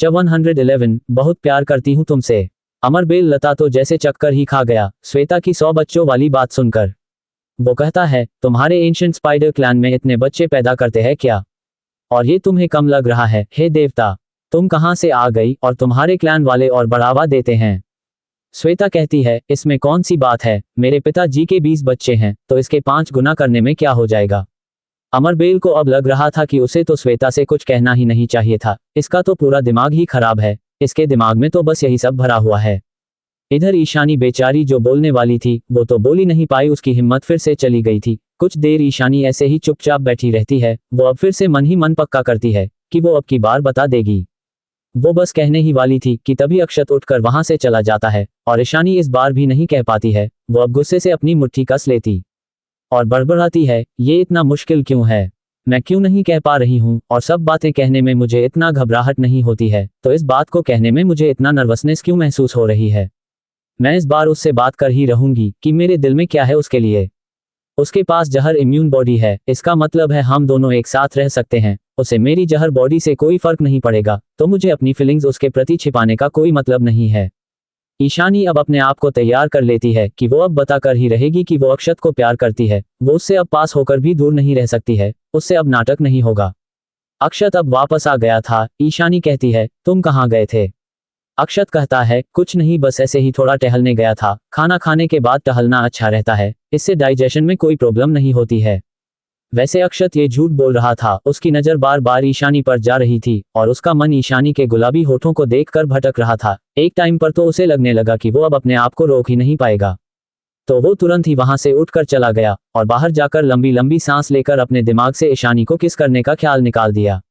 च 111 बहुत प्यार करती हूँ तुमसे। अमरबेल लता तो जैसे चक्कर ही खा गया श्वेता की 100 बच्चों वाली बात सुनकर। वो कहता है तुम्हारे एंशिएंट स्पाइडर क्लैन में इतने बच्चे पैदा करते हैं क्या? और ये तुम्हें कम लग रहा है? हे देवता, तुम कहाँ से आ गई और तुम्हारे क्लैन वाले और बढ़ावा देते हैं। श्वेता कहती है इसमें कौन सी बात है, मेरे पिताजी के 20 बच्चे हैं तो इसके 5 गुना करने में क्या हो जाएगा। अमरबेल को अब लग रहा था कि उसे तो श्वेता से कुछ कहना ही नहीं चाहिए था, इसका तो पूरा दिमाग ही खराब है, इसके दिमाग में तो बस यही सब भरा हुआ है। इधर ईशानी बेचारी जो बोलने वाली थी वो तो बोल ही नहीं पाई, उसकी हिम्मत फिर से चली गई थी। कुछ देर ईशानी ऐसे ही चुपचाप बैठी रहती है। वो अब फिर से मन ही मन पक्का करती है कि वो अब की बार बता देगी। वो बस कहने ही वाली थी कि तभी अक्षत उठकर वहां से चला जाता है और ईशानी इस बार भी नहीं कह पाती है। वो अब गुस्से से अपनी मुट्ठी कस लेती और बड़बड़ाती है, ये इतना मुश्किल क्यों है, मैं क्यों नहीं कह पा रही हूँ, और सब बातें कहने में मुझे इतना घबराहट नहीं होती है, तो इस बात को कहने में मुझे इतना नर्वसनेस क्यों महसूस हो रही है। मैं इस बार उससे बात कर ही रहूंगी कि मेरे दिल में क्या है उसके लिए। उसके पास जहर इम्यून बॉडी है, इसका मतलब है हम दोनों एक साथ रह सकते हैं, उसे मेरी जहर बॉडी से कोई फर्क नहीं पड़ेगा, तो मुझे अपनी फीलिंग्स उसके प्रति छिपाने का कोई मतलब नहीं है। ईशानी अब अपने आप को तैयार कर लेती है कि वो अब बताकर ही रहेगी कि वो अक्षत को प्यार करती है। वो उससे अब पास होकर भी दूर नहीं रह सकती है, उससे अब नाटक नहीं होगा। अक्षत अब वापस आ गया था। ईशानी कहती है तुम कहाँ गए थे? अक्षत कहता है कुछ नहीं, बस ऐसे ही थोड़ा टहलने गया था। खाना खाने के बाद टहलना अच्छा रहता है, इससे डाइजेशन में कोई प्रॉब्लम नहीं होती है। वैसे अक्षत ये झूठ बोल रहा था, उसकी नज़र बार बार ईशानी पर जा रही थी और उसका मन ईशानी के गुलाबी होठों को देखकर भटक रहा था। एक टाइम पर तो उसे लगने लगा कि वो अब अपने आप को रोक ही नहीं पाएगा, तो वो तुरंत ही वहां से उठकर चला गया और बाहर जाकर लंबी लंबी सांस लेकर अपने दिमाग से ईशानी को किस करने का ख्याल निकाल दिया।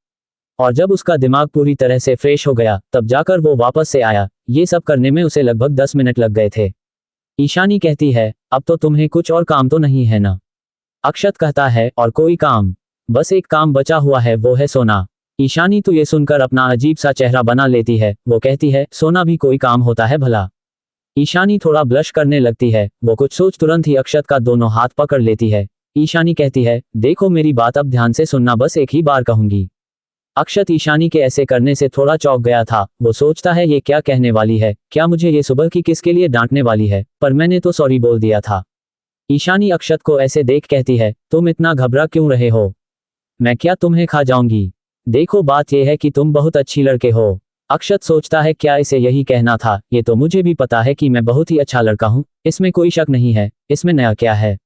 और जब उसका दिमाग पूरी तरह से फ्रेश हो गया तब जाकर वो वापस से आया। ये सब करने में उसे लगभग 10 मिनट लग गए थे। ईशानी कहती है अब तो तुम्हें कुछ और काम तो नहीं है ना? अक्षत कहता है और कोई काम? बस एक काम बचा हुआ है, वो है सोना। ईशानी तो ये सुनकर अपना अजीब सा चेहरा बना लेती है। वो कहती है सोना भी कोई काम होता है भला? ईशानी थोड़ा ब्लश करने लगती है। वो कुछ सोच तुरंत ही अक्षत का दोनों हाथ पकड़ लेती है। ईशानी कहती है देखो मेरी बात अब ध्यान से सुनना, बस एक ही बार कहूंगी। अक्षत ईशानी के ऐसे करने से थोड़ा चौंक गया था। वो सोचता है ये क्या कहने वाली है, क्या मुझे ये सुबह की किसके लिए डांटने वाली है, पर मैंने तो सॉरी बोल दिया था। ईशानी अक्षत को ऐसे देख कहती है तुम इतना घबरा क्यों रहे हो, मैं क्या तुम्हें खा जाऊंगी? देखो बात यह है कि तुम बहुत अच्छी लड़के हो। अक्षत सोचता है क्या इसे यही कहना था, ये तो मुझे भी पता है कि मैं बहुत ही अच्छा लड़का हूँ, इसमें कोई शक नहीं है, इसमें नया क्या है।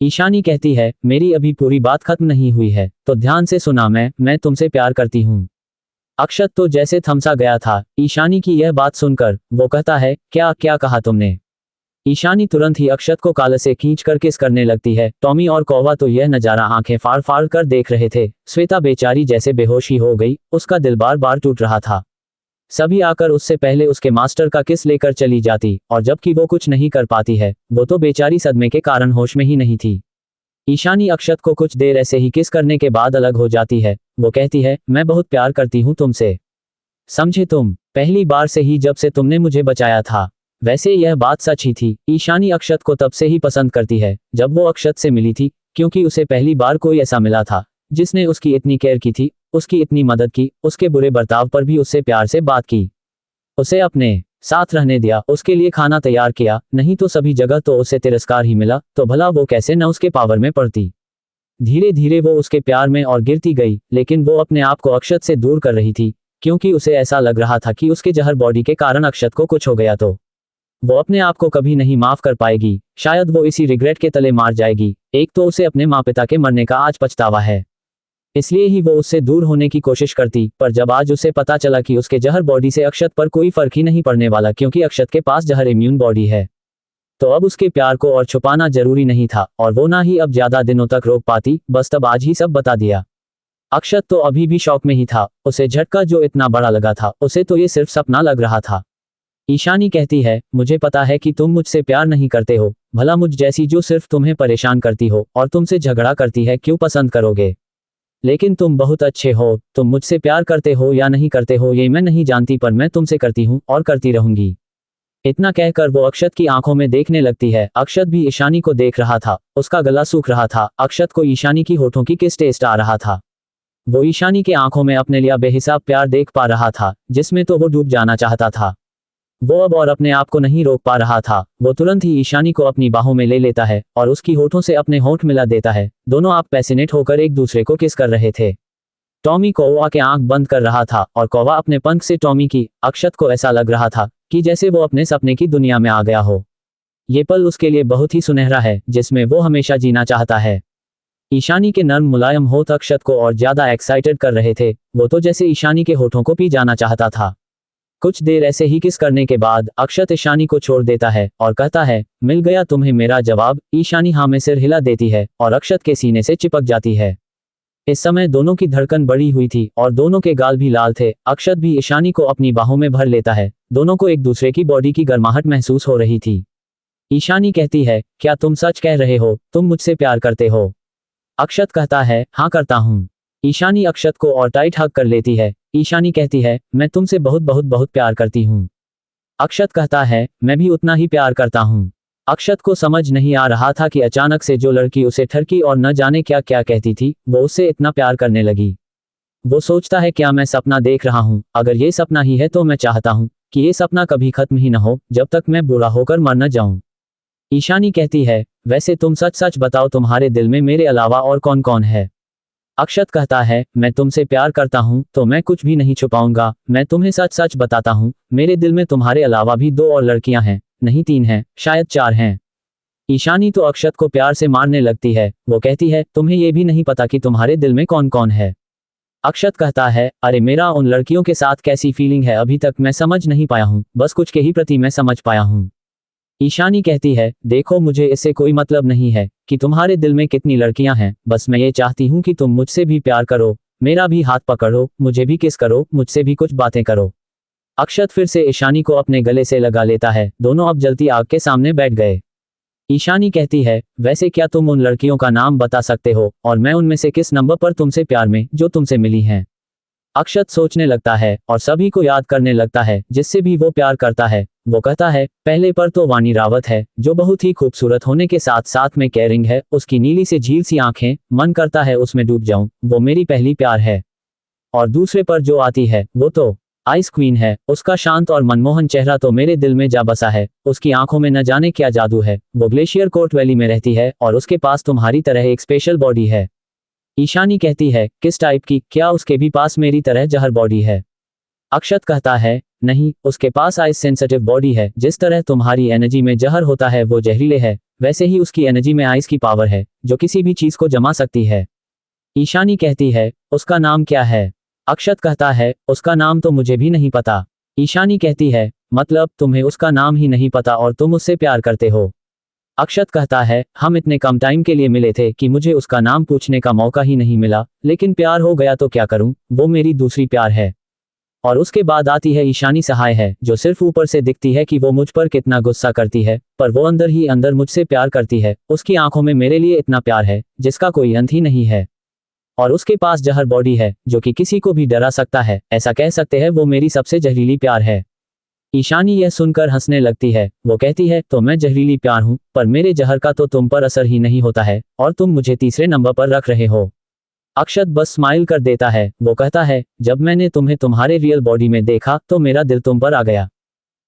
ईशानी कहती है मेरी अभी पूरी बात खत्म नहीं हुई है, तो ध्यान से सुना, मैं तुमसे प्यार करती हूँ। अक्षत तो जैसे थमसा गया था ईशानी की यह बात सुनकर। वो कहता है क्या क्या कहा तुमने? ईशानी तुरंत ही अक्षत को काल से खींच कर किस करने लगती है। टॉमी और कौवा तो यह नजारा आंखें फाड़ फाड़ कर देख रहे थे। श्वेता बेचारी जैसे बेहोश ही हो गई, उसका दिल बार बार टूट रहा था। सभी आकर उससे पहले उसके मास्टर का किस लेकर चली जाती, और जबकि वो कुछ नहीं कर पाती है, वो तो बेचारी सदमे के कारण होश में ही नहीं थी। ईशानी अक्षत को कुछ देर ऐसे ही किस करने के बाद अलग हो जाती है। वो कहती है मैं बहुत प्यार करती हूँ तुमसे, समझे तुम, पहली बार से ही जब से तुमने मुझे बचाया था। वैसे यह बात सच ही थी, ईशानी अक्षत को तब से ही पसंद करती है जब वो अक्षत से मिली थी, क्योंकि उसे पहली बार कोई ऐसा मिला था जिसने उसकी इतनी केयर की थी, उसकी इतनी मदद की, उसके बुरे बर्ताव पर भी उससे प्यार से बात की, उसे अपने साथ रहने दिया, उसके लिए खाना तैयार किया। नहीं तो सभी जगह तो उसे तिरस्कार ही मिला, तो भला वो कैसे न उसके पावर में पड़ती। धीरे धीरे वो उसके प्यार में और गिरती गई, लेकिन वो अपने आप को अक्षत से दूर कर रही थी, क्योंकि उसे ऐसा लग रहा था कि उसके जहर बॉडी के कारण अक्षत को कुछ हो गया तो वो अपने आप को कभी नहीं माफ कर पाएगी। शायद वो इसी रिग्रेट के तले मार जाएगी। एक तो उसे अपने माँ पिता के मरने का आज पछतावा है, इसलिए ही वो उससे दूर होने की कोशिश करती, पर जब आज उसे पता चला कि उसके जहर बॉडी से अक्षत पर कोई फर्क ही नहीं पड़ने वाला, क्योंकि अक्षत के पास जहर इम्यून बॉडी है, तो अब उसके प्यार को और छुपाना जरूरी नहीं था, और वो ना ही अब ज्यादा दिनों तक रोक पाती, बस तब आज ही सब बता दिया। अक्षत तो अभी भी शौक में ही था। उसे झटका जो इतना बड़ा लगा था, उसे तो ये सिर्फ सपना लग रहा था। ईशानी कहती है मुझे पता है कि तुम मुझसे प्यार नहीं करते हो, भला मुझ जैसी जो सिर्फ तुम्हें परेशान करती हो और तुमसे झगड़ा करती है क्यों पसंद करोगे? लेकिन तुम बहुत अच्छे हो, तुम मुझसे प्यार करते हो या नहीं करते हो ये मैं नहीं जानती, पर मैं तुमसे करती हूँ और करती रहूंगी। इतना कहकर वो अक्षत की आंखों में देखने लगती है। अक्षत भी ईशानी को देख रहा था, उसका गला सूख रहा था। अक्षत को ईशानी की होठों की किस टेस्ट आ रहा था। वो ईशानी के आंखों में अपने लिए बेहिसाब प्यार देख पा रहा था, जिसमें तो वो डूब जाना चाहता था। वो अब और अपने आप को नहीं रोक पा रहा था। वो तुरंत ही ईशानी को अपनी बाहों में ले लेता है और उसकी होठों से अपने होठ मिला देता है। दोनों आप पैसिनेट होकर एक दूसरे को किस कर रहे थे। टॉमी कौवा के आंख बंद कर रहा था और कौवा अपने पंख से टॉमी की। अक्षत को ऐसा लग रहा था कि जैसे वो अपने सपने की दुनिया में आ गया हो। ये पल उसके लिए बहुत ही सुनहरा है, जिसमें वो हमेशा जीना चाहता है। ईशानी के नर्म मुलायम होठ अक्षत को और ज्यादा एक्साइटेड कर रहे थे। वो तो जैसे ईशानी के होठों को पी जाना चाहता था। कुछ देर ऐसे ही किस करने के बाद अक्षत ईशानी को छोड़ देता है और कहता है, मिल गया तुम्हें मेरा जवाब। ईशानी हाँ में सिर हिला देती है और अक्षत के सीने से चिपक जाती है। इस समय दोनों की धड़कन बढ़ी हुई थी और दोनों के गाल भी लाल थे। अक्षत भी ईशानी को अपनी बाहों में भर लेता है। दोनों को एक दूसरे की बॉडी की गर्माहट महसूस हो रही थी। ईशानी कहती है, क्या तुम सच कह रहे हो, तुम मुझसे प्यार करते हो? अक्षत कहता है, हाँ करता हूँ। ईशानी अक्षत को और टाइट हग कर लेती है। ईशानी कहती है, मैं तुमसे बहुत बहुत बहुत प्यार करती हूँ। अक्षत कहता है, मैं भी उतना ही प्यार करता हूँ। अक्षत को समझ नहीं आ रहा था कि अचानक से जो लड़की उसे ठरकी और न जाने क्या क्या कहती थी, वो उससे इतना प्यार करने लगी। वो सोचता है, क्या मैं सपना देख रहा हूँ? अगर ये सपना ही है तो मैं चाहता हूँ कि ये सपना कभी खत्म ही न हो, जब तक मैं बुरा होकर मर न जाऊं। ईशानी कहती है, वैसे तुम सच सच बताओ, तुम्हारे दिल में मेरे अलावा और कौन कौन है? अक्षत कहता है, मैं तुमसे प्यार करता हूँ तो मैं कुछ भी नहीं छुपाऊंगा। मैं तुम्हें सच सच बताता हूँ, मेरे दिल में तुम्हारे अलावा भी 2 और लड़कियां हैं, नहीं 3 हैं, शायद 4 हैं। ईशानी तो अक्षत को प्यार से मारने लगती है। वो कहती है, तुम्हें ये भी नहीं पता कि तुम्हारे दिल में कौन कौन है? अक्षत कहता है, अरे मेरा उन लड़कियों के साथ कैसी फीलिंग है अभी तक मैं समझ नहीं पाया हूँ, बस कुछ के ही प्रति मैं समझ पाया हूँ। ईशानी कहती है, देखो मुझे इससे कोई मतलब नहीं है कि तुम्हारे दिल में कितनी लड़कियां हैं, बस मैं ये चाहती हूँ कि तुम मुझसे भी प्यार करो, मेरा भी हाथ पकड़ो, मुझे भी किस करो, मुझसे भी कुछ बातें करो। अक्षत फिर से ईशानी को अपने गले से लगा लेता है। दोनों अब जलती आग के सामने बैठ गए। ईशानी कहती है, वैसे क्या तुम उन लड़कियों का नाम बता सकते हो, और मैं उनमें से किस नंबर पर तुमसे प्यार में जो तुमसे मिली हैं? अक्षत सोचने लगता है और सभी को याद करने लगता है जिससे भी वो प्यार करता है। वो कहता है, पहले पर तो वाणी रावत है, जो बहुत ही खूबसूरत होने के साथ साथ में केयरिंग है। उसकी नीली से झील सी आंखें, मन करता है उसमें डूब जाऊं, वो मेरी पहली प्यार है। और दूसरे पर जो आती है वो तो आइस क्वीन है। उसका शांत और मनमोहन चेहरा तो मेरे दिल में जा बसा है। उसकी आंखों में न जाने क्या जादू है। वो ग्लेशियर कोर्ट वैली में रहती है और उसके पास तुम्हारी तरह एक स्पेशल बॉडी है। ईशानी कहती है, किस टाइप की? क्या उसके भी पास मेरी तरह जहर बॉडी है? अक्षत कहता है, नहीं, उसके पास आइस सेंसिटिव बॉडी है। जिस तरह तुम्हारी एनर्जी में जहर होता है वो जहरीले है, वैसे ही उसकी एनर्जी में आइस की पावर है जो किसी भी चीज को जमा सकती है। ईशानी कहती है, उसका नाम क्या है? अक्षत कहता है, उसका नाम तो मुझे भी नहीं पता। ईशानी कहती है, मतलब तुम्हें उसका नाम ही नहीं पता और तुम उससे प्यार करते हो? अक्षत कहता है, हम इतने कम टाइम के लिए मिले थे कि मुझे उसका नाम पूछने का मौका ही नहीं मिला, लेकिन प्यार हो गया तो क्या करूं, वो मेरी दूसरी प्यार है। और उसके बाद आती है ईशानी सहाय है, जो सिर्फ ऊपर से दिखती है कि वो मुझ पर कितना गुस्सा करती है, पर वो अंदर ही अंदर मुझसे प्यार करती है। उसकी आंखों में मेरे लिए इतना प्यार है जिसका कोई अंत ही नहीं है। और उसके पास जहर बॉडी है जो कि किसी को भी डरा सकता है। ऐसा कह सकते हैं वो मेरी सबसे जहरीली प्यार है। ईशानी यह सुनकर हंसने लगती है। वो कहती है, तो मैं जहरीली प्यार हूं, पर मेरे जहर का तो तुम पर असर ही नहीं होता है और तुम मुझे तीसरे नंबर पर रख रहे हो। अक्षत बस स्माइल कर देता है। वो कहता है, जब मैंने तुम्हें तुम्हारे रियल बॉडी में देखा तो मेरा दिल तुम पर आ गया।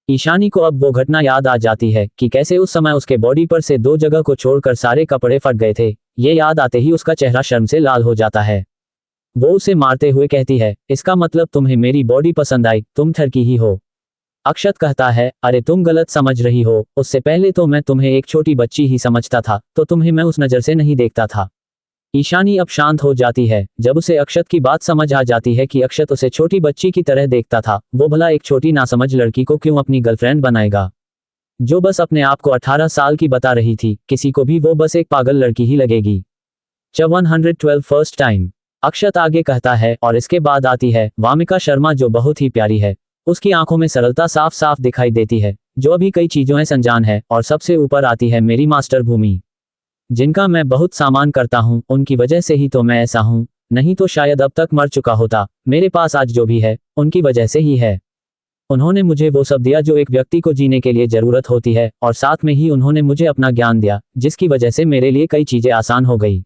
ईशानी को अब वो घटना याद आ जाती है कि कैसे उस समय उसके बॉडी पर से 2 जगह को छोड़कर सारे कपड़े फट गए थे। ये याद आते ही उसका चेहरा शर्म से लाल हो जाता है। वो उसे मारते हुए कहती है, इसका मतलब तुम्हें मेरी बॉडी पसंद आई, तुम ठरकी ही हो। अक्षत कहता है, अरे तुम गलत समझ रही हो, उससे पहले तो मैं तुम्हें एक छोटी बच्ची ही समझता था, तो तुम्हें मैं उस नज़र से नहीं देखता था। ईशानी अब शांत हो जाती है जब उसे अक्षत की बात समझ आ जाती है कि अक्षत उसे छोटी बच्ची की तरह देखता था। वो भला एक छोटी नासमझ लड़की को क्यों अपनी गर्लफ्रेंड बनाएगा, जो बस अपने आप को 18 साल की बता रही थी। किसी को भी वो बस एक पागल लड़की ही लगेगी। 112 फर्स्ट टाइम। अक्षत आगे कहता है, और इसके बाद आती है वामिका शर्मा, जो बहुत ही प्यारी है। उसकी आंखों में सरलता साफ साफ दिखाई देती है, जो अभी कई चीजों में अनजान है। और सबसे ऊपर आती है मेरी मास्टर भूमि, जिनका मैं बहुत सम्मान करता हूँ। उनकी वजह से ही तो मैं ऐसा हूँ, नहीं तो शायद अब तक मर चुका होता। मेरे पास आज जो भी है उनकी वजह से ही है। उन्होंने मुझे वो सब दिया जो एक व्यक्ति को जीने के लिए जरूरत होती है, और साथ में ही उन्होंने मुझे अपना ज्ञान दिया, जिसकी वजह से मेरे लिए कई चीजें आसान हो गई।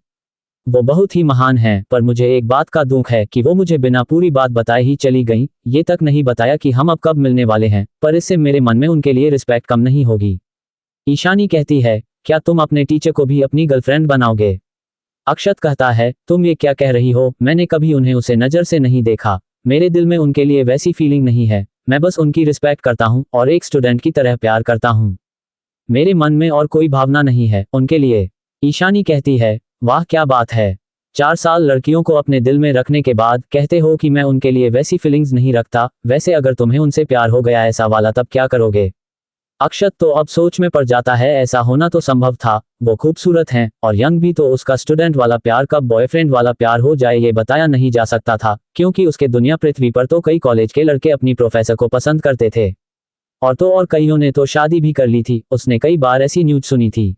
वो बहुत ही महान हैं, पर मुझे एक बात का दुख है कि वो मुझे बिना पूरी बात बताए ही चली गईं, ये तक नहीं बताया कि हम अब कब मिलने वाले हैं, पर इससे मेरे मन में उनके लिए रिस्पेक्ट कम नहीं होगी। ईशानी कहती है, क्या तुम अपने टीचर को भी अपनी गर्लफ्रेंड बनाओगे? अक्षत कहता है, तुम ये क्या कह रही हो, मैंने कभी उन्हें उसे नज़र से नहीं देखा, मेरे दिल में उनके लिए वैसी फीलिंग नहीं है, मैं बस उनकी रिस्पेक्ट करता हूँ और एक स्टूडेंट की तरह प्यार करता हूँ। मेरे मन में और कोई भावना नहीं है उनके लिए। ईशानी कहती है, वाह क्या बात है, 4 साल लड़कियों को अपने दिल में रखने के बाद कहते हो कि मैं उनके लिए वैसी फीलिंग्स नहीं रखता, वैसे अगर तुम्हें उनसे प्यार हो गया ऐसा वाला तब क्या करोगे? अक्षत तो अब सोच में पड़ जाता है, ऐसा होना तो संभव था, वो खूबसूरत हैं और यंग भी, तो उसका स्टूडेंट वाला प्यार कब बॉयफ्रेंड वाला प्यार हो जाए ये बताया नहीं जा सकता था, क्योंकि उसके दुनिया पृथ्वी पर तो कई कॉलेज के लड़के अपनी प्रोफेसर को पसंद करते थे और कईयों ने तो शादी भी कर ली थी, उसने कई बार ऐसी न्यूज़ सुनी थी।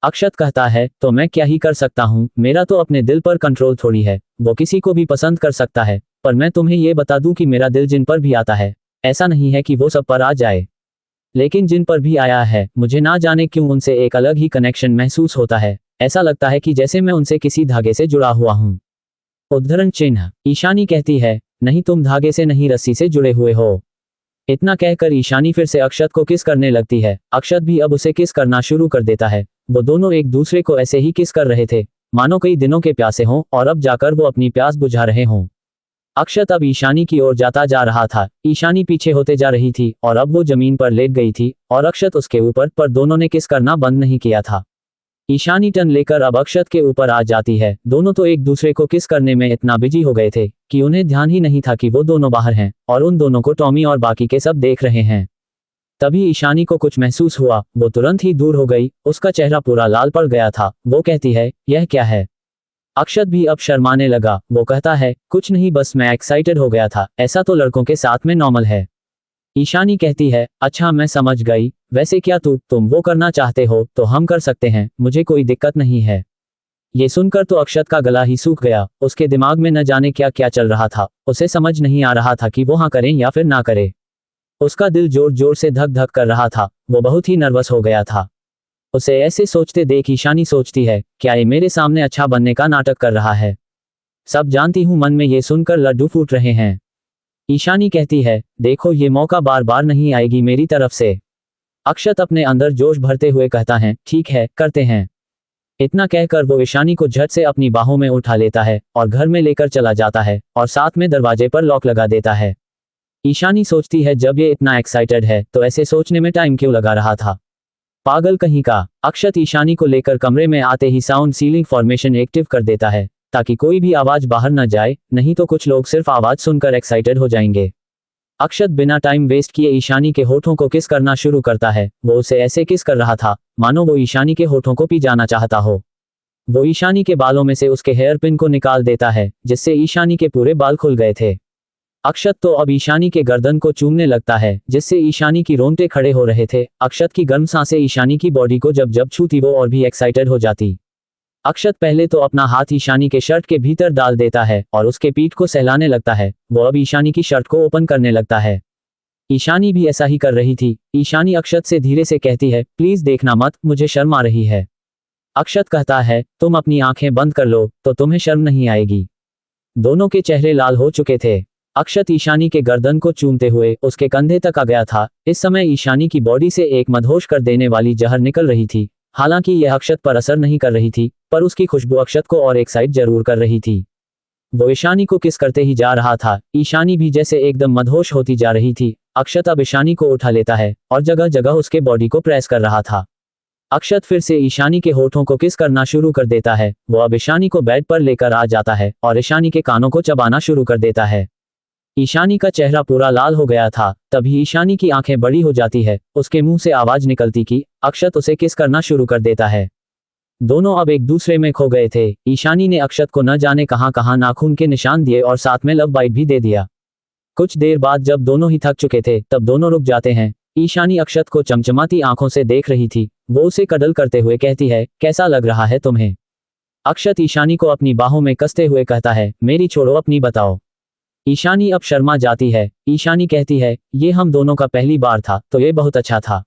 अक्षत कहता है, तो मैं क्या ही कर सकता हूँ, मेरा तो अपने दिल पर कंट्रोल थोड़ी है, वो किसी को भी पसंद कर सकता है, पर मैं तुम्हें ये बता दूं कि मेरा दिल जिन पर भी आता है, ऐसा नहीं है कि वो सब पर आ जाए, लेकिन जिन पर भी आया है, मुझे ना जाने क्यों उनसे एक अलग ही कनेक्शन महसूस होता है, ऐसा लगता है कि जैसे मैं उनसे किसी धागे से जुड़ा हुआ हूँ। उद्धरण चिन्ह। ईशानी कहती है, नहीं तुम धागे से नहीं रस्सी से जुड़े हुए हो। इतना कहकर ईशानी फिर से अक्षत को किस करने लगती है, अक्षत भी अब उसे किस करना शुरू कर देता है, वो दोनों एक दूसरे को ऐसे ही किस कर रहे थे, मानो कई दिनों के प्यासे हों और अब जाकर वो अपनी प्यास बुझा रहे हों। अक्षत अब ईशानी की ओर जाता जा रहा था, ईशानी पीछे होते जा रही थी और अब वो जमीन पर लेट गई थी और अक्षत उसके ऊपर, पर दोनों ने किस करना बंद नहीं किया था। ईशानी टर्न लेकर अब अक्षत के ऊपर आ जाती है, दोनों तो एक दूसरे को किस करने में इतना बिजी हो गए थे कि उन्हें ध्यान ही नहीं था कि वो दोनों बाहर हैं और उन दोनों को टॉमी और बाकी के सब देख रहे हैं। तभी ईशानी को कुछ महसूस हुआ, वो तुरंत ही दूर हो गई, उसका चेहरा पूरा लाल पड़ गया था, वो कहती है, यह क्या है? अक्षत भी अब शर्माने लगा, वो कहता है, कुछ नहीं, बस मैं एक्साइटेड हो गया था, ऐसा तो लड़कों के साथ में नॉर्मल है। ईशानी कहती है, अच्छा मैं समझ गई, वैसे क्या तुम वो करना चाहते हो तो हम कर सकते हैं, मुझे कोई दिक्कत नहीं है। ये सुनकर तो अक्षत का गला ही सूख गया, उसके दिमाग में न जाने क्या क्या चल रहा था, उसे समझ नहीं आ रहा था कि वो हाँ करें या फिर ना करें। उसका दिल जोर जोर से धक धक कर रहा था, वो बहुत ही नर्वस हो गया था। उसे ऐसे सोचते देख ईशानी सोचती है, क्या ये मेरे सामने अच्छा बनने का नाटक कर रहा है? सब जानती हूँ मन में ये सुनकर लड्डू फूट रहे हैं। ईशानी कहती है, देखो ये मौका बार बार नहीं आएगी मेरी तरफ से। अक्षत अपने अंदर जोश भरते हुए कहता है, ठीक है करते हैं। इतना कहकर वो ईशानी को झट से अपनी बाहों में उठा लेता है और घर में लेकर चला जाता है और साथ में दरवाजे पर लॉक लगा देता है। ईशानी सोचती है, जब ये इतना एक्साइटेड है तो ऐसे सोचने में टाइम क्यों लगा रहा था, पागल कहीं का। अक्षत ईशानी को लेकर कमरे में आते ही साउंड सीलिंग फॉर्मेशन एक्टिव कर देता है ताकि कोई भी आवाज बाहर न जाए, नहीं तो कुछ लोग सिर्फ आवाज सुनकर एक्साइटेड हो जाएंगे। अक्षत बिना टाइम वेस्ट किए ईशानी के होठों को किस करना शुरू करता है, वो उसे ऐसे किस कर रहा था मानो वो ईशानी के होठों को पी जाना चाहता हो। वो ईशानी के बालों में से उसके हेयर पिन को निकाल देता है जिससे ईशानी के पूरे बाल खुल गए थे। अक्षत तो अब ईशानी के गर्दन को चूमने लगता है जिससे ईशानी की रोंगटे खड़े हो रहे थे। अक्षत की गर्म सांसें ईशानी की बॉडी को जब जब छूती वो और भी एक्साइटेड हो जाती। अक्षत पहले तो अपना हाथ ईशानी के शर्ट के भीतर डाल देता है और उसके पीठ को सहलाने लगता है, वो अब ईशानी की शर्ट को ओपन करने लगता है। ईशानी भी ऐसा ही कर रही थी। ईशानी अक्षत से धीरे से कहती है, प्लीज देखना मत, मुझे शर्म आ रही है। अक्षत कहता है, तुम अपनी आंखें बंद कर लो तो तुम्हें शर्म नहीं आएगी। दोनों के चेहरे लाल हो चुके थे। अक्षत ईशानी के गर्दन को चूमते हुए उसके कंधे तक आ गया था। इस समय ईशानी की बॉडी से एक मदहोश कर देने वाली जहर निकल रही थी। हालांकि यह अक्षत पर असर नहीं कर रही थी, पर उसकी खुशबू अक्षत को और एक्साइट जरूर कर रही थी। वो ईशानी को किस करते ही जा रहा था। ईशानी भी जैसे एकदम मदहोश होती जा रही थी। अक्षत अब ईशानी को उठा लेता है और जगह जगह उसके बॉडी को प्रेस कर रहा था। अक्षत फिर से ईशानी के होठों को किस करना शुरू कर देता है। वो अब ईशानी को बेड पर लेकर आ जाता है और ईशानी के कानों को चबाना शुरू कर देता है। ईशानी का चेहरा पूरा लाल हो गया था। तभी ईशानी की आंखें बड़ी हो जाती है, उसके मुंह से आवाज निकलती कि अक्षत उसे किस करना शुरू कर देता है। दोनों अब एक दूसरे में खो गए थे। ईशानी ने अक्षत को न जाने कहां कहां नाखून के निशान दिए और साथ में लव बाइट भी दे दिया। कुछ देर बाद जब दोनों ही थक चुके थे तब दोनों रुक जाते हैं। ईशानी अक्षत को चमचमाती आंखों से देख रही थी। वो उसे कडल करते हुए कहती है, कैसा लग रहा है तुम्हें? अक्षत ईशानी को अपनी बाहों में कसते हुए कहता है, मेरी छोड़ो, अपनी बताओ। ईशानी अब शर्मा जाती है। ईशानी कहती है, ये हम दोनों का पहली बार था तो ये बहुत अच्छा था।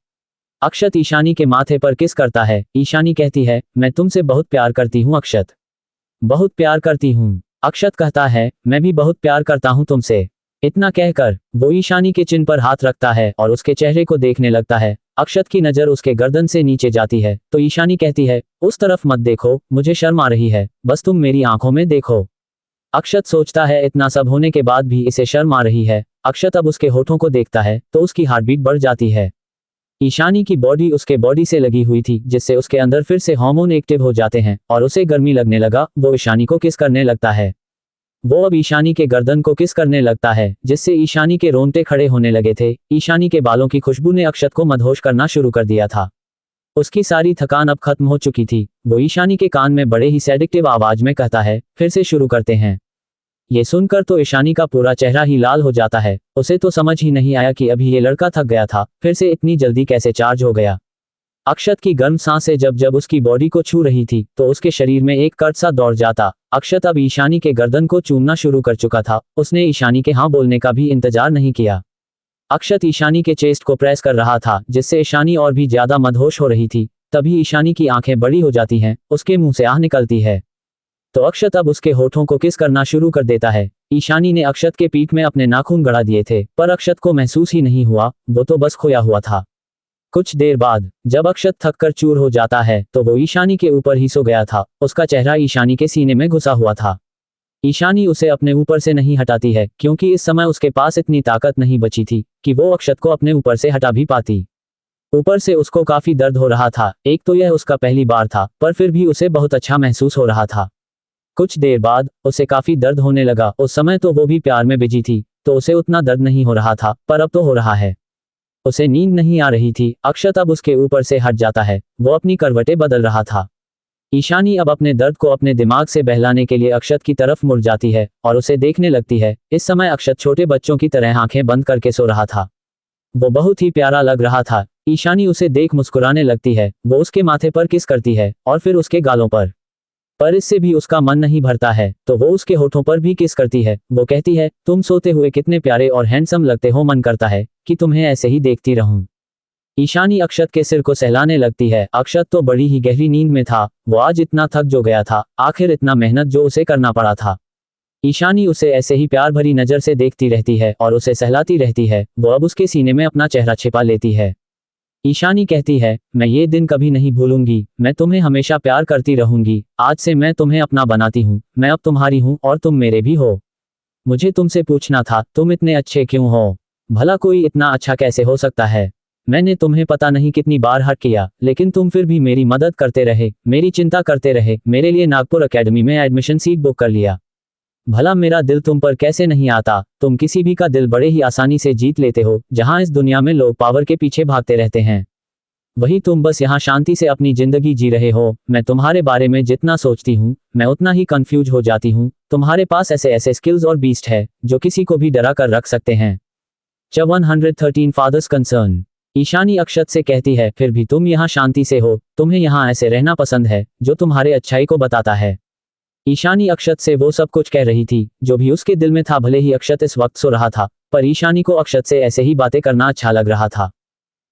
अक्षत ईशानी के माथे पर किस करता है। ईशानी कहती है, मैं तुमसे बहुत प्यार करती हूँ अक्षत। बहुत प्यार करती हूँ। अक्षत कहता है, मैं भी बहुत प्यार करता हूँ तुमसे। इतना कहकर वो ईशानी के चिन पर हाथ रखता है और उसके चेहरे को देखने लगता है। अक्षत की नजर उसके गर्दन से नीचे जाती है तो ईशानी कहती है, उस तरफ मत देखो, मुझे शर्म आ रही है, बस तुम मेरी आंखों में देखो। अक्षत सोचता है इतना सब होने के बाद भी इसे शर्म आ रही है। अक्षत अब उसके होठों को देखता है तो उसकी हार्टबीट बढ़ जाती है। ईशानी की बॉडी उसके बॉडी से लगी हुई थी जिससे उसके अंदर फिर से हार्मोन एक्टिव हो जाते हैं और उसे गर्मी लगने लगा। वो ईशानी को किस करने लगता है। वो अब ईशानी के गर्दन को किस करने लगता है जिससे ईशानी के रोंगटे खड़े होने लगे थे। ईशानी के बालों की खुशबू ने अक्षत को मदहोश करना शुरू कर दिया था। उसकी सारी थकान अब खत्म हो चुकी थी। वो ईशानी के कान में बड़े ही सेडिक्टिव आवाज में कहता है, फिर से शुरू करते हैं। ये सुनकर तो ईशानी का पूरा चेहरा ही लाल हो जाता है। उसे तो समझ ही नहीं आया कि अभी ये लड़का थक गया था, फिर से इतनी जल्दी कैसे चार्ज हो गया। अक्षत की गर्म सांसें जब जब उसकी बॉडी को छू रही थी तो उसके शरीर में एक कर्ट सा दौड़ जाता। अक्षत अब ईशानी के गर्दन को चूमना शुरू कर चुका था। उसने ईशानी के हाँ बोलने का भी इंतजार नहीं किया। अक्षत ईशानी के चेस्ट को प्रेस कर रहा था जिससे ईशानी और भी ज्यादा मदहोश हो रही थी। तभी ईशानी की आंखें बड़ी हो जाती हैं, उसके मुंह से आह निकलती है तो अक्षत अब उसके होठों को किस करना शुरू कर देता है। ईशानी ने अक्षत के पीठ में अपने नाखून गड़ा दिए थे पर अक्षत को महसूस ही नहीं हुआ, वो तो बस खोया हुआ था। कुछ देर बाद जब अक्षत थककर चूर हो जाता है तो वो ईशानी के ऊपर ही सो गया था। उसका चेहरा ईशानी के सीने में घुसा हुआ था। ईशानी उसे अपने ऊपर से नहीं हटाती है क्योंकि इस समय उसके पास इतनी ताकत नहीं बची थी कि वो अक्षत को अपने ऊपर से हटा भी पाती। ऊपर से उसको काफी दर्द हो रहा था। एक तो यह उसका पहली बार था पर फिर भी उसे बहुत अच्छा महसूस हो रहा था। कुछ देर बाद उसे काफी दर्द होने लगा। उस समय तो वो भी प्यार में बिजी थी तो उसे उतना दर्द नहीं हो रहा था, पर अब तो हो रहा है। उसे नींद नहीं आ रही थी। अक्षत अब उसके ऊपर से हट जाता है। वो अपनी करवटें बदल रहा था। ईशानी अब अपने दर्द को अपने दिमाग से बहलाने के लिए अक्षत की तरफ मुड़ जाती है और उसे देखने लगती है। इस समय अक्षत छोटे बच्चों की तरह आंखें बंद करके सो रहा था। वो बहुत ही प्यारा लग रहा था। ईशानी उसे देख मुस्कुराने लगती है। वो उसके माथे पर किस करती है और फिर उसके गालों पर इससे भी उसका मन नहीं भरता है तो वो उसके होठों पर भी किस करती है। वो कहती है, तुम सोते हुए कितने प्यारे और हैंडसम लगते हो, मन करता है कि तुम्हें ऐसे ही देखती रहूं। ईशानी अक्षत के सिर को सहलाने लगती है। अक्षत तो बड़ी ही गहरी नींद में था। वो आज इतना थक जो गया था, आखिर इतना मेहनत जो उसे करना पड़ा था। ईशानी उसे ऐसे ही प्यार भरी नजर से देखती रहती है और उसे सहलाती रहती है। वो अब उसके सीने में अपना चेहरा छिपा लेती है। ईशानी कहती है, मैं ये दिन कभी नहीं भूलूंगी, मैं तुम्हें हमेशा प्यार करती रहूंगी। आज से मैं तुम्हें अपना बनाती हूँ। मैं अब तुम्हारी हूँ और तुम मेरे भी हो। मुझे तुमसे पूछना था, तुम इतने अच्छे क्यों हो? भला कोई इतना अच्छा कैसे हो सकता है? मैंने तुम्हें पता नहीं कितनी बार हर्ट किया, लेकिन तुम फिर भी मेरी मदद करते रहे, मेरी चिंता करते रहे, मेरे लिए नागपुर एकेडमी में एडमिशन सीट बुक कर लिया। भला मेरा दिल तुम पर कैसे नहीं आता? तुम किसी भी का दिल बड़े ही आसानी से जीत लेते हो। जहां इस दुनिया में लोग पावर के पीछे भागते रहते हैं, वही तुम बस यहाँ शांति से अपनी जिंदगी जी रहे हो। मैं तुम्हारे बारे में जितना सोचती हूँ मैं उतना ही कंफ्यूज हो जाती हूँ। तुम्हारे पास ऐसे ऐसे स्किल्स और बीस्ट है जो किसी को भी डरा कर रख सकते हैं। 113 फादर्स कंसर्न। ईशानी अक्षत से कहती है, फिर भी तुम यहाँ शांति से हो, तुम्हें यहाँ ऐसे रहना पसंद है जो तुम्हारे अच्छाई को बताता है। ईशानी अक्षत से वो सब कुछ कह रही थी जो भी उसके दिल में था। भले ही अक्षत इस वक्त सो रहा था पर ईशानी को अक्षत से ऐसे ही बातें करना अच्छा लग रहा था।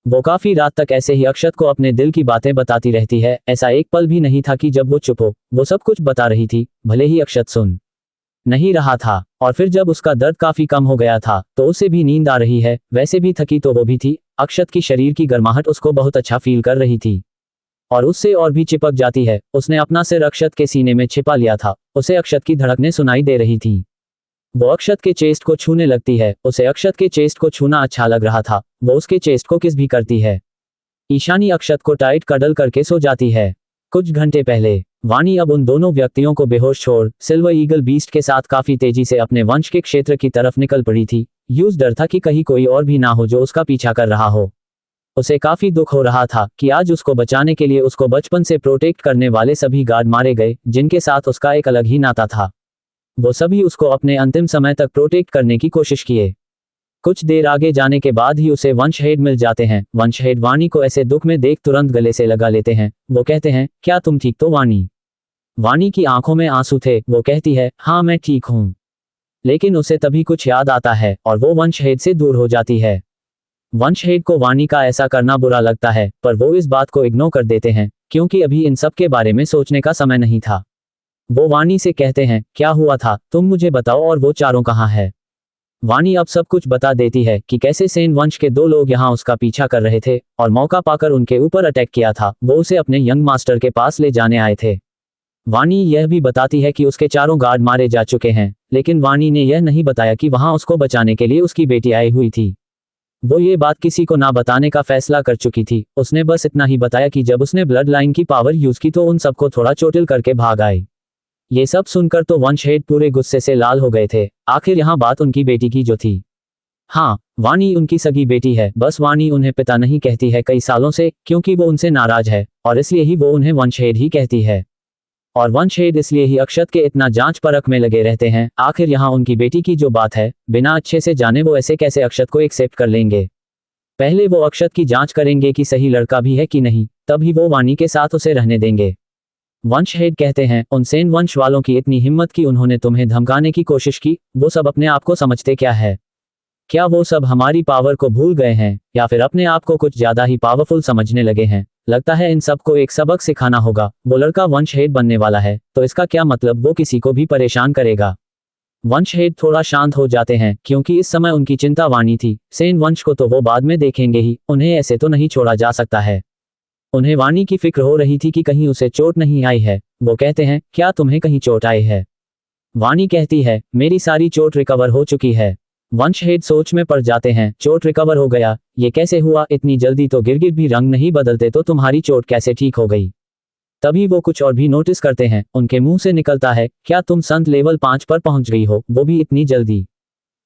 वो काफी रात तक ऐसे ही अक्षत को अपने दिल की बातें बताती रहती है। ऐसा एक पल भी नहीं था कि जब वो चुप हो। वो सब कुछ बता रही थी, भले ही अक्षत सुन नहीं रहा था। और फिर जब उसका दर्द काफी कम हो गया था तो उसे भी नींद आ रही है। वैसे भी थकी तो वो भी थी। अक्षत की शरीर की गर्माहट उसको बहुत अच्छा फील कर रही थी और उससे और भी चिपक जाती है। उसने अपना सिर अक्षत के सीने में छिपा लिया था। उसे अक्षत की धड़कनें सुनाई दे रही थी। वो अक्षत के चेस्ट को छूने लगती है। उसे अक्षत के चेस्ट को छूना अच्छा लग रहा था। वो उसके चेस्ट को किस भी करती है। ईशानी अक्षत को टाइट कडल करके सो जाती है। कुछ घंटे पहले वाणी अब उन दोनों व्यक्तियों को बेहोश छोड़ सिल्वर ईगल बीस्ट के साथ काफी तेजी से अपने वंश के क्षेत्र की तरफ निकल पड़ी थी। यूज डर था कि कहीं कोई और भी ना हो जो उसका पीछा कर रहा हो। उसे काफी दुख हो रहा था कि आज उसको बचाने के लिए उसको बचपन से प्रोटेक्ट करने वाले सभी गार्ड मारे गए जिनके साथ उसका एक अलग ही नाता था। वो सभी उसको अपने अंतिम समय तक प्रोटेक्ट करने की कोशिश किए। कुछ देर आगे जाने के बाद ही उसे वंश हेड मिल जाते हैं। वंश हेड वाणी को ऐसे दुख में देख तुरंत गले से लगा लेते हैं। वो कहते हैं, क्या तुम ठीक तो वाणी? वाणी की आंखों में आंसू थे। वो कहती है, हाँ मैं ठीक हूँ। लेकिन उसे तभी कुछ याद आता है और वो वंश हेड से दूर हो जाती है। वंश हेड को वाणी का ऐसा करना बुरा लगता है पर वो इस बात को इग्नोर कर देते हैं क्योंकि अभी इन सब के बारे में सोचने का समय नहीं था। वो वाणी से कहते हैं, क्या हुआ था, तुम मुझे बताओ, और वो चारों कहाँ है। वाणी अब सब कुछ बता देती है कि कैसे सेन वंश के 2 लोग यहाँ उसका पीछा कर रहे थे और मौका पाकर उनके ऊपर अटैक किया था। वो उसे अपने यंग मास्टर के पास ले जाने आए थे। वाणी यह भी बताती है कि उसके चारों गार्ड मारे जा चुके हैं, लेकिन वाणी ने यह नहीं बताया कि वहां उसको बचाने के लिए उसकी बेटी आई हुई थी। वो ये बात किसी को ना बताने का फैसला कर चुकी थी। उसने बस इतना ही बताया कि जब उसने ब्लड लाइन की पावर यूज की तो उन सबको थोड़ा चोटिल करके भाग आई। ये सब सुनकर तो वंशहेड पूरे गुस्से से लाल हो गए थे। आखिर यहाँ बात उनकी बेटी की जो थी। हाँ, वाणी उनकी सगी बेटी है, बस वाणी उन्हें पिता नहीं कहती है कई सालों से, क्योंकि वो उनसे नाराज है और इसलिए ही वो उन्हें वंशहेड ही कहती है। और वंशहेड इसलिए ही अक्षत के इतना जांच परख में लगे रहते हैं। आखिर यहाँ उनकी बेटी की जो बात है, बिना अच्छे से जाने वो ऐसे कैसे अक्षत को एक्सेप्ट कर लेंगे। पहले वो अक्षत की जांच करेंगे कि सही लड़का भी है कि नहीं, तभी वो वाणी के साथ उसे रहने देंगे। वंशहेड कहते हैं, उन सेन वंश वालों की इतनी हिम्मत कि उन्होंने तुम्हें धमकाने की कोशिश की। वो सब अपने आप को समझते क्या है? क्या वो सब हमारी पावर को भूल गए हैं या फिर अपने आप को कुछ ज्यादा ही पावरफुल समझने लगे हैं? लगता है इन सबको एक सबक सिखाना होगा। वो लड़का वंशहेड बनने वाला है तो इसका क्या मतलब वो किसी को भी परेशान करेगा। वंशहेड थोड़ा शांत हो जाते हैं क्योंकि इस समय उनकी चिंता वाणी थी। सेन वंश को तो वो बाद में देखेंगे ही, उन्हें ऐसे तो नहीं छोड़ा जा सकता है। उन्हें वाणी की फिक्र हो रही थी कि कहीं उसे चोट नहीं आई है। वो कहते हैं, क्या तुम्हें कहीं चोट आई है? वाणी कहती है, मेरी सारी चोट रिकवर हो चुकी है। वंशहेड सोच में पड़ जाते हैं, चोट रिकवर हो गया, ये कैसे हुआ? इतनी जल्दी तो गिरगिट भी रंग नहीं बदलते, तो तुम्हारी चोट कैसे ठीक हो गई? तभी वो कुछ और भी नोटिस करते हैं। उनके मुंह से निकलता है, क्या तुम संत लेवल 5 पर पहुंच गई हो, वो भी इतनी जल्दी?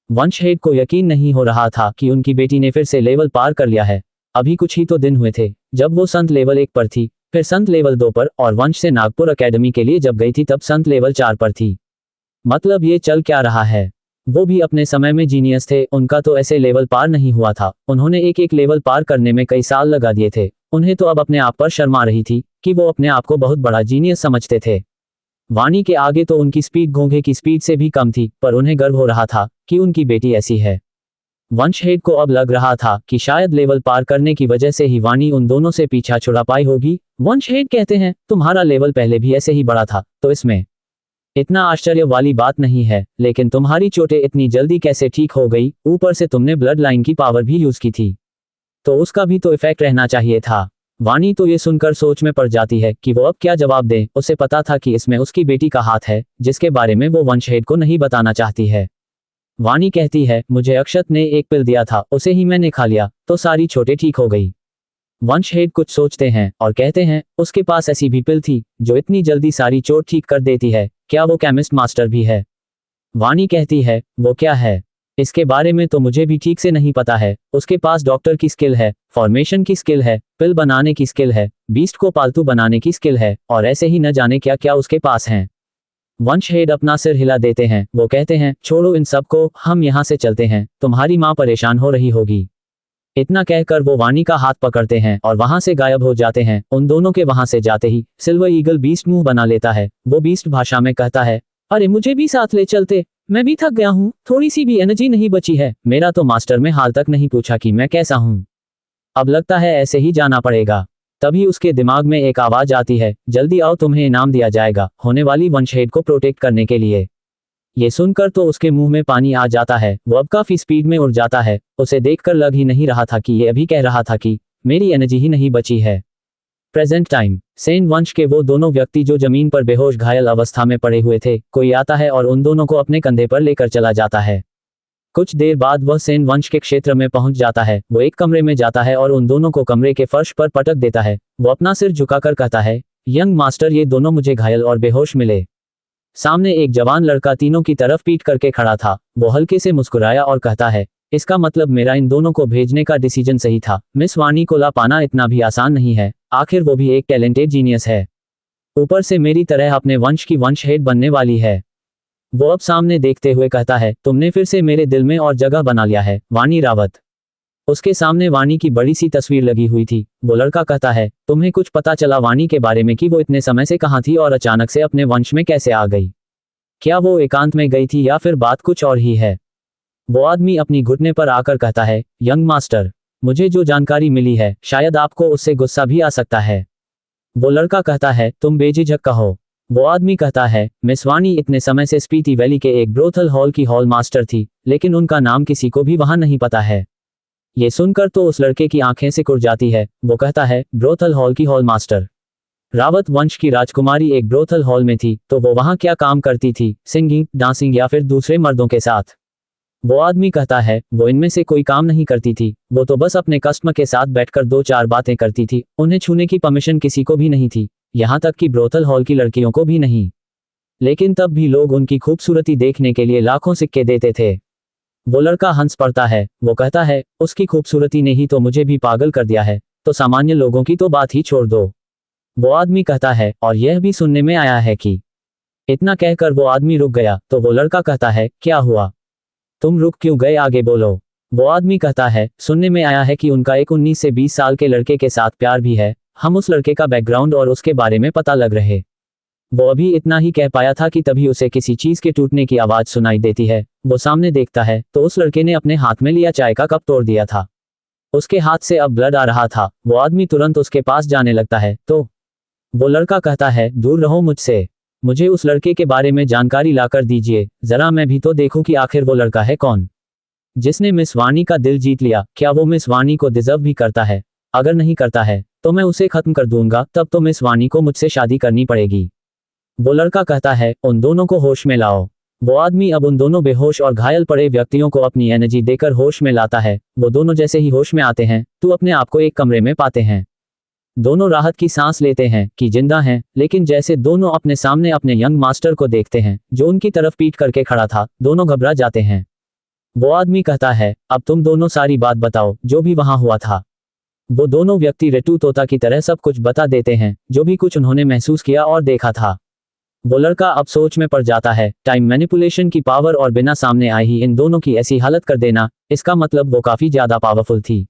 वंशहेड को यकीन नहीं हो रहा था कि उनकी बेटी ने फिर से लेवल पार कर लिया है। अभी कुछ ही तो दिन हुए थे जब वो संत लेवल 1 पर थी, फिर संत लेवल 2 पर, और वंश से नागपुर अकेडमी के लिए जब गई थी तब संत लेवल 4 पर थी। मतलब ये चल क्या रहा है? वो भी अपने समय में जीनियस थे, उनका तो ऐसे लेवल पार नहीं हुआ था। उन्होंने एक एक लेवल पार करने में कई साल लगा दिए थे। उन्हें तो अब अपने आप पर शर्म आ रही थी कि वो अपने आप को बहुत बड़ा जीनियस समझते थे। वाणी के आगे तो उनकी स्पीड घोंघे की स्पीड से भी कम थी, पर उन्हें गर्व हो रहा था कि उनकी बेटी ऐसी है। वंशहेड को अब लग रहा था कि शायद लेवल पार करने की वजह से ही वाणी उन दोनों से पीछा छुड़ा पाई होगी। वंशहेड कहते हैं, तुम्हारा लेवल पहले भी ऐसे ही बड़ा था, तो इसमें इतना आश्चर्य वाली बात नहीं है, लेकिन तुम्हारी चोटें इतनी जल्दी कैसे ठीक हो गई? ऊपर से तुमने ब्लड लाइन की पावर भी यूज की थी, तो उसका भी तो इफेक्ट रहना चाहिए था। वाणी तो ये सुनकर सोच में पड़ जाती है कि वो अब क्या जवाब दे। उसे पता था कि इसमें उसकी बेटी का हाथ है, जिसके बारे में वो वंशहेड को नहीं बताना चाहती है। वाणी कहती है, मुझे अक्षत ने एक पिल दिया था, उसे ही मैंने खा लिया, तो सारी चोटें ठीक हो गई। वंशहेड कुछ सोचते हैं और कहते हैं, उसके पास ऐसी भी पिल थी जो इतनी जल्दी सारी चोट ठीक कर देती है, क्या वो केमिस्ट मास्टर भी है? वाणी कहती है, वो क्या है? इसके बारे में तो मुझे भी ठीक से नहीं पता है। उसके पास डॉक्टर की स्किल है, फॉर्मेशन की स्किल है, पिल बनाने की स्किल है, बीस्ट को पालतू बनाने की स्किल है, और ऐसे ही न जाने क्या क्या उसके पास हैं। वंशहेड अपना सिर हिला देते हैं। वो कहते हैं, छोड़ो इन सबको, हम यहाँ से चलते हैं, तुम्हारी माँ परेशान हो रही होगी। इतना कहकर वो वाणी का हाथ पकड़ते हैं और वहां से गायब हो जाते हैं। उन दोनों के वहां से जाते ही सिल्वर ईगल बीस्ट मुंह बना लेता है। वो बीस्ट भाषा में कहता है, अरे मुझे भी साथ ले चलते, मैं भी थक गया हूँ, थोड़ी सी भी एनर्जी नहीं बची है। मेरा तो मास्टर में हाल तक नहीं पूछा कि मैं कैसा हूँ। अब लगता है ऐसे ही जाना पड़ेगा। तभी उसके दिमाग में एक आवाज आती है, जल्दी आओ, तुम्हें इनाम दिया जाएगा होने वाली वंशहेड को प्रोटेक्ट करने के लिए। ये सुनकर तो उसके मुंह में पानी आ जाता है। वो अब काफी स्पीड में उड़ जाता है। उसे देखकर लग ही नहीं रहा था कि ये अभी कह रहा था कि मेरी एनर्जी ही नहीं बची है। प्रेजेंट टाइम, सेन वंश के वो दोनों व्यक्ति जो जमीन पर बेहोश घायल अवस्था में पड़े हुए थे, कोई आता है और उन दोनों को अपने कंधे पर लेकर चला जाता है। कुछ देर बाद वह सेन वंश के क्षेत्र में पहुंच जाता है। वो एक कमरे में जाता है और उन दोनों को कमरे के फर्श पर पटक देता है। वो अपना सिर झुकाकर कहता है, यंग मास्टर, ये दोनों मुझे घायल और बेहोश मिले। सामने एक जवान लड़का तीनों की तरफ पीट करके खड़ा था। वो हल्के से मुस्कुराया और कहता है, इसका मतलब मेरा इन दोनों को भेजने का डिसीजन सही था। मिस वाणी को ला पाना इतना भी आसान नहीं है, आखिर वो भी एक टैलेंटेड जीनियस है, ऊपर से मेरी तरह अपने वंश की वंशहेड बनने वाली है। वो अब सामने देखते हुए कहता है, तुमने फिर से मेरे दिल में और जगह बना लिया है, वाणी रावत। उसके सामने वाणी की बड़ी सी तस्वीर लगी हुई थी। वो लड़का कहता है, तुम्हें कुछ पता चला वाणी के बारे में कि वो इतने समय से कहाँ थी और अचानक से अपने वंश में कैसे आ गई? क्या वो एकांत में गई थी या फिर बात कुछ और ही है? वो आदमी अपनी घुटने पर आकर कहता है, यंग मास्टर, मुझे जो जानकारी मिली है शायद आपको उससे गुस्सा भी आ सकता है। वो लड़का कहता है, तुम बेझिझक कहो। वो आदमी कहता है, मिस वानी इतने समय से स्पीति वैली के एक ब्रोथल हॉल की हॉल मास्टर थी, लेकिन उनका नाम किसी को भी वहां नहीं पता है। ये सुनकर तो उस लड़के की आंखें सिकुड़ जाती है। वो कहता है, ब्रोथल हॉल की हॉल मास्टर? रावत वंश की राजकुमारी एक ब्रोथल हॉल में थी, तो वो वहां क्या काम करती थी? सिंगिंग, डांसिंग या फिर दूसरे मर्दों के साथ? वो आदमी कहता है, वो इनमें से कोई काम नहीं करती थी। वो तो बस अपने कस्टमर के साथ बैठकर दो चार बातें करती थी। उन्हें छूने की परमिशन किसी को भी नहीं थी, यहाँ तक कि ब्रोथल हॉल की लड़कियों को भी नहीं। लेकिन तब भी लोग उनकी खूबसूरती देखने के लिए लाखों सिक्के देते थे। वो लड़का हंस पड़ता है। वो कहता है, उसकी खूबसूरती ने ही तो मुझे भी पागल कर दिया है, तो सामान्य लोगों की तो बात ही छोड़ दो। वो आदमी कहता है, और यह भी सुनने में आया है कि। इतना कहकर वो आदमी रुक गया, तो वो लड़का कहता है, क्या हुआ? तुम रुक क्यों गए, आगे बोलो। वो आदमी कहता है, सुनने में आया है कि उनका एक 19 से 20 साल के लड़के के साथ प्यार भी है। हम उस लड़के का बैकग्राउंड और उसके बारे में पता लग रहे। वो अभी इतना ही कह पाया था कि तभी उसे किसी चीज के टूटने की आवाज सुनाई देती है। वो सामने देखता है तो उस लड़के ने अपने हाथ में लिया चाय का कप तोड़ दिया था। उसके हाथ से अब ब्लड आ रहा था। वो आदमी तुरंत उसके पास जाने लगता है, तो वो लड़का कहता है, दूर रहो मुझसे। मुझे उस लड़के के बारे में जानकारी लाकर दीजिए, जरा मैं भी तो देखूं कि आखिर वो लड़का है कौन, जिसने मिस वानी का दिल जीत लिया। क्या वो मिस वानी को डिजर्व भी करता है? अगर नहीं करता है तो मैं उसे खत्म कर दूंगा। तब तो मिस वानी को मुझसे शादी करनी पड़ेगी। वो लड़का कहता है, उन दोनों को होश में लाओ। वो आदमी अब उन दोनों बेहोश और घायल पड़े व्यक्तियों को अपनी एनर्जी देकर होश में लाता है। वो दोनों जैसे ही होश में आते हैं तो अपने आप को एक कमरे में पाते हैं। दोनों राहत की सांस लेते हैं कि जिंदा हैं, लेकिन जैसे दोनों अपने सामने अपने यंग मास्टर को देखते हैं जो उनकी तरफ पीठ करके खड़ा था, दोनों घबरा जाते हैं। वो आदमी कहता है, अब तुम दोनों सारी बात बताओ जो भी वहां हुआ था। वो दोनों व्यक्ति रेटू तोता की तरह सब कुछ बता देते हैं, जो भी कुछ उन्होंने महसूस किया और देखा था। वो लड़का अब सोच में पड़ जाता है। टाइम मैनिपुलेशन की पावर और बिना सामने आए ही इन दोनों की ऐसी हालत कर देना, इसका मतलब वो काफी ज्यादा पावरफुल थी।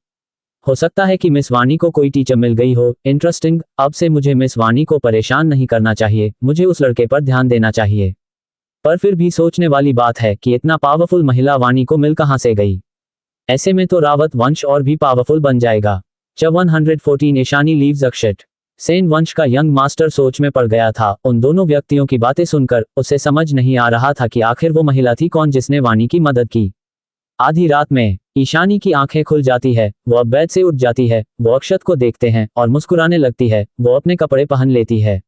हो सकता है कि मिस वानी को कोई टीचर मिल गई हो। इंटरेस्टिंग। अब से मुझे मिस वानी को परेशान नहीं करना चाहिए, मुझे उस लड़के पर ध्यान देना चाहिए। पर फिर भी सोचने वाली बात है कि इतना पावरफुल महिला वानी को मिल कहां से गई। ऐसे में तो रावत वंश और भी पावरफुल बन जाएगा। 114 ईशानी लीव्स अक्षत। सेन वंश का यंग मास्टर सोच में पड़ गया था। उन दोनों व्यक्तियों की बातें सुनकर उसे समझ नहीं आ रहा था कि आखिर वो महिला थी कौन जिसने वानी की मदद की। आधी रात में ईशानी की आंखें खुल जाती है। वो अब बेड से उठ जाती है। वो अक्षत को देखते हैं और मुस्कुराने लगती है। वो अपने कपड़े पहन लेती है।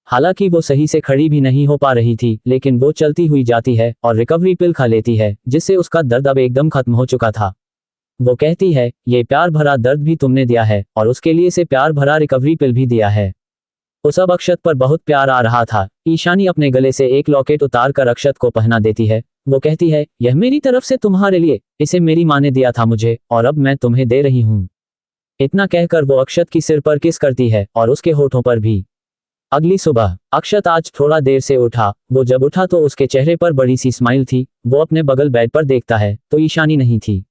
हालांकि वो सही से खड़ी भी नहीं हो पा रही थी, लेकिन वो चलती हुई जाती है और रिकवरी पिल खा लेती है, जिससे उसका दर्द अब एकदम खत्म हो चुका था। वो कहती है, ये प्यार भरा दर्द भी तुमने दिया है और उसके लिए से प्यार भरा रिकवरी पिल भी दिया है। उस अब अक्षत पर बहुत प्यार आ रहा था। ईशानी अपने गले से एक लॉकेट उतार कर अक्षत को पहना देती है। वो कहती है, यह मेरी तरफ से तुम्हारे लिए, इसे मेरी माँ ने दिया था मुझे और अब मैं तुम्हें दे रही हूँ। इतना कहकर वो अक्षत की सिर पर किस करती है और उसके होठों पर भी। अगली सुबह अक्षत आज थोड़ा देर से उठा। वो जब उठा तो उसके चेहरे पर बड़ी सी स्माइल थी। वो अपने बगल बेड पर देखता है तो ईशानी नहीं थी।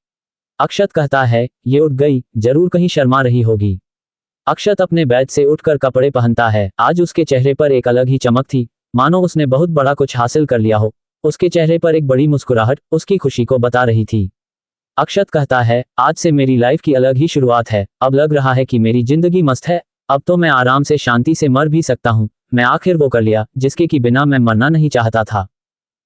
अक्षत कहता है, ये उठ गई, जरूर कहीं शर्मा रही होगी। अक्षत अपने बेड से उठकर कपड़े पहनता है। आज उसके चेहरे पर एक अलग ही चमक थी, मानो उसने बहुत बड़ा कुछ हासिल कर लिया हो। उसके चेहरे पर एक बड़ी मुस्कुराहट उसकी खुशी को बता रही थी। अक्षत कहता है, आज से मेरी लाइफ की अलग ही शुरुआत है। अब लग रहा है कि मेरी जिंदगी मस्त है। अब तो मैं आराम से शांति से मर भी सकता हूँ। मैं आखिर वो कर लिया जिसके की बिना मैं मरना नहीं चाहता था।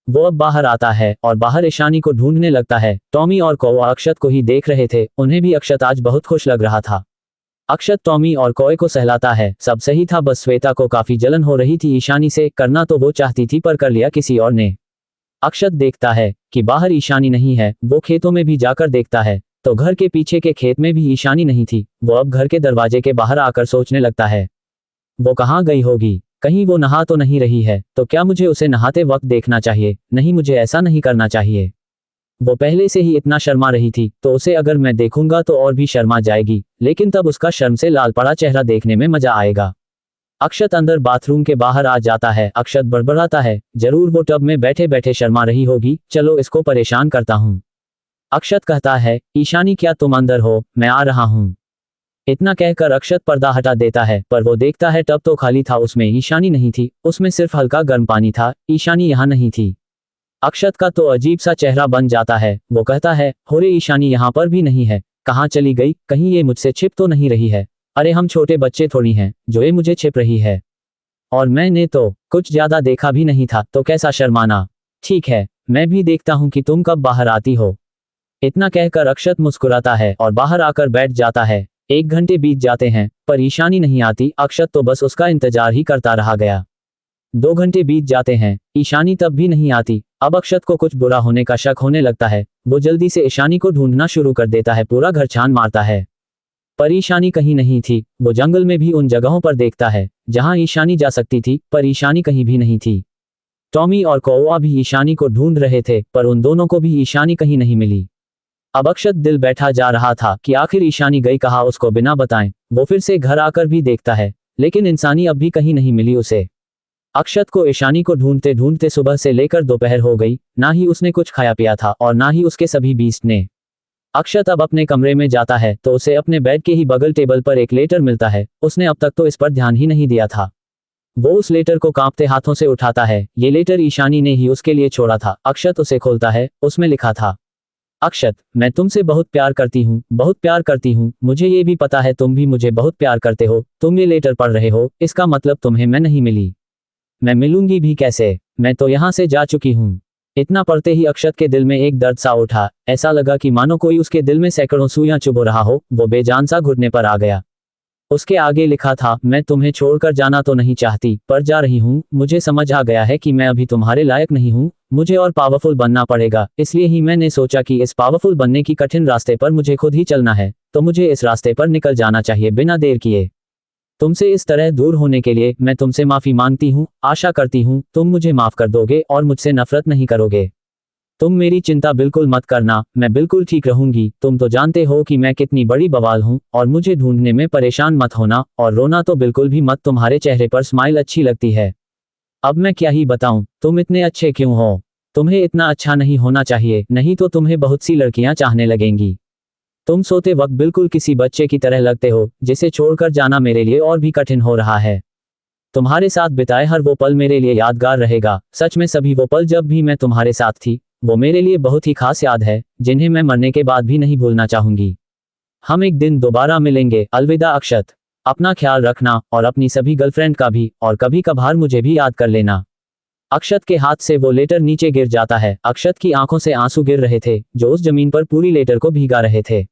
वो अब बाहर आता है और बाहर ईशानी को ढूंढने लगता है। टॉमी और कौवा अक्षत को ही देख रहे थे। उन्हें भी अक्षत आज बहुत खुश लग रहा था। अक्षत टॉमी और कौवे को सहलाता है। सब सही था, बस श्वेता को काफी जलन हो रही थी ईशानी से। करना तो वो चाहती थी पर कर लिया किसी और ने। अक्षत देखता है कि बाहर ईशानी नहीं है। वो खेतों में भी जाकर देखता है तो घर के पीछे के खेत में भी ईशानी नहीं थी। वो अब घर के दरवाजे के बाहर आकर सोचने लगता है, वो कहाँ गई होगी? कहीं वो नहा तो नहीं रही है? तो क्या मुझे उसे नहाते वक्त देखना चाहिए? नहीं, मुझे ऐसा नहीं करना चाहिए। वो पहले से ही इतना शर्मा रही थी, तो उसे अगर मैं देखूंगा तो और भी शर्मा जाएगी, लेकिन तब उसका शर्म से लाल पड़ा चेहरा देखने में मजा आएगा। अक्षत अंदर बाथरूम के बाहर आ जाता है। अक्षत बड़बड़ाता है, जरूर वो टब में बैठे बैठे शर्मा रही होगी, चलो इसको परेशान करता हूँ। अक्षत कहता है, ईशानी क्या तुम अंदर हो? मैं आ रहा हूँ। इतना कहकर अक्षत पर्दा हटा देता है, पर वो देखता है टब तो खाली था, उसमें ईशानी नहीं थी। उसमें सिर्फ हल्का गर्म पानी था, ईशानी यहाँ नहीं थी। अक्षत का तो अजीब सा चेहरा बन जाता है। वो कहता है, होरे ईशानी यहाँ पर भी नहीं है, कहाँ चली गई? कहीं ये मुझसे छिप तो नहीं रही है? अरे हम छोटे बच्चे थोड़ी हैं जो ये मुझे छिप रही है। और मैंने तो कुछ ज्यादा देखा भी नहीं था, तो कैसा शर्माना। ठीक है, मैं भी देखता हूँ कि तुम कब बाहर आती हो। इतना कहकर अक्षत मुस्कुराता है और बाहर आकर बैठ जाता है। 1 घंटे बीत जाते हैं, पर ईशानी नहीं आती। अक्षत तो बस उसका इंतजार ही करता रहा गया। 2 घंटे बीत जाते हैं, ईशानी तब भी नहीं आती। अब अक्षत को कुछ बुरा होने का शक होने लगता है। वो जल्दी से ईशानी को ढूंढना शुरू कर देता है, पूरा घर छान मारता है, पर ईशानी कहीं नहीं थी। वो जंगल में भी उन जगहों पर देखता है जहां ईशानी जा सकती थी, पर ईशानी कहीं भी नहीं थी। टॉमी और कौवा भी ईशानी को ढूंढ रहे थे, पर उन दोनों को भी ईशानी कहीं नहीं मिली। अब अक्षत दिल बैठा जा रहा था कि आखिर ईशानी गई कहाँ उसको बिना बताएं। वो फिर से घर आकर भी देखता है, लेकिन इंसानी अब भी कहीं नहीं मिली उसे। अक्षत को ईशानी को ढूंढते ढूंढते सुबह से लेकर दोपहर हो गई। ना ही उसने कुछ खाया पिया था और ना ही उसके सभी बीस्ट ने। अक्षत अब अपने कमरे में जाता है तो उसे अपने बेड के ही बगल टेबल पर एक लेटर मिलता है। उसने अब तक तो इस पर ध्यान ही नहीं दिया था। वो उस लेटर को कांपते हाथों से उठाता है। ये लेटर ईशानी ने ही उसके लिए छोड़ा था। अक्षत उसे खोलता है। उसमें लिखा था, अक्षत, मैं तुमसे बहुत प्यार करती हूँ, बहुत प्यार करती हूँ। मुझे ये भी पता है तुम भी मुझे बहुत प्यार करते हो। तुम ये लेटर पढ़ रहे हो, इसका मतलब तुम्हें मैं नहीं मिली। मैं मिलूंगी भी कैसे, मैं तो यहाँ से जा चुकी हूँ। इतना पढ़ते ही अक्षत के दिल में एक दर्द सा उठा। ऐसा लगा कि मानो कोई उसके दिल में सैकड़ों सुइयां चुभो रहा हो। वो बेजान सा घुटने पर आ गया। उसके आगे लिखा था, मैं तुम्हें छोड़कर जाना तो नहीं चाहती, पर जा रही हूँ। मुझे समझ आ गया है कि मैं अभी तुम्हारे लायक नहीं हूँ। मुझे और पावरफुल बनना पड़ेगा। इसलिए ही मैंने सोचा कि इस पावरफुल बनने की कठिन रास्ते पर मुझे खुद ही चलना है, तो मुझे इस रास्ते पर निकल जाना चाहिए बिना देर किए। तुमसे इस तरह दूर होने के लिए मैं तुमसे माफी मांगती हूँ। आशा करती हूँ तुम मुझे माफ कर दोगे और मुझसे नफरत नहीं करोगे। तुम मेरी चिंता बिल्कुल मत करना, मैं बिल्कुल ठीक रहूंगी। तुम तो जानते हो कि मैं कितनी बड़ी बवाल हूँ, और मुझे ढूंढने में परेशान मत होना, और रोना तो बिल्कुल भी मत। तुम्हारे चेहरे पर स्माइल अच्छी लगती है। अब मैं क्या ही बताऊं, तुम इतने अच्छे क्यों हो। तुम्हें इतना अच्छा नहीं होना चाहिए, नहीं तो तुम्हें बहुत सी लड़कियां चाहने लगेंगी। तुम सोते वक्त बिल्कुल किसी बच्चे की तरह लगते हो, जिसे छोड़कर जाना मेरे लिए और भी कठिन हो रहा है। तुम्हारे साथ बिताए हर वो पल मेरे लिए यादगार रहेगा। सच में सभी वो पल जब भी मैं तुम्हारे साथ थी, वो मेरे लिए बहुत ही खास याद है, जिन्हें मैं मरने के बाद भी नहीं भूलना चाहूंगी। हम एक दिन दोबारा मिलेंगे। अलविदा अक्षत। अपना ख्याल रखना, और अपनी सभी गर्लफ्रेंड का भी, और कभी कभार मुझे भी याद कर लेना। अक्षत के हाथ से वो लेटर नीचे गिर जाता है। अक्षत की आंखों से आंसू गिर रहे थे, जो उस जमीन पर पूरी लेटर को भीगा रहे थे।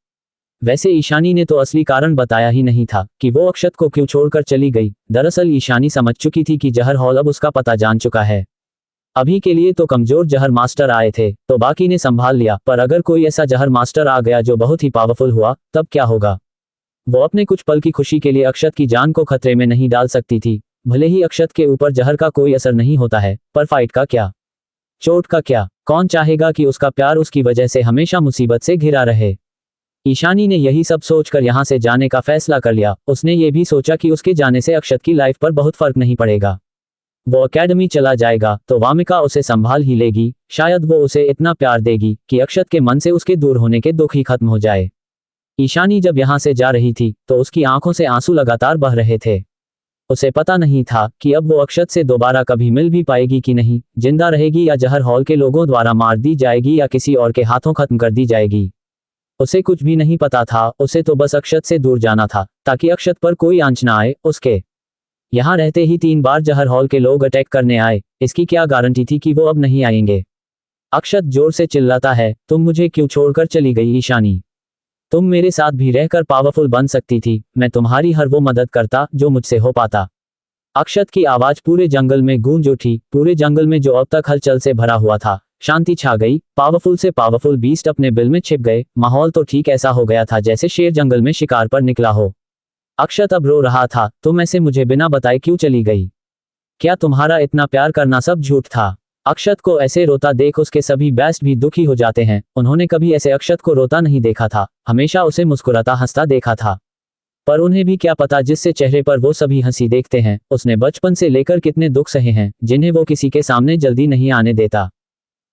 वैसे ईशानी ने तो असली कारण बताया ही नहीं था कि वो अक्षत को क्यों छोड़कर चली गई। दरअसल ईशानी समझ चुकी थी कि जहर हॉल अब उसका पता जान चुका है। अभी के लिए तो कमजोर जहर मास्टर आए थे, तो बाकी ने संभाल लिया, पर अगर कोई ऐसा जहर मास्टर आ गया जो बहुत ही पावरफुल हुआ, तब क्या होगा। वो अपने कुछ पल की खुशी के लिए अक्षत की जान को खतरे में नहीं डाल सकती थी। भले ही अक्षत के ऊपर जहर का कोई असर नहीं होता है, पर फाइट का क्या, चोट का क्या। कौन चाहेगा कि उसका प्यार उसकी वजह से हमेशा मुसीबत से घिरा रहे। ईशानी ने यही सब सोचकर यहाँ से जाने का फैसला कर लिया। उसने ये भी सोचा कि उसके जाने से अक्षत की लाइफ पर बहुत फर्क नहीं पड़ेगा। वो एकेडमी चला जाएगा तो वामिका उसे संभाल ही लेगी। शायद वो उसे इतना प्यार देगी कि अक्षत के मन से उसके दूर होने के दुख ही खत्म हो जाए। ईशानी जब यहाँ से जा रही थी तो उसकी आंखों से आंसू लगातार बह रहे थे। उसे पता नहीं था कि अब वो अक्षत से दोबारा कभी मिल भी पाएगी कि नहीं, जिंदा रहेगी या जहर हॉल के लोगों द्वारा मार दी जाएगी या किसी और के हाथों खत्म कर दी जाएगी। उसे कुछ भी नहीं पता था। उसे तो बस अक्षत से दूर जाना था, ताकि अक्षत पर कोई आंच ना आए। उसके यहाँ रहते ही 3 बार जहर हॉल के लोग अटैक करने आए। इसकी क्या गारंटी थी कि वो अब नहीं आएंगे। अक्षत जोर से चिल्लाता है, तुम मुझे क्यों छोड़कर चली गई ईशानी। तुम मेरे साथ भी रहकर पावरफुल बन सकती थी। मैं तुम्हारी हर वो मदद करता जो मुझसे हो पाता। अक्षत की आवाज पूरे जंगल में गूंज उठी। पूरे जंगल में जो अब तक हलचल से भरा हुआ था, शांति छा गई। पावरफुल से पावरफुल बीस्ट अपने बिल में छिप गए। माहौल तो ठीक ऐसा हो गया था जैसे शेर जंगल में शिकार पर निकला हो। अक्षत अब रो रहा था, तुम ऐसे मुझे बिना बताए क्यों चली गई। क्या तुम्हारा इतना प्यार करना सब झूठ था। अक्षत को ऐसे रोता देख उसके सभी बेस्ट भी दुखी हो जाते हैं। उन्होंने कभी ऐसे अक्षत को रोता नहीं देखा था, हमेशा उसे मुस्कुराता हंसता देखा था। पर उन्हें भी क्या पता जिससे चेहरे पर वो सभी हंसी देखते हैं, उसने बचपन से लेकर कितने दुख सहे हैं, जिन्हें वो किसी के सामने जल्दी नहीं आने देता।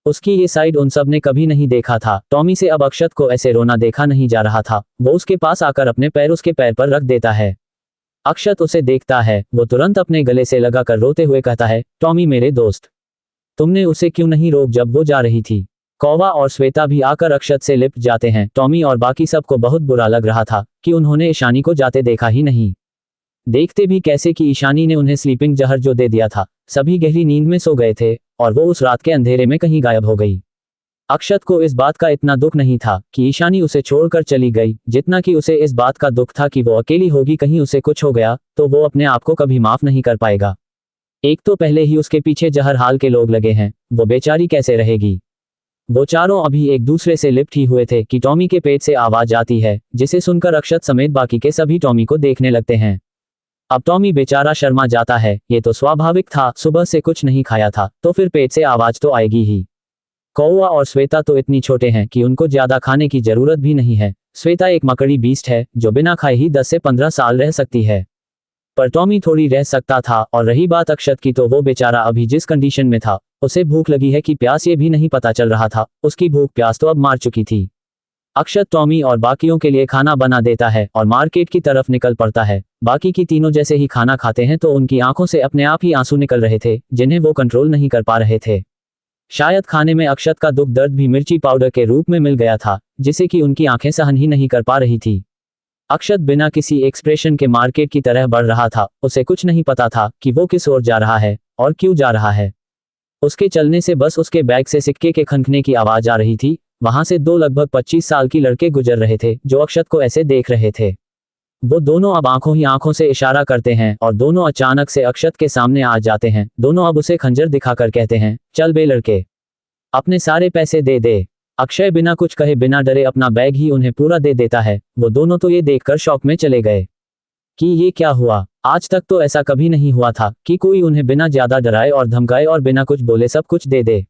उसकी ये साइड उन सब ने कभी नहीं देखा था। टॉमी से अब अक्षत को ऐसे रोना देखा नहीं जा रहा था। वो उसके पास आकर अपने पैर उसके पैर पर रख देता है। अक्षत उसे देखता है। वो तुरंत अपने गले से लगाकर रोते हुए कहता है, टॉमी मेरे दोस्त, तुमने उसे क्यों नहीं रोक जब वो जा रही थी। कौवा और श्वेता भी आकर अक्षत से लिपट जाते हैं। टॉमी और बाकी सबको बहुत बुरा लग रहा था कि उन्होंने ईशानी को जाते देखा ही नहीं। देखते भी कैसे कि ईशानी ने उन्हें स्लीपिंग जहर जो दे दिया था। सभी गहरी नींद में सो गए थे और वो उस रात के अंधेरे में कहीं गायब हो गई। अक्षत को इस बात का इतना दुख नहीं था कि ईशानी उसे छोड़कर चली गई, जितना कि उसे इस बात का दुख था कि वो अकेली होगी, कहीं उसे कुछ हो गया तो वो अपने आप को कभी माफ नहीं कर पाएगा। एक तो पहले ही उसके पीछे जहर हाल के लोग लगे हैं, वो बेचारी कैसे रहेगी। वो चारों अभी एक दूसरे से लिपट ही हुए थे कि टॉमी के पेट से आवाज आती है, जिसे सुनकर अक्षत समेत बाकी के सभी टॉमी को देखने लगते हैं। अब टॉमी बेचारा शर्मा जाता है, ये तो स्वाभाविक था, सुबह से कुछ नहीं खाया था तो फिर पेट से आवाज तो आएगी ही। कौवा और श्वेता तो इतनी छोटे हैं कि उनको ज्यादा खाने की जरूरत भी नहीं है। श्वेता एक मकड़ी बीस्ट है जो बिना खाए ही 10 से 15 साल रह सकती है, पर टॉमी थोड़ी रह सकता था। और रही बात अक्षत की, तो वो बेचारा अभी जिस कंडीशन में था, उसे भूख लगी है कि प्यास ये भी नहीं पता चल रहा था। उसकी भूख प्यास तो अब मार चुकी थी। अक्षत टॉमी और बाकियों के लिए खाना बना देता है और मार्केट की तरफ निकल पड़ता है। बाकी की तीनों जैसे ही खाना खाते हैं तो उनकी आंखों से अपने आप ही आंसू निकल रहे थे, जिन्हें वो कंट्रोल नहीं कर पा रहे थे। शायद खाने में अक्षत का दुख दर्द भी मिर्ची पाउडर के रूप में मिल गया था, जिसे कि उनकी आंखें सहन ही नहीं कर पा रही थी। अक्षत बिना किसी एक्सप्रेशन के मार्केट की तरह बढ़ रहा था। उसे कुछ नहीं पता था कि वो किस ओर जा रहा है और क्यों जा रहा है। उसके चलने से बस उसके बैग से सिक्के के खनखने की आवाज आ रही थी। वहां से दो लगभग 25 साल की लड़के गुजर रहे थे जो अक्षत को ऐसे देख रहे थे। वो दोनों अब आंखों ही आंखों से इशारा करते हैं और दोनों अचानक से अक्षत के सामने आ जाते हैं। दोनों अब उसे खंजर दिखाकर कहते हैं, चल बे लड़के, अपने सारे पैसे दे दे। अक्षय बिना कुछ कहे बिना डरे अपना बैग ही उन्हें पूरा दे देता है। वो दोनों तो ये देखकर शॉक में चले गए कि ये क्या हुआ। आज तक तो ऐसा कभी नहीं हुआ था कि कोई उन्हें बिना ज्यादा डराए और धमकाए और बिना कुछ बोले सब कुछ दे दे।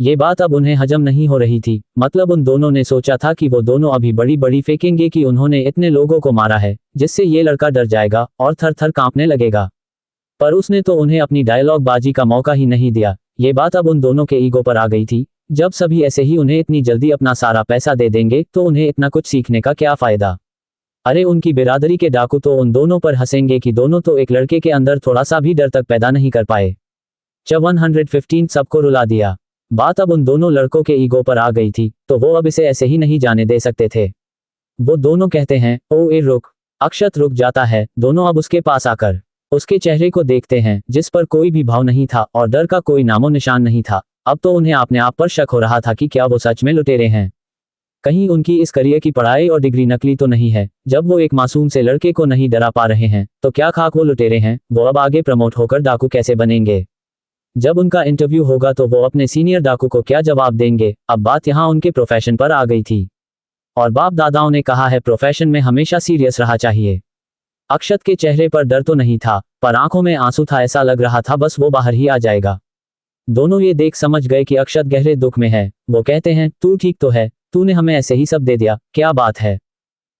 ये बात अब उन्हें हजम नहीं हो रही थी। मतलब उन दोनों ने सोचा था कि वो दोनों अभी बड़ी बड़ी फेंकेंगे कि उन्होंने इतने लोगों को मारा है, जिससे ये लड़का डर जाएगा और थर थर कांपने लगेगा। पर उसने तो उन्हें अपनी डायलॉग बाजी का मौका ही नहीं दिया। ये बात अब उन दोनों के ईगो पर आ गई थी। जब सभी ऐसे ही उन्हें इतनी जल्दी अपना सारा पैसा दे देंगे तो उन्हें इतना कुछ सीखने का क्या फायदा। अरे उनकी बिरादरी के डाकू तो उन दोनों पर हंसेंगे कि दोनों तो एक लड़के के अंदर थोड़ा सा भी डर तक पैदा नहीं कर पाए। 115 सबको रुला दिया। बात अब उन दोनों लड़कों के ईगो पर आ गई थी, तो वो अब इसे ऐसे ही नहीं जाने दे सकते थे। वो दोनों कहते हैं, ओ ए रुक। अक्षत रुक जाता है। दोनों अब उसके पास आकर उसके चेहरे को देखते हैं, जिस पर कोई भी भाव नहीं था और डर का कोई नामो निशान नहीं था। अब तो उन्हें अपने आप पर शक हो रहा था कि क्या वो सच में लुटेरे हैं। कहीं उनकी इस करियर की पढ़ाई और डिग्री नकली तो नहीं है। जब वो एक मासूम से लड़के को नहीं डरा पा रहे हैं तो क्या खाक वो लुटेरे हैं। वो अब आगे प्रमोट होकर डाकू कैसे बनेंगे। जब उनका इंटरव्यू होगा तो वो अपने सीनियर डाकू को क्या जवाब देंगे। अब बात यहाँ उनके प्रोफेशन पर आ गई थी और बाप दादाओं ने कहा है प्रोफेशन में हमेशा सीरियस रहा चाहिए। अक्षत के चेहरे पर डर तो नहीं था, पर आंखों में आंसू था। ऐसा लग रहा था बस वो बाहर ही आ जाएगा। दोनों ये देख समझ गए कि अक्षत गहरे दुख में है। वो कहते हैं, तू ठीक तो है? तूने हमें ऐसे ही सब दे दिया, क्या बात है।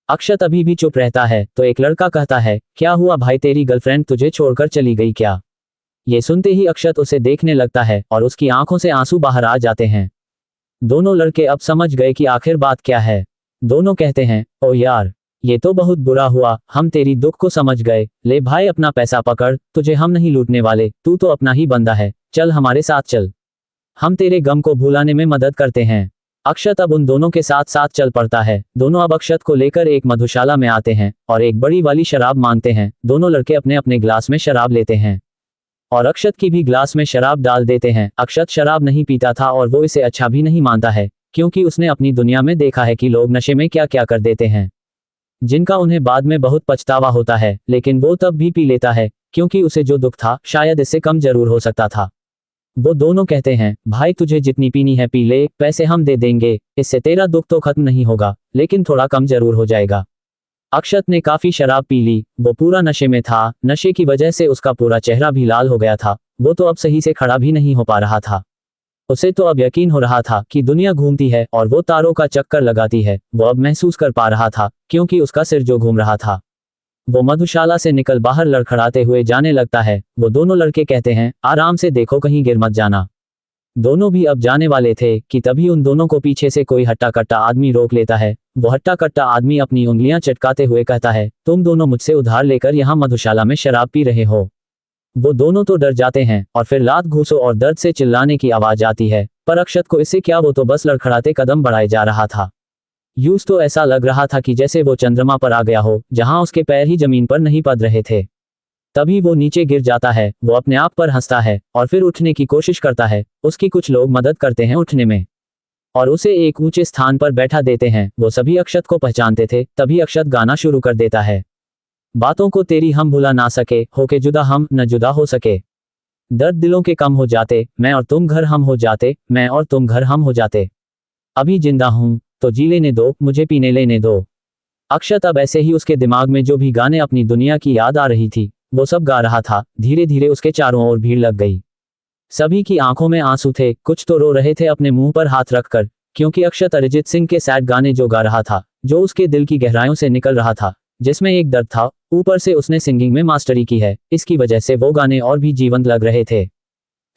अक्षत अभी भी चुप रहता है तो एक लड़का कहता है, क्या हुआ भाई, तेरी गर्लफ्रेंड तुझे छोड़कर चली गई क्या। ये सुनते ही अक्षत उसे देखने लगता है और उसकी आंखों से आंसू बाहर आ जाते हैं। दोनों लड़के अब समझ गए कि आखिर बात क्या है। दोनों कहते हैं, ओ यार, ये तो बहुत बुरा हुआ, हम तेरी दुख को समझ गए। ले भाई अपना पैसा पकड़, तुझे हम नहीं लूटने वाले, तू तो अपना ही बंदा है, चल हमारे साथ चल, हम तेरे गम को भुलाने में मदद करते हैं। अक्षत अब उन दोनों के साथ साथ चल पड़ता है। दोनों अब अक्षत को लेकर एक मधुशाला में आते हैं और एक बड़ी वाली शराब मांगते हैं। दोनों लड़के अपने अपने ग्लास में शराब लेते हैं और अक्षत की भी ग्लास में शराब डाल देते हैं। अक्षत शराब नहीं पीता था और वो इसे अच्छा भी नहीं मानता है, क्योंकि उसने अपनी दुनिया में देखा है कि लोग नशे में क्या क्या कर देते हैं, जिनका उन्हें बाद में बहुत पछतावा होता है। लेकिन वो तब भी पी लेता है, क्योंकि उसे जो दुख था शायद इससे कम जरूर हो सकता था। वो दोनों कहते हैं, भाई तुझे जितनी पीनी है पी ले, पैसे हम दे देंगे, इससे तेरा दुख तो खत्म नहीं होगा, लेकिन थोड़ा कम जरूर हो जाएगा। अक्षत ने काफी शराब पी ली। वो पूरा नशे में था। नशे की वजह से उसका पूरा चेहरा भी लाल हो गया था। वो तो अब सही से खड़ा भी नहीं हो पा रहा था। उसे तो अब यकीन हो रहा था कि दुनिया घूमती है और वो तारों का चक्कर लगाती है। वो अब महसूस कर पा रहा था, क्योंकि उसका सिर जो घूम रहा था। वो मधुशाला से निकल बाहर लड़खड़ाते हुए जाने लगता है। वो दोनों लड़के कहते हैं, आराम से देखो कहीं गिर मत जाना। दोनों भी अब जाने वाले थे कि तभी उन दोनों को पीछे से कोई हट्टा कट्टा आदमी रोक लेता है। वो हट्टा कट्टा आदमी अपनी उंगलियां चटकाते हुए कहता है, तुम दोनों मुझसे उधार लेकर यहाँ मधुशाला में शराब पी रहे हो। वो दोनों तो डर जाते हैं और फिर लात घूंसों और दर्द से चिल्लाने की आवाज आती है। पर अक्षत को इससे क्या, वो तो बस लड़खड़ाते कदम बढ़ाए जा रहा था। यूं तो ऐसा लग रहा था कि जैसे वो चंद्रमा पर आ गया हो, जहां उसके पैर ही जमीन पर नहीं पड़ रहे थे। तभी वो नीचे गिर जाता है। वो अपने आप पर हंसता है और फिर उठने की कोशिश करता है। उसकी कुछ लोग मदद करते हैं उठने में और उसे एक ऊंचे स्थान पर बैठा देते हैं। वो सभी अक्षत को पहचानते थे। तभी अक्षत गाना शुरू कर देता है। बातों को तेरी हम भुला ना सके, होके जुदा हम न जुदा हो सके। दर्द दिलों के कम हो जाते, मैं और तुम घर हम हो जाते, मैं और तुम घर हम हो जाते। अभी जिंदा हूं तो जी लेने दो, मुझे पीने लेने दो। अक्षत अब ऐसे ही उसके दिमाग में जो भी गाने अपनी दुनिया की याद आ रही थी वो सब गा रहा था। धीरे धीरे उसके चारों ओर भीड़ लग गई। सभी की आंखों में आंसू थे। कुछ तो रो रहे थे अपने मुंह पर हाथ रखकर, क्योंकि अक्षत अरिजीत सिंह के सैड गाने जो गा रहा था, जो उसके दिल की गहराइयों से निकल रहा था, जिसमें एक दर्द था, ऊपर से उसने सिंगिंग में मास्टरी की है, इसकी वजह से वो गाने और भी जीवंत लग रहे थे।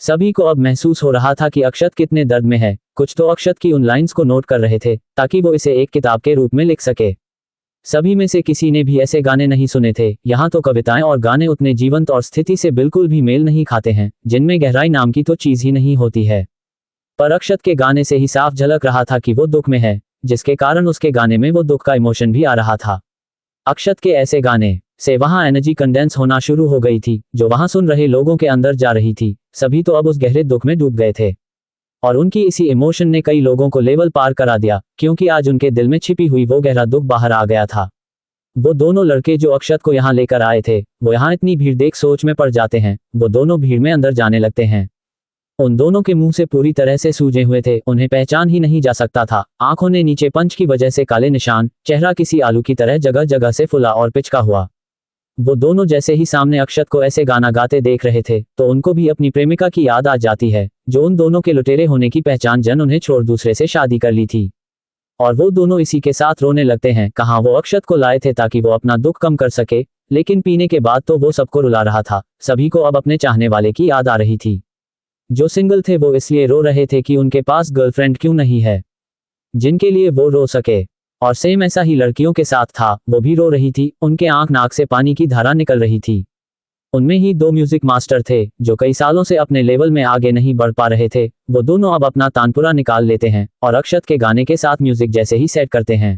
सभी को अब महसूस हो रहा था कि अक्षत कितने दर्द में है। कुछ तो अक्षत की उन लाइंस को नोट कर रहे थे ताकि वो इसे एक किताब के रूप में लिख सके। सभी में से किसी ने भी ऐसे गाने नहीं सुने थे। यहाँ तो कविताएं और गाने उतने जीवंत और स्थिति से बिल्कुल भी मेल नहीं खाते हैं, जिनमें गहराई नाम की तो चीज ही नहीं होती है। पर अक्षत के गाने से ही साफ झलक रहा था कि वो दुख में है, जिसके कारण उसके गाने में वो दुख का इमोशन भी आ रहा था। अक्षत के ऐसे गाने से वहां एनर्जी कंडेंस होना शुरू हो गई थी, जो वहां सुन रहे लोगों के अंदर जा रही थी। सभी तो अब उस गहरे दुख में डूब गए थे और उनकी इसी इमोशन ने कई लोगों को लेवल पार करा दिया, क्योंकि आज उनके दिल में छिपी हुई वो गहरा दुख बाहर आ गया था। वो दोनों लड़के जो अक्षत को यहाँ लेकर आए थे, वो यहाँ इतनी भीड़ देख सोच में पड़ जाते हैं। वो दोनों भीड़ में अंदर जाने लगते हैं। उन दोनों के मुंह से पूरी तरह से सूजे हुए थे, उन्हें पहचान ही नहीं जा सकता था। आंखों ने नीचे पंच की वजह से काले निशान, चेहरा किसी आलू की तरह जगह जगह से फुला और पिचका हुआ। वो दोनों जैसे ही सामने अक्षत को ऐसे गाना गाते देख रहे थे तो उनको भी अपनी प्रेमिका की याद आ जाती है, जो उन दोनों के लुटेरे होने की पहचान जन उन्हें छोड़ दूसरे से शादी कर ली थी। और वो दोनों इसी के साथ रोने लगते हैं। कहाँ वो अक्षत को लाए थे ताकि वो अपना दुख कम कर सके, लेकिन पीने के बाद तो वो सबको रुला रहा था। सभी को अब अपने चाहने वाले की याद आ रही थी। जो सिंगल थे वो इसलिए रो रहे थे कि उनके पास गर्लफ्रेंड क्यों नहीं है जिनके लिए वो रो सके। और सेम ऐसा ही लड़कियों के साथ था, वो भी रो रही थी। उनके आंख नाक से पानी की धारा निकल रही थी। उनमें ही दो म्यूजिक मास्टर थे जो कई सालों से अपने लेवल में आगे नहीं बढ़ पा रहे थे। वो दोनों अब अपना तानपुरा निकाल लेते हैं और अक्षत के गाने के साथ म्यूजिक जैसे ही सेट करते हैं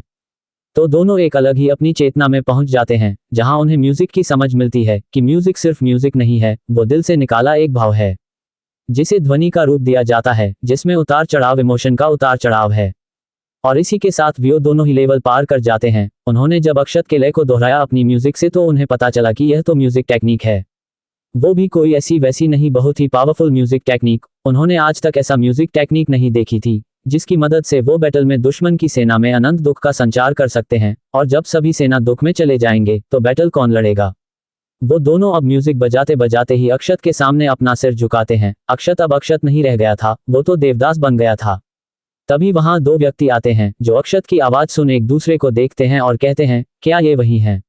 तो दोनों एक अलग ही अपनी चेतना में पहुंच जाते हैं, जहां उन्हें म्यूजिक की समझ मिलती है कि म्यूजिक सिर्फ म्यूजिक नहीं है, वो दिल से निकाला एक भाव है जिसे ध्वनि का रूप दिया जाता है, जिसमें उतार चढ़ाव इमोशन का उतार चढ़ाव है। और इसी के साथ वो दोनों ही लेवल पार कर जाते हैं। उन्होंने जब अक्षत के लय को दोहराया अपनी म्यूजिक से तो उन्हें पता चला कि यह तो म्यूजिक टेक्निक है, वो भी कोई ऐसी वैसी नहीं, बहुत ही पावरफुल म्यूजिक टेक्निक। उन्होंने आज तक ऐसा म्यूजिक टेक्निक नहीं देखी थी जिसकी मदद से वो बैटल में दुश्मन की सेना में अनंत दुख का संचार कर सकते हैं। और जब सभी सेना दुख में चले जाएंगे तो बैटल कौन लड़ेगा। वो दोनों अब म्यूजिक बजाते बजाते ही अक्षत के सामने अपना सिर झुकाते हैं। अक्षत अब अक्षत नहीं रह गया था, वो तो देवदास बन गया था। तभी वहां दो व्यक्ति आते हैं जो अक्षत की आवाज सुन एक दूसरे को देखते हैं और कहते हैं, क्या ये वही हैं।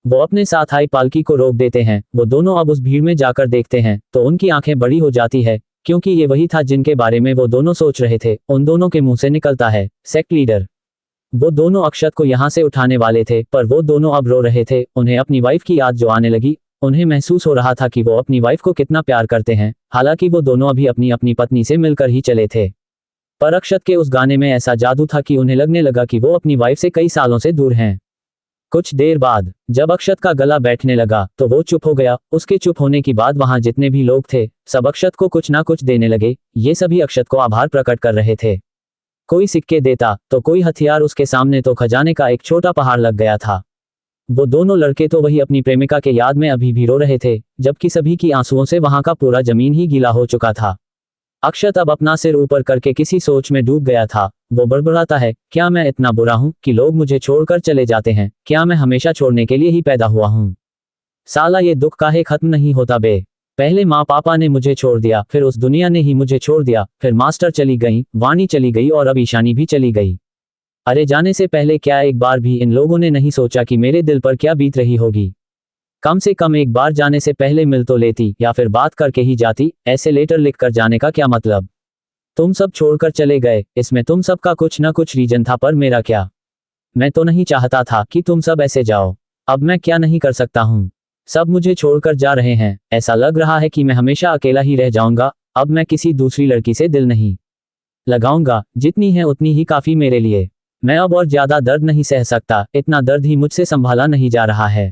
वो अपने साथ आई पालकी को रोक देते हैं। वो दोनों अब उस भीड़ में जाकर देखते हैं तो उनकी आंखें बड़ी हो जाती है, क्योंकि ये वही था जिनके बारे में वो दोनों सोच रहे थे। उन दोनों के मुंह से निकलता है, सेक्ट लीडर। वो दोनों अक्षत को यहाँ से उठाने वाले थे, पर वो दोनों अब रो रहे थे। उन्हें अपनी वाइफ की याद जो आने लगी। उन्हें महसूस हो रहा था कि वो अपनी वाइफ को कितना प्यार करते हैं, हालांकि वो दोनों अभी अपनी अपनी पत्नी से मिलकर ही चले थे। पर अक्षत के उस गाने में ऐसा जादू था कि उन्हें लगने लगा कि वो अपनी वाइफ से कई सालों से दूर हैं। कुछ देर बाद जब अक्षत का गला बैठने लगा तो वो चुप हो गया। उसके चुप होने की बाद वहां जितने भी लोग थे सब अक्षत को कुछ ना कुछ देने लगे। ये सभी अक्षत को आभार प्रकट कर रहे थे। कोई सिक्के देता तो कोई हथियार, उसके सामने तो खजाने का एक छोटा पहाड़ लग गया था। वो दोनों लड़के तो वही अपनी प्रेमिका के याद में अभी भी रो रहे थे, जबकि सभी की आंसुओं से वहां का पूरा जमीन ही गीला हो चुका था। अक्षत अब अपना सिर ऊपर करके किसी सोच में डूब गया था। वो बड़बड़ाता है, क्या मैं इतना बुरा हूं कि लोग मुझे छोड़कर चले जाते हैं? क्या मैं हमेशा छोड़ने के लिए ही पैदा हुआ हूं? साला ये दुख काहे खत्म नहीं होता बे। पहले माँ पापा ने मुझे छोड़ दिया, फिर उस दुनिया ने ही मुझे छोड़ दिया, फिर मास्टर चली गई, वाणी चली गई और अब ईशानी भी चली गई। अरे जाने से पहले क्या एक बार भी इन लोगों ने नहीं सोचा कि मेरे दिल पर क्या बीत रही होगी? कम से कम एक बार जाने से पहले मिल तो लेती, या फिर बात करके ही जाती। ऐसे लेटर लिख कर जाने का क्या मतलब? तुम सब छोड़कर चले गए, इसमें तुम सबका कुछ ना कुछ रीजन था, पर मेरा क्या? मैं तो नहीं चाहता था कि तुम सब ऐसे जाओ। अब मैं क्या नहीं कर सकता हूँ? सब मुझे छोड़कर जा रहे हैं। ऐसा लग रहा है कि मैं हमेशा अकेला ही रह जाऊंगा। अब मैं किसी दूसरी लड़की से दिल नहीं लगाऊंगा, जितनी है उतनी ही काफी मेरे लिए। मैं अब और ज्यादा दर्द नहीं सह सकता, इतना दर्द ही मुझसे संभाला नहीं जा रहा है।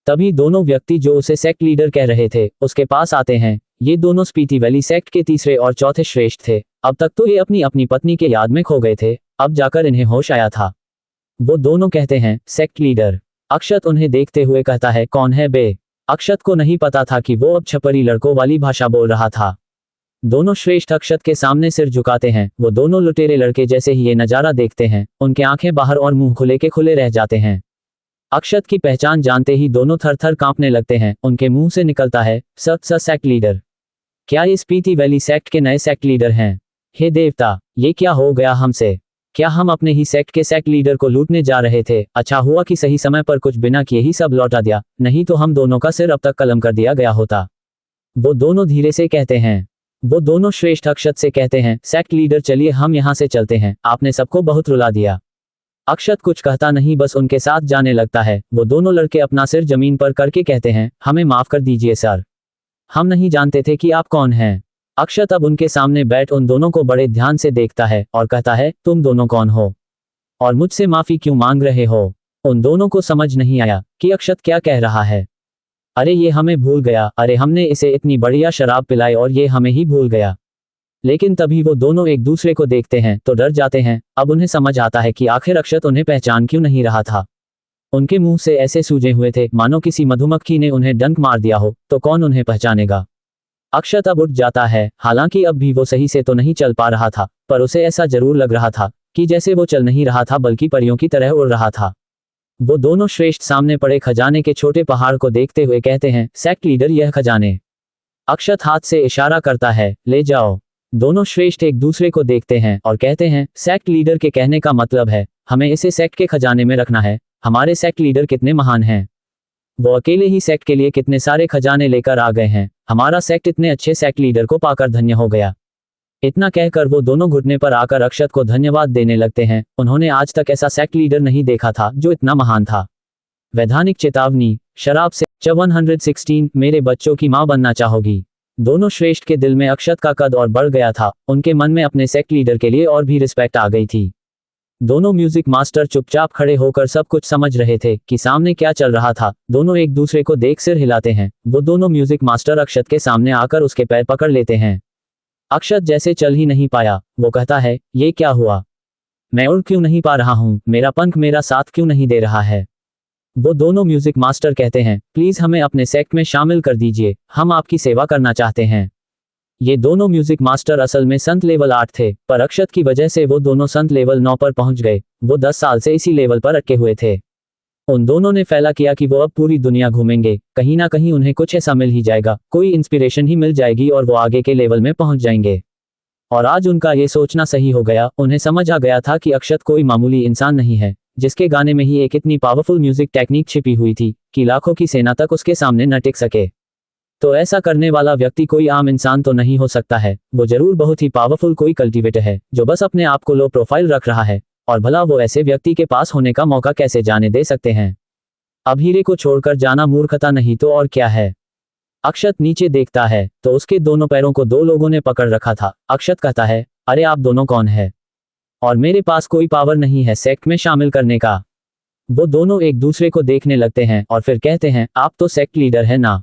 तभी दोनों व्यक्ति जो उसे सेक्ट लीडर कह रहे थे उसके पास आते हैं। ये दोनों स्पीति वैली सेक्ट के तीसरे और चौथे श्रेष्ठ थे। अब तक तो ये अपनी अपनी पत्नी के याद में खो गए थे, अब जाकर इन्हें होश आया था। वो दोनों कहते हैं, सेक्ट लीडर। अक्षत उन्हें देखते हुए कहता है, कौन है बे? अक्षत को नहीं पता था कि वो अब छपरी लड़कों वाली भाषा बोल रहा था। दोनों श्रेष्ठ अक्षत के सामने सिर झुकाते हैं। वो दोनों लुटेरे लड़के जैसे ही ये नजारा देखते हैं उनके आंखें बाहर और मुंह खुले के खुले रह जाते हैं। अक्षत की पहचान जानते ही दोनों थर थर कांपने लगते हैं। उनके मुंह से निकलता है, सेक्ट लीडर। क्या ये स्पीति वैली सेक्ट के नए सेक्ट लीडर हैं? हे देवता, ये क्या हो गया हमसे? क्या हम अपने ही सेक्ट के सेक्ट लीडर को लूटने जा रहे थे? अच्छा हुआ कि सही समय पर कुछ बिना किए ही सब लौटा दिया, नहीं तो हम दोनों का सिर अब तक कलम कर दिया गया होता। वो दोनों धीरे से कहते हैं। वो दोनों श्रेष्ठ अक्षत से कहते हैं, सेक्ट लीडर चलिए हम यहाँ से चलते हैं, आपने सबको बहुत रुला दिया। अक्षत कुछ कहता नहीं, बस उनके साथ जाने लगता है। वो दोनों लड़के अपना सिर जमीन पर करके कहते हैं, हमें माफ कर दीजिए सर, हम नहीं जानते थे कि आप कौन हैं। अक्षत अब उनके सामने बैठ उन दोनों को बड़े ध्यान से देखता है और कहता है, तुम दोनों कौन हो और मुझसे माफी क्यों मांग रहे हो? उन दोनों को समझ नहीं आया कि अक्षत क्या कह रहा है। अरे ये हमें भूल गया, अरे हमने इसे इतनी बढ़िया शराब पिलाई और ये हमें ही भूल गया। लेकिन तभी वो दोनों एक दूसरे को देखते हैं तो डर जाते हैं। अब उन्हें समझ आता है कि आखिर अक्षत उन्हें पहचान क्यों नहीं रहा था। उनके मुंह से ऐसे सूजे हुए थे मानो किसी मधुमक्खी ने उन्हें डंक मार दिया हो, तो कौन उन्हें पहचानेगा। अक्षत अब उठ जाता है। हालांकि अब भी वो सही से तो नहीं चल पा रहा था, पर उसे ऐसा जरूर लग रहा था कि जैसे वो चल नहीं रहा था बल्कि परियों की तरह उड़ रहा था। वो दोनों श्रेष्ठ सामने पड़े खजाने के छोटे पहाड़ को देखते हुए कहते हैं, सेक्ट लीडर यह खजाने। अक्षत हाथ से इशारा करता है, ले जाओ। दोनों श्रेष्ठ एक दूसरे को देखते हैं और कहते हैं, सेक्ट लीडर के कहने का मतलब है हमें इसे सेक्ट के खजाने में रखना है। हमारे सेक्ट लीडर कितने महान हैं, वो अकेले ही सेक्ट के लिए कितने सारे खजाने लेकर आ गए हैं। हमारा सेक्ट इतने अच्छे सेक्ट लीडर को पाकर धन्य हो गया। इतना कहकर वो दोनों घुटने पर आकर अक्षत को धन्यवाद देने लगते हैं। उन्होंने आज तक ऐसा सेक्ट लीडर नहीं देखा था जो इतना महान था। वैधानिक चेतावनी, शराब से 116 मेरे बच्चों की मां बनना चाहोगी? दोनों श्रेष्ठ के दिल में अक्षत का कद और बढ़ गया था। उनके मन में अपने सेक्ट लीडर के लिए और भी रिस्पेक्ट आ गई थी। दोनों म्यूजिक मास्टर चुपचाप खड़े होकर सब कुछ समझ रहे थे कि सामने क्या चल रहा था। दोनों एक दूसरे को देख सिर हिलाते हैं। वो दोनों म्यूजिक मास्टर अक्षत के सामने आकर उसके पैर पकड़ लेते हैं। अक्षत जैसे चल ही नहीं पाया। वो कहता है, ये क्या हुआ? मैं उड़ क्यों नहीं पा रहा हूँ? मेरा पंख मेरा साथ क्यों नहीं दे रहा है? वो दोनों म्यूजिक मास्टर कहते हैं, प्लीज हमें अपने सेक्ट में शामिल कर दीजिए, हम आपकी सेवा करना चाहते हैं। ये दोनों म्यूजिक मास्टर असल में संत लेवल 8 थे, पर अक्षत की वजह से वो दोनों संत लेवल 9 पर पहुंच गए। वो 10 साल से इसी लेवल पर अटके हुए थे। उन दोनों ने फैला किया कि वो अब पूरी दुनिया घूमेंगे, कहीं ना कहीं उन्हें कुछ ऐसा मिल ही जाएगा, कोई इंस्पिरेशन ही मिल जाएगी और वो आगे के लेवल में पहुंच जाएंगे। और आज उनका ये सोचना सही हो गया। उन्हें समझ आ गया था कि अक्षत कोई मामूली इंसान नहीं है, जिसके गाने में ही एक इतनी पावरफुल म्यूजिक टेक्निक छिपी हुई थी कि लाखों की सेना तक उसके सामने न टिक सके। तो ऐसा करने वाला व्यक्ति कोई आम इंसान तो नहीं हो सकता है, वो जरूर बहुत ही पावरफुल कोई कल्टीवेटर है जो बस अपने आप को लो प्रोफाइल रख रहा है। और भला वो ऐसे व्यक्ति के पास होने का मौका कैसे जाने दे सकते हैं? अब हीरे को छोड़कर जाना मूर्खता नहीं तो और क्या है। अक्षत नीचे देखता है तो उसके दोनों पैरों को 2 लोगों ने पकड़ रखा था। अक्षत कहता है, अरे आप दोनों कौन है? और मेरे पास कोई पावर नहीं है सेक्ट में शामिल करने का। वो दोनों एक दूसरे को देखने लगते हैं और फिर कहते हैं, आप तो सेक्ट लीडर है ना,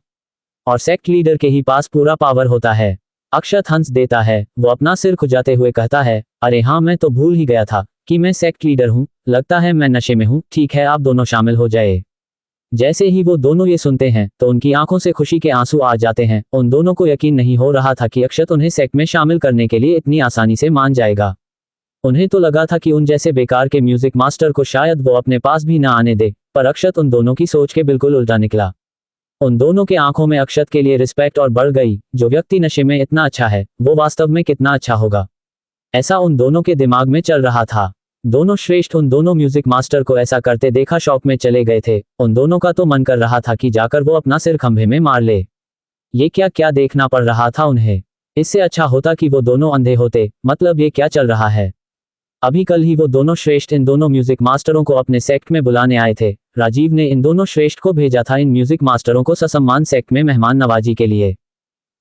और सेक्ट लीडर के ही पास पूरा पावर होता है। अक्षत हंस देता है। वो अपना सिर खुजाते हुए कहता है, अरे हाँ, मैं तो भूल ही गया था कि मैं सेक्ट लीडर हूँ, लगता है मैं नशे में हूँ। ठीक है, आप दोनों शामिल हो जाए। जैसे ही वो दोनों ये सुनते हैं तो उनकी आंखों से खुशी के आंसू आ जाते हैं। उन दोनों को यकीन नहीं हो रहा था कि अक्षत उन्हें सेक्ट में शामिल करने के लिए इतनी आसानी से मान जाएगा। उन्हें तो लगा था कि उन जैसे बेकार के म्यूजिक मास्टर को शायद वो अपने पास भी ना आने दे, पर अक्षत उन दोनों की सोच के बिल्कुल उल्टा निकला। उन दोनों के आंखों में अक्षत के लिए रिस्पेक्ट और बढ़ गई। जो व्यक्ति नशे में इतना अच्छा है वो वास्तव में कितना अच्छा होगा, ऐसा उन दोनों के दिमाग में चल रहा था। दोनों श्रेष्ठ उन दोनों म्यूजिक मास्टर को ऐसा करते देखा शौक में चले गए थे। उन दोनों का तो मन कर रहा था कि जाकर वो अपना सिर खंभे में मार ले। ये क्या क्या देखना पड़ रहा था उन्हें? इससे अच्छा होता कि वो दोनों अंधे होते। मतलब ये क्या चल रहा है? अभी कल ही वो दोनों श्रेष्ठ इन दोनों म्यूजिक मास्टरों को अपने सेक्ट में बुलाने आए थे। राजीव ने इन दोनों श्रेष्ठ को भेजा था इन म्यूजिक मास्टरों को ससम्मान सेक्ट में मेहमान नवाजी के लिए।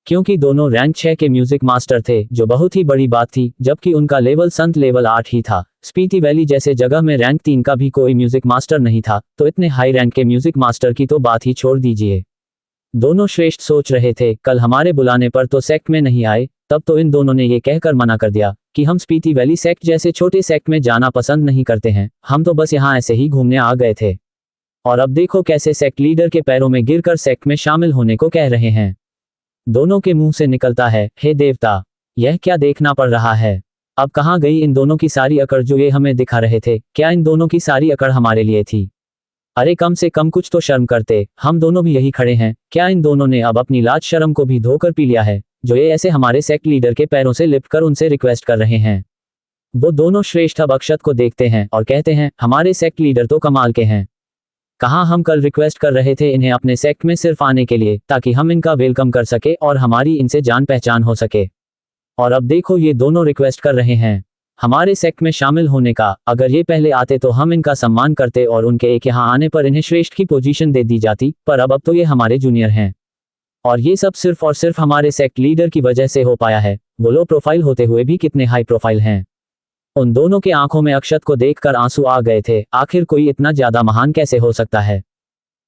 क्योंकि दोनों रैंक 6 के म्यूजिक मास्टर थे, जो बहुत ही बड़ी बात थी, जबकि उनका लेवल संत लेवल 8 ही था। स्पीति वैली जैसे जगह में रैंक 3 का भी कोई म्यूजिक मास्टर नहीं था, तो इतने हाई रैंक के म्यूजिक मास्टर की तो बात ही छोड़ दीजिए। दोनों श्रेष्ठ सोच रहे थे, कल हमारे बुलाने पर तो सेक्ट में नहीं आए, तब तो इन दोनों ने ये कहकर मना कर दिया कि हम स्पीति वैली सेक्ट जैसे छोटे सेक्ट में जाना पसंद नहीं करते हैं, हम तो बस यहाँ ऐसे ही घूमने आ गए थे। और अब देखो कैसे सेक्ट लीडर के पैरों में गिरकर सेक्ट में शामिल होने को कह रहे हैं। दोनों के मुंह से निकलता है, हे देवता, यह क्या देखना पड़ रहा है। अब कहाँ गई इन दोनों की सारी अकड़ जो ये हमें दिखा रहे थे। क्या इन दोनों की सारी अकड़ हमारे लिए थी? अरे कम से कम कुछ तो शर्म करते, हम दोनों भी यही खड़े हैं। क्या इन दोनों ने अब अपनी लाज शर्म को भी धोकर पी लिया है, जो ये ऐसे हमारे सेक्ट लीडर के पैरों से लिपटकर उनसे रिक्वेस्ट कर रहे हैं। वो दोनों श्रेष्ठ अब अक्षत को देखते हैं और कहते हैं, हमारे सेक्ट लीडर तो कमाल के हैं। कहाँ हम कल रिक्वेस्ट कर रहे थे इन्हें अपने सेक्ट में सिर्फ आने के लिए, ताकि हम इनका वेलकम कर सके और हमारी इनसे जान पहचान हो सके। और अब देखो ये दोनों रिक्वेस्ट कर रहे हैं हमारे सेक्ट में शामिल होने का। अगर ये पहले आते तो हम इनका सम्मान करते और उनके एक यहाँ आने पर इन्हें श्रेष्ठ की पोजीशन दे दी जाती, पर अब तो ये हमारे जूनियर हैं। और ये सब सिर्फ और सिर्फ हमारे सेक्ट लीडर की वजह से हो पाया है। वो लो प्रोफाइल होते हुए भी कितने हाई प्रोफाइल हैं। उन दोनों के आंखों में अक्षत को देखकर आंसू आ गए थे। आखिर कोई इतना ज्यादा महान कैसे हो सकता है,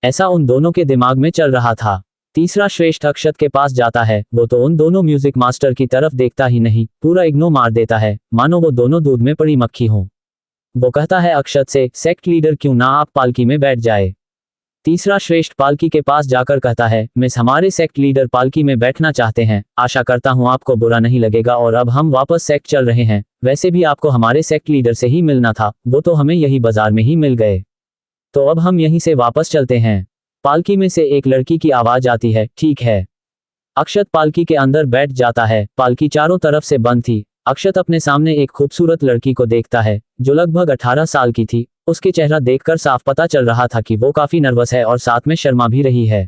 ऐसा उन दोनों के दिमाग में चल रहा था। तीसरा श्रेष्ठ अक्षत के पास जाता है। वो तो उन दोनों म्यूजिक मास्टर की तरफ देखता ही नहीं, पूरा इग्नोर मार देता है, मानो वो दोनों दूध में पड़ी मक्खी हों। वो कहता है अक्षत से, सेक्ट लीडर क्यों ना आप पालकी में बैठ जाए। तीसरा श्रेष्ठ पालकी के पास जाकर कहता है, मिस हमारे सेक्ट लीडर पालकी में बैठना चाहते हैं, आशा करता हूँ आपको बुरा नहीं लगेगा और अब हम वापस सेक्ट चल रहे हैं। वैसे भी आपको हमारे सेक्ट लीडर से ही मिलना था, वो तो हमें यही बाजार में ही मिल गए, तो अब हम यहीं से वापस चलते हैं। पालकी में से एक लड़की की आवाज आती है, ठीक है। अक्षत पालकी के अंदर बैठ जाता है। पालकी चारों तरफ से बंद थी। अक्षत अपने सामने एक खूबसूरत लड़की को देखता है, जो लगभग 18 साल की थी। उसके चेहरा देखकर साफ पता चल रहा था कि वो काफी नर्वस है और साथ में शर्मा भी रही है।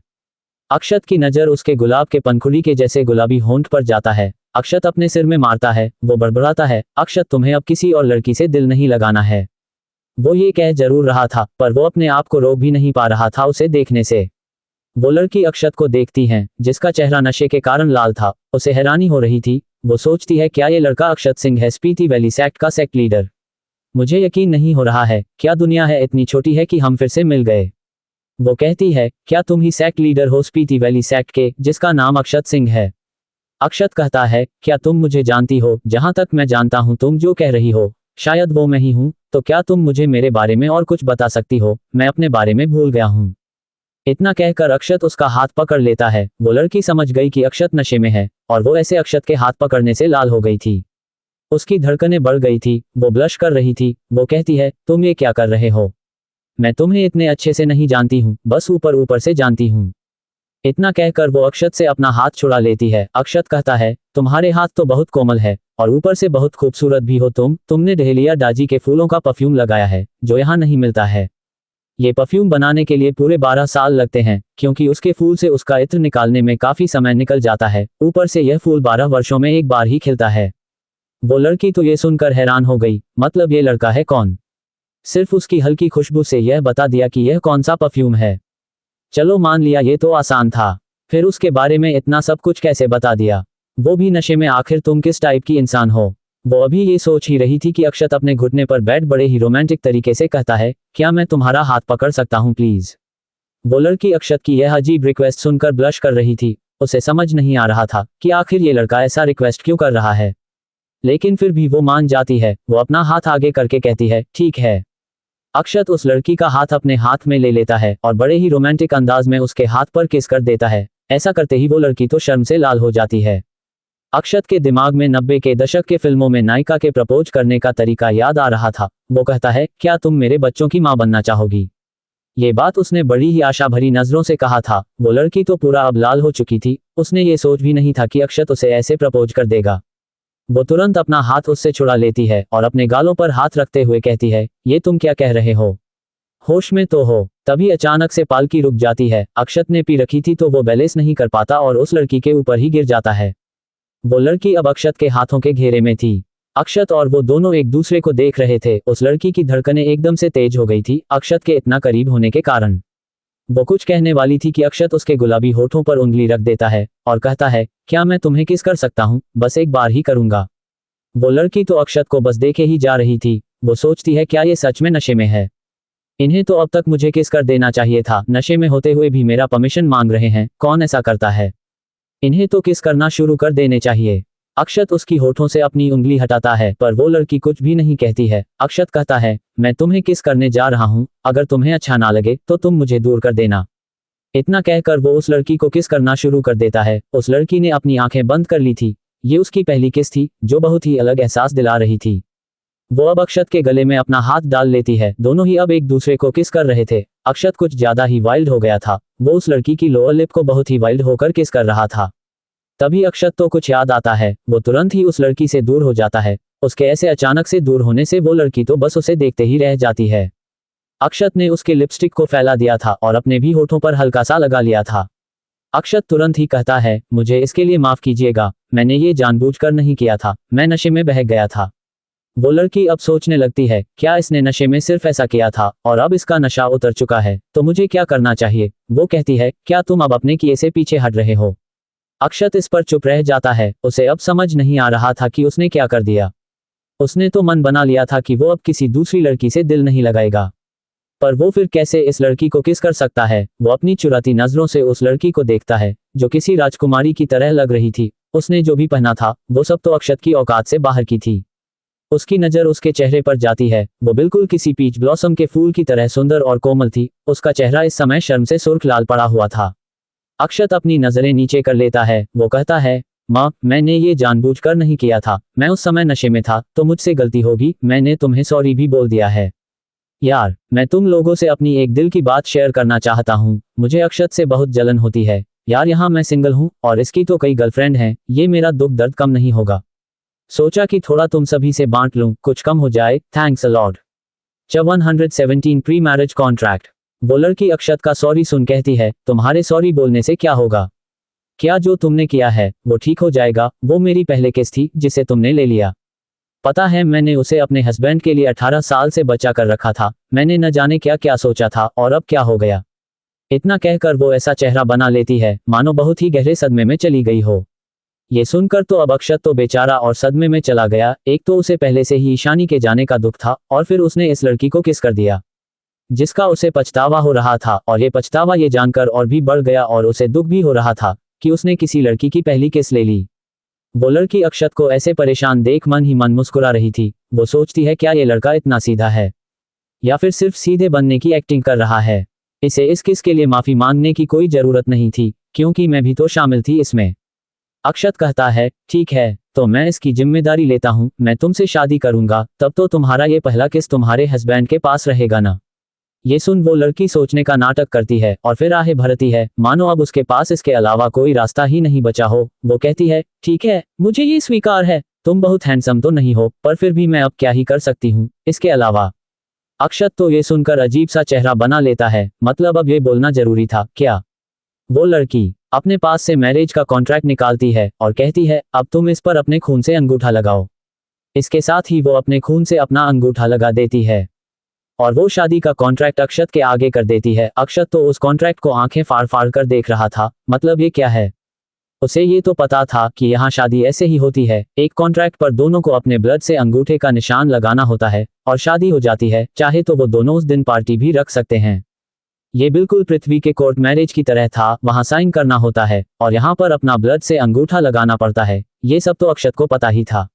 अक्षत की नजर उसके गुलाब के पंखुड़ी के जैसे गुलाबी होंठ पर जाता है। अक्षत अपने सिर में मारता है। वो बड़बड़ाता है, अक्षत तुम्हें अब किसी और लड़की से दिल नहीं लगाना है। वो ये कह जरूर रहा था, पर वो अपने आप को रोक भी नहीं पा रहा था उसे देखने से। वो लड़की अक्षत को देखती है, जिसका चेहरा नशे के कारण लाल था। उसे हैरानी हो रही थी। वो सोचती है, क्या ये लड़का अक्षत सिंह है, स्पीति वैली सेक्ट का सेक्ट लीडर? मुझे यकीन नहीं हो रहा है, क्या दुनिया है इतनी छोटी है कि हम फिर से मिल गए। वो कहती है, क्या तुम ही सेक्ट लीडर हो स्पीति वैली सेक्ट के, जिसका नाम अक्षत सिंह है? अक्षत कहता है, क्या तुम मुझे जानती हो? जहां तक मैं जानता हूं तुम जो कह रही हो शायद वो मैं ही हूं। तो क्या तुम मुझे मेरे बारे में और कुछ बता सकती हो? मैं अपने बारे में भूल गया हूं। इतना कहकर अक्षत उसका हाथ पकड़ लेता है। वो लड़की समझ गई कि अक्षत नशे में है, और वो ऐसे अक्षत के हाथ पकड़ने से लाल हो गई थी। उसकी धड़कनें बढ़ गई थी। वो ब्लश कर रही थी। वो कहती है, तुम ये क्या कर रहे हो? मैं तुम्हें इतने अच्छे से नहीं जानती हूँ, बस ऊपर ऊपर से जानती हूँ। इतना कहकर वो अक्षत से अपना हाथ छुड़ा लेती है। अक्षत कहता है, तुम्हारे हाथ तो बहुत कोमल है और ऊपर से बहुत खूबसूरत भी हो तुमने डहेलिया डाजी के फूलों का परफ्यूम लगाया है, जो यहाँ नहीं मिलता है। ये परफ्यूम बनाने के लिए पूरे 12 साल लगते हैं, क्योंकि उसके फूल से उसका इत्र निकालने में काफी समय निकल जाता है। ऊपर से यह फूल 12 वर्षों में एक बार ही खिलता है। वो लड़की तो ये सुनकर हैरान हो गई। मतलब ये लड़का है कौन? सिर्फ उसकी हल्की खुशबू से यह बता दिया कि यह कौन सा परफ्यूम है। चलो मान लिया, ये तो आसान था, फिर उसके बारे में इतना सब कुछ कैसे बता दिया, वो भी नशे में? आखिर तुम किस टाइप की इंसान हो? वो अभी ये सोच ही रही थी कि अक्षत अपने घुटने पर बैठ बड़े ही रोमांटिक तरीके से कहता है, क्या मैं तुम्हारा हाथ पकड़ सकता हूँ प्लीज? वो लड़की अक्षत की यह अजीब रिक्वेस्ट सुनकर ब्लश कर रही थी। उसे समझ नहीं आ रहा था कि आखिर ये लड़का ऐसा रिक्वेस्ट क्यों कर रहा है, लेकिन फिर भी वो मान जाती है। वो अपना हाथ आगे करके कहती है, ठीक है। अक्षत उस लड़की का हाथ अपने हाथ में ले लेता है और बड़े ही रोमांटिक अंदाज में उसके हाथ पर किस कर देता है। ऐसा करते ही वो लड़की तो शर्म से लाल हो जाती है। अक्षत के दिमाग में 90 के दशक के फिल्मों में नायिका के प्रपोज करने का तरीका याद आ रहा था। वो कहता है, क्या तुम मेरे बच्चों की मां बनना चाहोगी? ये बात उसने बड़ी ही आशा भरी नजरों से कहा था। वो लड़की तो पूरा अब लाल हो चुकी थी। उसने ये सोच भी नहीं था कि अक्षत उसे ऐसे प्रपोज कर देगा। वो तुरंत अपना हाथ उससे छुड़ा लेती है और अपने गालों पर हाथ रखते हुए कहती है, ये तुम क्या कह रहे हो? होश में तो हो? तभी अचानक से पालकी रुक जाती है। अक्षत ने पी रखी थी तो वो बैलेंस नहीं कर पाता और उस लड़की के ऊपर ही गिर जाता है। वो लड़की अब अक्षत के हाथों के घेरे में थी। अक्षत और वो दोनों एक दूसरे को देख रहे थे। उस लड़की की धड़कनें एकदम से तेज हो गई थी, अक्षत के इतना करीब होने के कारण। वो कुछ कहने वाली थी कि अक्षत उसके गुलाबी होठों पर उंगली रख देता है और कहता है, क्या मैं तुम्हें किस कर सकता हूँ, बस एक बार ही करूंगा। वो लड़की तो अक्षत को बस देखे ही जा रही थी। वो सोचती है, क्या ये सच में नशे में है? इन्हें तो अब तक मुझे किस कर देना चाहिए था, नशे में होते हुए भी मेरा परमिशन मांग रहे हैं, कौन ऐसा करता है? इन्हें तो किस करना शुरू कर देने चाहिए। अक्षत उसकी होठों से अपनी उंगली हटाता है, पर वो लड़की कुछ भी नहीं कहती है। अक्षत कहता है, मैं तुम्हें किस करने जा रहा हूँ, अगर तुम्हें अच्छा ना लगे तो तुम मुझे दूर कर देना। इतना कहकर वो उस लड़की को किस करना शुरू कर देता है। उस लड़की ने अपनी आंखें बंद कर ली थी। ये उसकी पहली किस थी, जो बहुत ही अलग एहसास दिला रही थी। वो अब अक्षत के गले में अपना हाथ डाल लेती है। दोनों ही अब एक दूसरे को किस कर रहे थे। अक्षत कुछ ज्यादा ही वाइल्ड हो गया था। वो उस लड़की की लोअर लिप को बहुत ही वाइल्ड होकर किस कर रहा था। तभी अक्षत तो कुछ याद आता है। वो तुरंत ही उस लड़की से दूर हो जाता है। उसके ऐसे अचानक से दूर होने से वो लड़की तो बस उसे देखते ही रह जाती है। अक्षत ने उसके लिपस्टिक को फैला दिया था और अपने भी होठों पर हल्का सा लगा लिया था। अक्षत तुरंत ही कहता है, मुझे इसके लिए माफ कीजिएगा, मैंने ये जानबूझकर नहीं किया था, मैं नशे में बह गया था। वो लड़की अब सोचने लगती है, क्या इसने नशे में सिर्फ ऐसा किया था और अब इसका नशा उतर चुका है तो मुझे क्या करना चाहिए? वो कहती है, क्या तुम अब अपने किए से पीछे हट रहे हो? अक्षत इस पर चुप रह जाता है। उसे अब समझ नहीं आ रहा था कि उसने क्या कर दिया। उसने तो मन बना लिया था कि वो अब किसी दूसरी लड़की से दिल नहीं लगाएगा, पर वो फिर कैसे इस लड़की को किस कर सकता है? वो अपनी चुराती नजरों से उस लड़की को देखता है जो किसी राजकुमारी की तरह लग रही थी। उसने जो भी पहना था वो सब तो अक्षत की औकात से बाहर की थी। उसकी नजर उसके चेहरे पर जाती है। वो बिल्कुल किसी पीच ब्लॉसम के फूल की तरह सुंदर और कोमल थी। उसका चेहरा इस समय शर्म से सुर्ख लाल पड़ा हुआ था। अक्षत अपनी नजरें नीचे कर लेता है। वो कहता है, माँ, मैंने ये जानबूझकर नहीं किया था, मैं उस समय नशे में था, तो मुझसे गलती होगी, मैंने तुम्हें सॉरी भी बोल दिया है। यार, मैं तुम लोगों से अपनी एक दिल की बात शेयर करना चाहता हूँ। मुझे अक्षत से बहुत जलन होती है। यार, यहाँ मैं सिंगल हूँ और इसकी तो कई गर्लफ्रेंड हैं। ये मेरा दुख दर्द कम नहीं होगा। सोचा कि थोड़ा तुम सभी से बांट लूं, कुछ कम हो जाए। Thanks a lot. 117 pre marriage contract. वो लड़की अक्षत का सॉरी सुन कहती है, तुम्हारे सॉरी बोलने से क्या होगा? क्या जो तुमने किया है वो ठीक हो जाएगा? वो मेरी पहले केस थी जिसे तुमने ले लिया। पता है, मैंने उसे अपने हस्बैंड के लिए 18 साल से बचा कर रखा था। मैंने न जाने क्या क्या सोचा था और अब क्या हो गया। इतना कहकर वो ऐसा चेहरा बना लेती है मानो बहुत ही गहरे सदमे में चली गई हो। ये सुनकर तो अब अक्षत तो बेचारा और सदमे में चला गया। एक तो उसे पहले से ही ईशानी के जाने का दुख था और फिर उसने इस लड़की को किस कर दिया जिसका उसे पछतावा हो रहा था, और ये पछतावा ये जानकर और भी बढ़ गया और उसे दुख भी हो रहा था कि उसने किसी लड़की की पहली किस ले ली। वो लड़की अक्षत को ऐसे परेशान देख मन ही मन मुस्कुरा रही थी। वो सोचती है, क्या ये लड़का इतना सीधा है या फिर सिर्फ सीधे बनने की एक्टिंग कर रहा है? इसे इस किस के लिए माफी मांगने की कोई जरूरत नहीं थी, क्योंकि मैं भी तो शामिल थी इसमें। अक्षत कहता है, ठीक है, तो मैं इसकी जिम्मेदारी लेता हूँ, मैं तुमसे शादी करूंगा, तब तो तुम्हारा ये पहला किस तुम्हारे हस्बैंड के पास रहेगा ना। ये सुन वो लड़की सोचने का नाटक करती है और फिर आहें भरती है मानो अब उसके पास इसके अलावा कोई रास्ता ही नहीं बचा हो। वो कहती है, ठीक है, मुझे ये स्वीकार है, तुम बहुत हैंडसम तो नहीं हो, पर फिर भी मैं अब क्या ही कर सकती हूँ इसके अलावा। अक्षत तो ये सुनकर अजीब सा चेहरा बना लेता है। मतलब अब ये बोलना जरूरी था क्या? वो लड़की अपने पास से मैरिज का कॉन्ट्रैक्ट निकालती है और कहती है, अब तुम इस पर अपने खून से अंगूठा लगाओ। इसके साथ ही वो अपने खून से अपना अंगूठा लगा देती है और वो शादी का कॉन्ट्रैक्ट अक्षत के आगे कर देती है। अक्षत तो उस कॉन्ट्रैक्ट को आंखें फाड़ फाड़ कर देख रहा था। मतलब ये क्या है? उसे ये तो पता था कि यहाँ शादी ऐसे ही होती है, एक कॉन्ट्रैक्ट पर दोनों को अपने ब्लड से अंगूठे का निशान लगाना होता है और शादी हो जाती है। चाहे तो वो दोनों उस दिन पार्टी भी रख सकते हैं। ये बिल्कुल पृथ्वी के कोर्ट मैरिज की तरह था। वहां साइन करना होता है और यहाँ पर अपना ब्लड से अंगूठा लगाना पड़ता है। ये सब तो अक्षत को पता ही था,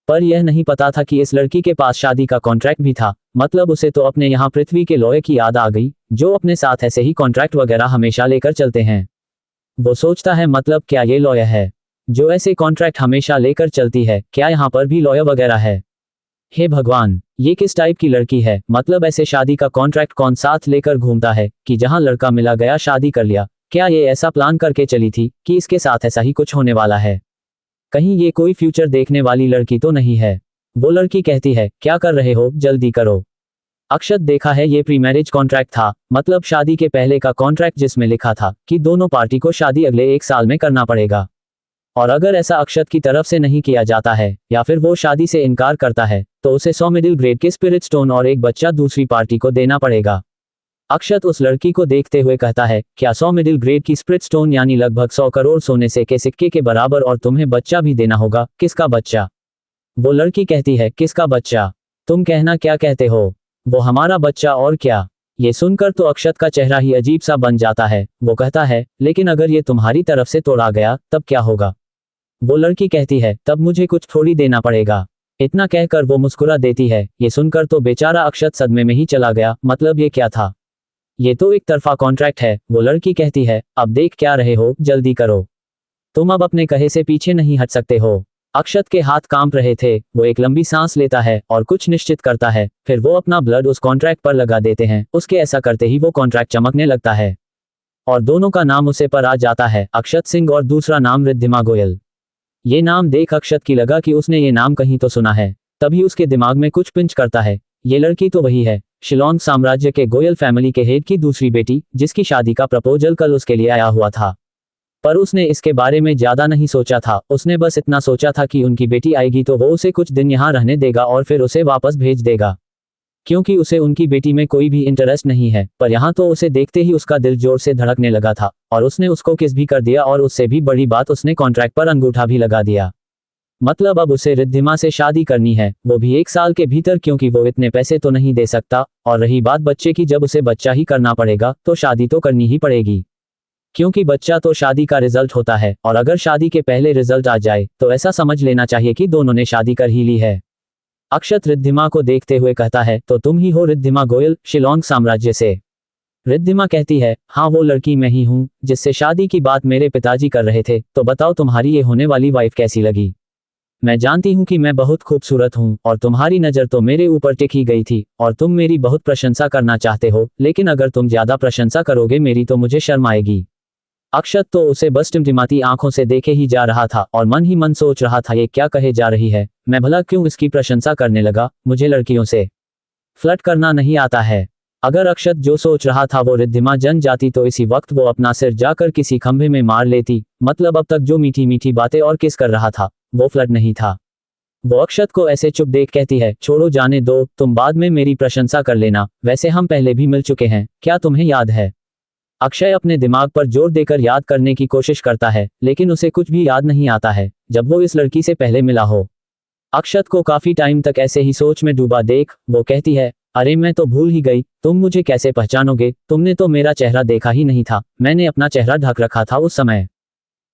पर यह नहीं पता था कि इस लड़की के पास शादी का कॉन्ट्रैक्ट भी था। मतलब उसे तो अपने यहाँ पृथ्वी के लॉयर की याद आ गई, जो अपने साथ ऐसे ही कॉन्ट्रैक्ट वगैरह हमेशा लेकर चलते हैं। वो सोचता है, मतलब क्या ये लॉयर है जो ऐसे कॉन्ट्रैक्ट हमेशा लेकर चलती है? क्या यहाँ पर भी लॉयर वगैरह है? हे भगवान, ये किस टाइप की लड़की है? मतलब ऐसे शादी का कॉन्ट्रैक्ट कौन साथ लेकर घूमता है कि जहां लड़का मिला गया शादी कर लिया? क्या ये ऐसा प्लान करके चली थी कि इसके साथ ऐसा ही कुछ होने वाला है? कहीं ये कोई फ्यूचर देखने वाली लड़की तो नहीं है? वो लड़की कहती है, क्या कर रहे हो, जल्दी करो। अक्षत देखा है, ये प्री मैरिज कॉन्ट्रैक्ट था, मतलब शादी के पहले का कॉन्ट्रैक्ट, जिसमें लिखा था कि दोनों पार्टी को शादी अगले 1 साल में करना पड़ेगा। और अगर ऐसा अक्षत की तरफ से नहीं किया जाता है या फिर वो शादी से इनकार करता है तो उसे 100 मिडिल ग्रेड के स्पिरिट स्टोन और एक बच्चा दूसरी पार्टी को देना पड़ेगा। अक्षत उस लड़की को देखते हुए कहता है, क्या 100 मिडिल ग्रेड की स्प्रिट स्टोन यानी लगभग 100 करोड़ सोने से के सिक्के के बराबर, और तुम्हें बच्चा भी देना होगा? किसका बच्चा? वो लड़की कहती है, किसका बच्चा? तुम कहना क्या कहते हो? वो हमारा बच्चा और क्या। ये सुनकर तो अक्षत का चेहरा ही अजीब सा बन जाता है। वो कहता है, लेकिन अगर ये तुम्हारी तरफ से तोड़ा गया तब क्या होगा? वो लड़की कहती है, तब मुझे कुछ थोड़ी देना पड़ेगा। इतना कहकर वो मुस्कुरा देती है। ये सुनकर तो बेचारा अक्षत सदमे में ही चला गया। मतलब ये क्या था? ये तो एक तरफा कॉन्ट्रैक्ट है। वो लड़की कहती है, अब देख क्या रहे हो, जल्दी करो, तुम अब अपने कहे से पीछे नहीं हट सकते हो। अक्षत के हाथ कांप रहे थे। वो एक लंबी सांस लेता है और कुछ निश्चित करता है, फिर वो अपना ब्लड उस कॉन्ट्रैक्ट पर लगा देते हैं। उसके ऐसा करते ही वो कॉन्ट्रैक्ट चमकने लगता है और दोनों का नाम उसे पर आ जाता है, अक्षत सिंह, और दूसरा नाम रिद्धिमा गोयल। ये नाम देख अक्षत की लगा कि उसने ये नाम कहीं तो सुना है। तभी उसके दिमाग में कुछ पिंच करता है, ये लड़की तो वही है, शिलोंग साम्राज्य के गोयल फैमिली के हेड की दूसरी बेटी, जिसकी शादी का प्रपोजल कल उसके लिए आया हुआ था। पर उसने इसके बारे में ज्यादा नहीं सोचा था। उसने बस इतना सोचा था कि उनकी बेटी आएगी तो वो उसे कुछ दिन यहाँ रहने देगा और फिर उसे वापस भेज देगा, क्योंकि उसे उनकी बेटी में कोई भी इंटरेस्ट नहीं है। पर यहाँ तो उसे देखते ही उसका दिल जोर से धड़कने लगा था और उसने उसको किस भी कर दिया, और उससे भी बड़ी बात, उसने कॉन्ट्रैक्ट पर अंगूठा भी लगा दिया। मतलब अब उसे रिद्धिमा से शादी करनी है, वो भी 1 साल के भीतर, क्योंकि वो इतने पैसे तो नहीं दे सकता। और रही बात बच्चे की, जब उसे बच्चा ही करना पड़ेगा तो शादी तो करनी ही पड़ेगी, क्योंकि बच्चा तो शादी का रिजल्ट होता है। और अगर शादी के पहले रिजल्ट आ जाए तो ऐसा समझ लेना चाहिए कि दोनों ने शादी कर ही ली है। अक्षत रिद्धिमा को देखते हुए कहता है, तो तुम ही हो रिद्धिमा गोयल, शिलोंग साम्राज्य से? रिद्धिमा कहती है, हाँ वो लड़की मैं ही हूँ जिससे शादी की बात मेरे पिताजी कर रहे थे। तो बताओ तुम्हारी ये होने वाली वाइफ कैसी लगी? मैं जानती हूँ कि मैं बहुत खूबसूरत हूँ और तुम्हारी नज़र तो मेरे ऊपर टिक ही गई थी और तुम मेरी बहुत प्रशंसा करना चाहते हो, लेकिन अगर तुम ज्यादा प्रशंसा करोगे मेरी तो मुझे शर्म आएगी। अक्षत तो उसे बस टिमटिमाती आंखों से देखे ही जा रहा था और मन ही मन सोच रहा था, ये क्या कहे जा रही है, मैं भला क्यों इसकी प्रशंसा करने लगा, मुझे लड़कियों से फ्लर्ट करना नहीं आता है। अगर अक्षत जो सोच रहा था वो रिद्धिमा जन जाती तो इसी वक्त वो अपना सिर जाकर किसी खंभे में मार लेती। मतलब अब तक जो मीठी मीठी बातें और किस कर रहा था वो फ्लर्ट नहीं था। वो अक्षत को ऐसे चुप देख कहती है, छोड़ो जाने दो, तुम बाद में मेरी प्रशंसा कर लेना, वैसे हम पहले भी मिल चुके हैं, क्या तुम्हें याद है? अक्षय अपने दिमाग पर जोर देकर याद करने की कोशिश करता है, लेकिन उसे कुछ भी याद नहीं आता है जब वो इस लड़की से पहले मिला हो। अक्षत को काफी टाइम तक ऐसे ही सोच में डूबा देख वो कहती है, अरे मैं तो भूल ही गई, तुम मुझे कैसे पहचानोगे, तुमने तो मेरा चेहरा देखा ही नहीं था, मैंने अपना चेहरा ढक रखा था उस समय।